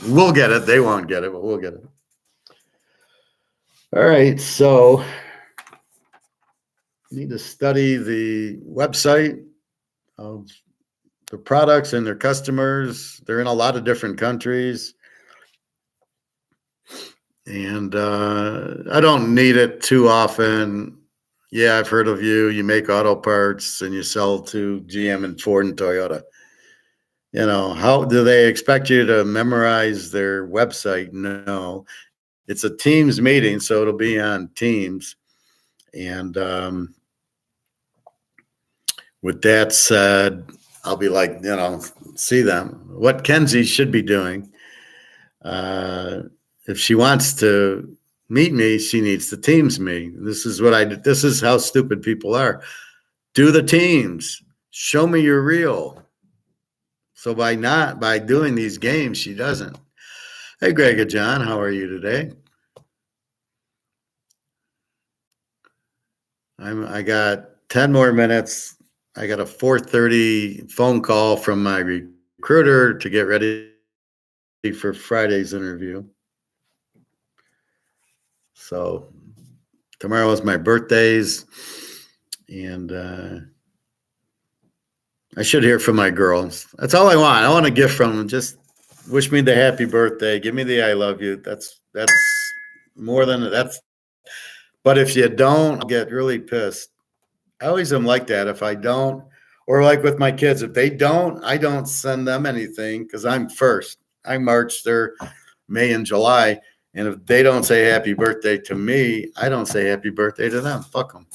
A: We'll get it. They won't get it, but we'll get it. All right, so you need to study the website of the products and their customers. They're in a lot of different countries. And I don't need it too often. Yeah, I've heard of you. You make auto parts and you sell to GM and Ford and Toyota. How do they expect you to memorize their website? No. It's a Teams meeting, so it'll be on Teams. And with that said, I'll be like, see them. What Kenzie should be doing, if she wants to meet me, she needs to Teams me. This is how stupid people are. Do the Teams. Show me you're real. So by doing these games, she doesn't. Hey, Greg and John, how are you today? I got 10 more minutes. I got a 4:30 phone call from my recruiter to get ready for Friday's interview. So tomorrow is my birthdays, and I should hear from my girls. That's all I want. I want a gift from them. Just wish me the happy birthday. Give me the I love you. That's more than that's. But if you don't, I'll get really pissed. I always am like that. If I don't, or like with my kids, if they don't, I don't send them anything because I'm first. I March, they're May and July. And if they don't say happy birthday to me, I don't say happy birthday to them. Fuck them.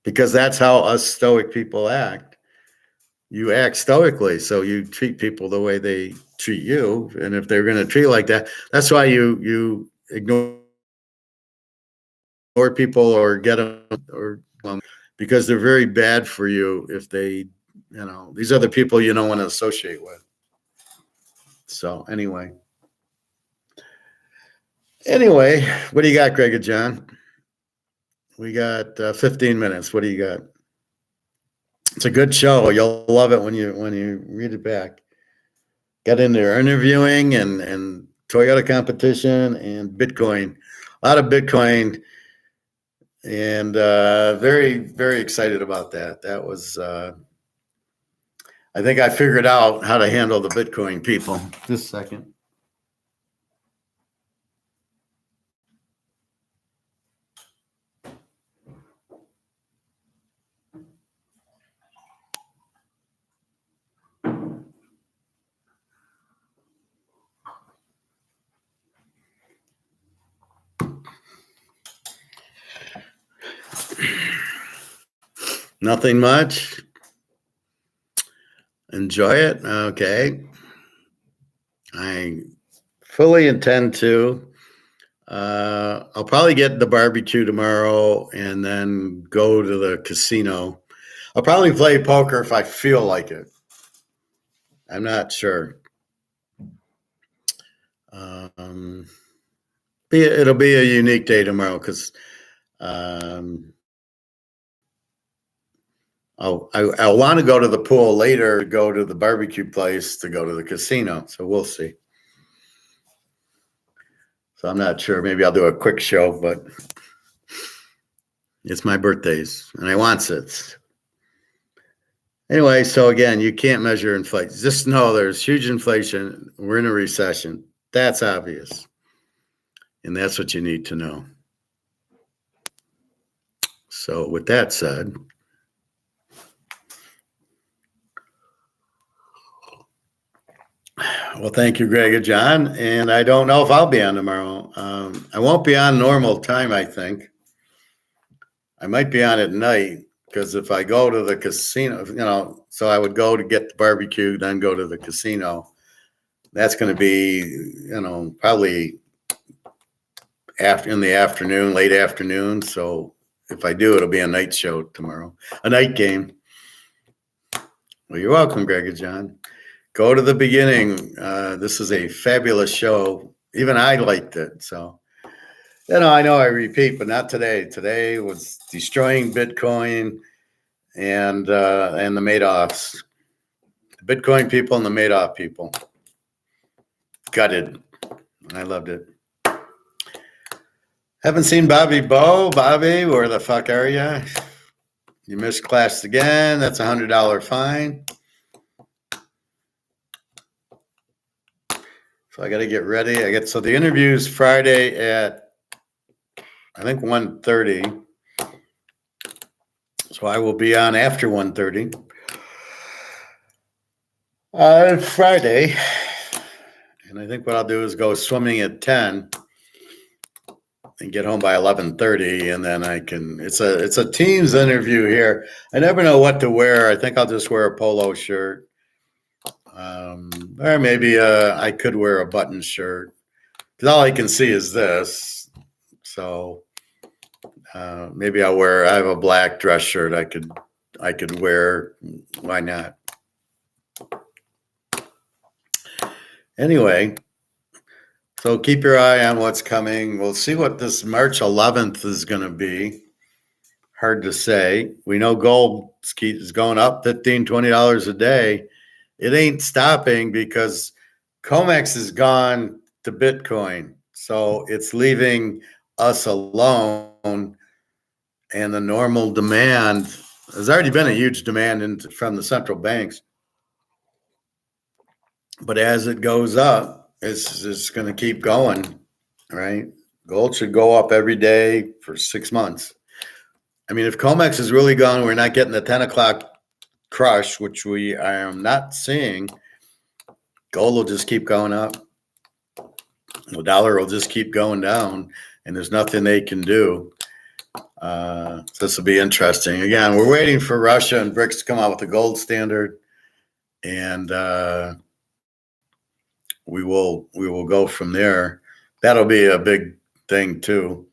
A: Because that's how us stoic people act. You act stoically, so you treat people the way they treat you. And if they're going to treat like that, that's why you ignore people or get them, or because they're very bad for you if they, these are the people you don't want to associate with. So anyway, what do you got, Greg and John? We got 15 minutes. What do you got? It's a good show. You'll love it when you read it back. Got into interviewing and Toyota competition and Bitcoin. A lot of Bitcoin, and very, very excited about that. That was, I think I figured out how to handle the Bitcoin people. Just a second. Nothing much. Enjoy it. Okay. I fully intend to. I'll probably get the barbecue tomorrow and then go to the casino. I'll probably play poker if I feel like it. I'm not sure. It'll be a unique day tomorrow because I'll want to go to the pool later, go to the barbecue place, to go to the casino. So we'll see. So I'm not sure. Maybe I'll do a quick show, but it's my birthdays and I want it. Anyway, so again, you can't measure inflation. Just know there's huge inflation. We're in a recession. That's obvious. And that's what you need to know. So with that said, well, thank you, Greg and John. And I don't know if I'll be on tomorrow. I won't be on normal time, I think. I might be on at night because if I go to the casino, so I would go to get the barbecue, then go to the casino. That's going to be, probably in the afternoon, late afternoon. So if I do, it'll be a night show tomorrow, a night game. Well, you're welcome, Greg and John. Go to the beginning. This is a fabulous show. Even I liked it. So, I know I repeat, but not today. Today was destroying Bitcoin and the Madoffs. The Bitcoin people and the Madoff people. Gutted. I loved it. Haven't seen Bobby Bo. Bobby, where the fuck are you? You missed class again. That's $100 fine. So I got to get ready. So the interview's Friday at, I think, 1:30. So I will be on after 1:30. Friday. And I think what I'll do is go swimming at 10 and get home by 11:30. And then it's a Teams interview here. I never know what to wear. I think I'll just wear a polo shirt. Or maybe I could wear a button shirt because all I can see is this. So maybe I have a black dress shirt I could wear. Why not? Anyway, so keep your eye on what's coming. We'll see what this March 11th is going to be. Hard to say. We know gold is going up $15, $20 a day. It ain't stopping because COMEX is gone to Bitcoin. So it's leaving us alone. And the normal demand, there's already been a huge demand from the central banks. But as it goes up, it's going to keep going, right? Gold should go up every day for 6 months. I mean, if COMEX is really gone, we're not getting the 10 o'clock crush, which I am not seeing. Gold will just keep going up. The dollar will just keep going down, and there's nothing they can do. So this will be interesting. Again, we're waiting for Russia and BRICS to come out with the gold standard, and we will go from there. That'll be a big thing too.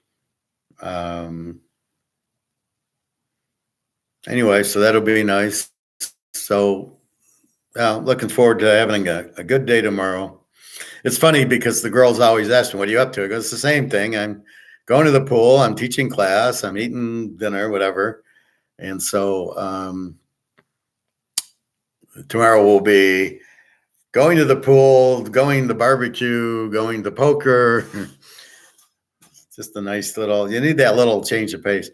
A: Anyway, so that'll be nice. So looking forward to having a good day tomorrow. It's funny because the girls always ask me, what are you up to? I go, it's the same thing. I'm going to the pool. I'm teaching class. I'm eating dinner, whatever. And so tomorrow will be going to the pool, going to the barbecue, going to poker. Just a nice you need that little change of pace.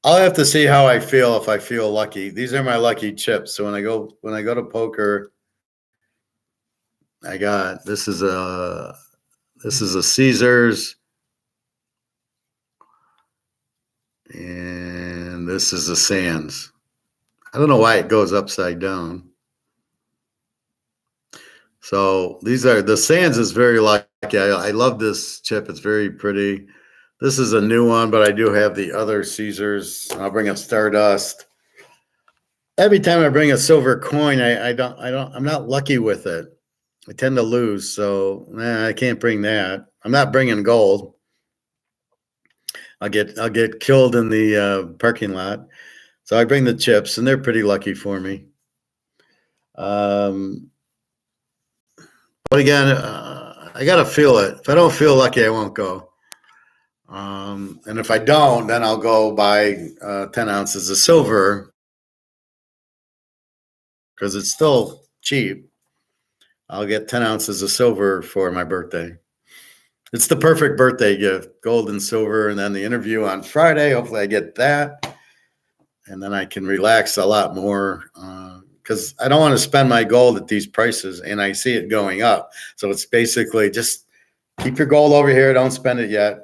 A: I'll have to see how I feel if I feel lucky. These are my lucky chips. So when I go to poker, I got this is a Caesars, and this is a Sands. I don't know why it goes upside down. So these are the Sands is very lucky. I love this chip. It's very pretty. This is a new one, but I do have the other Caesars. I'll bring up Stardust. every time I bring a silver coin, I'm not lucky with it. I tend to lose, so I can't bring that. I'm not bringing gold. I'll get killed in the parking lot. So I bring the chips, and they're pretty lucky for me. But again, I gotta feel it. If I don't feel lucky, I won't go. And if I don't, then I'll go buy 10 ounces of silver because it's still cheap. I'll get 10 ounces of silver for my birthday. It's the perfect birthday gift, gold and silver. And then the interview on Friday, hopefully I get that. And then I can relax a lot more because I don't want to spend my gold at these prices and I see it going up. So it's basically just keep your gold over here. Don't spend it yet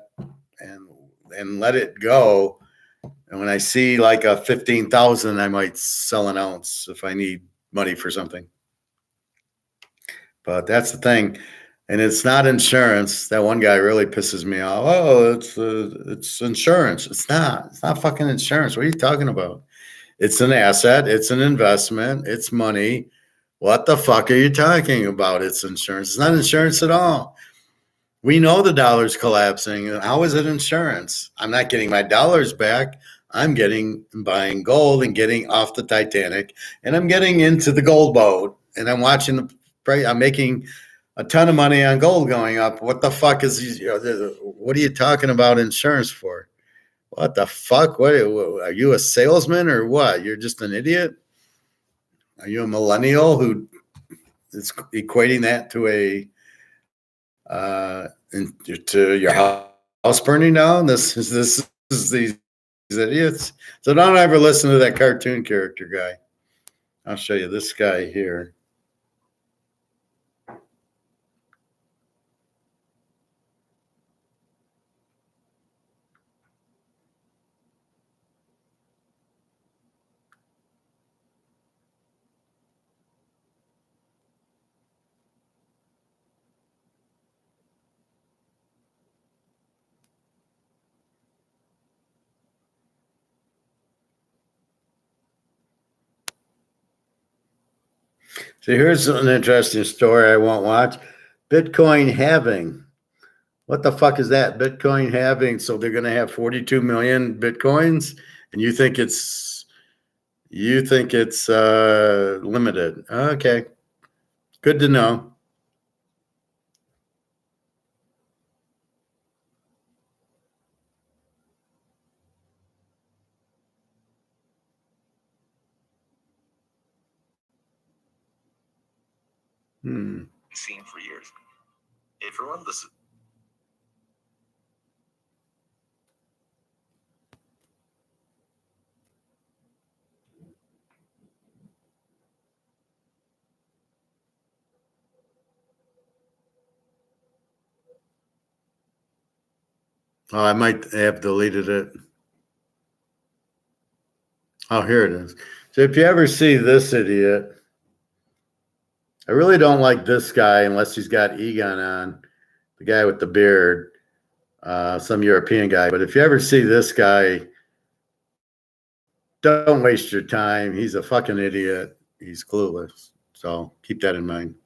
A: and let it go. And when I see like a 15,000, I might sell an ounce if I need money for something. But that's the thing. And it's not insurance. That one guy really pisses me off. Oh, it's insurance. It's not. It's not fucking insurance. What are you talking about? It's an asset. It's an investment. It's money. What the fuck are you talking about? It's insurance. It's not insurance at all. We know the dollar's collapsing. How is it insurance? I'm not getting my dollars back. I'm buying gold and getting off the Titanic, and I'm getting into the gold boat, and I'm watching the price. I'm making a ton of money on gold going up. What the fuck what are you talking about insurance for? What the fuck? What are you, a salesman or what? You're just an idiot? Are you a millennial who is equating that to to your house burning down? This is these idiots. So don't ever listen to that cartoon character guy. I'll show you this guy here. So here's an interesting story I won't watch. Bitcoin halving. What the fuck is that? Bitcoin halving. So they're going to have 42 million Bitcoins, and you think it's limited. Okay. Good to know.
B: Seen for years. Everyone listen.
A: Oh, I might have deleted it. Oh, here it is. So if you ever see this idiot, I really don't like this guy unless he's got Egon on, the guy with the beard, some European guy. But if you ever see this guy, don't waste your time. He's a fucking idiot. He's clueless. So keep that in mind.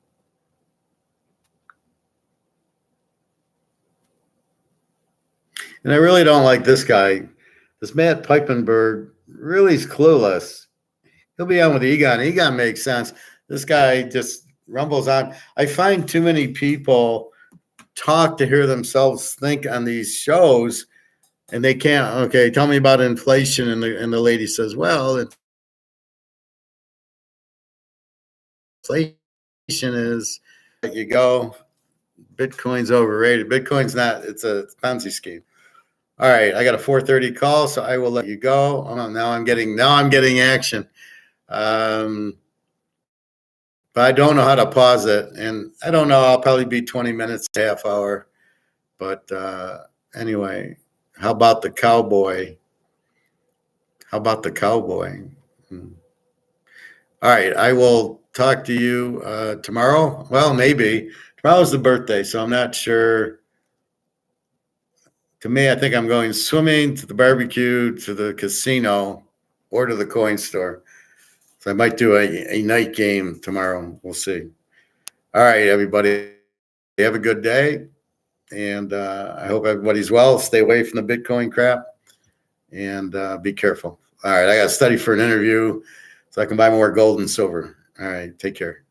A: And I really don't like this guy. This Matt Peipenberg really is clueless. He'll be on with Egon. Egon makes sense. This guy just rumbles on. I find too many people talk to hear themselves think on these shows, and they can't. Okay, tell me about inflation, and the lady says, "Well, inflation is you go. Bitcoin's overrated. Bitcoin's not. It's a Ponzi scheme." All right, I got a 4:30 call, so I will let you go. Now I'm getting action. But I don't know how to pause it, and I don't know. I'll probably be 20 minutes, half hour. But anyway, how about the cowboy? How about the cowboy? All right, I will talk to you tomorrow. Well, maybe tomorrow's the birthday, so I'm not sure. To me, I think I'm going swimming, to the barbecue, to the casino, or to the coin store. So I might do a night game tomorrow. We'll see. All right, everybody. Have a good day. And I hope everybody's well. Stay away from the Bitcoin crap and be careful. All right. I got to study for an interview so I can buy more gold and silver. All right. Take care.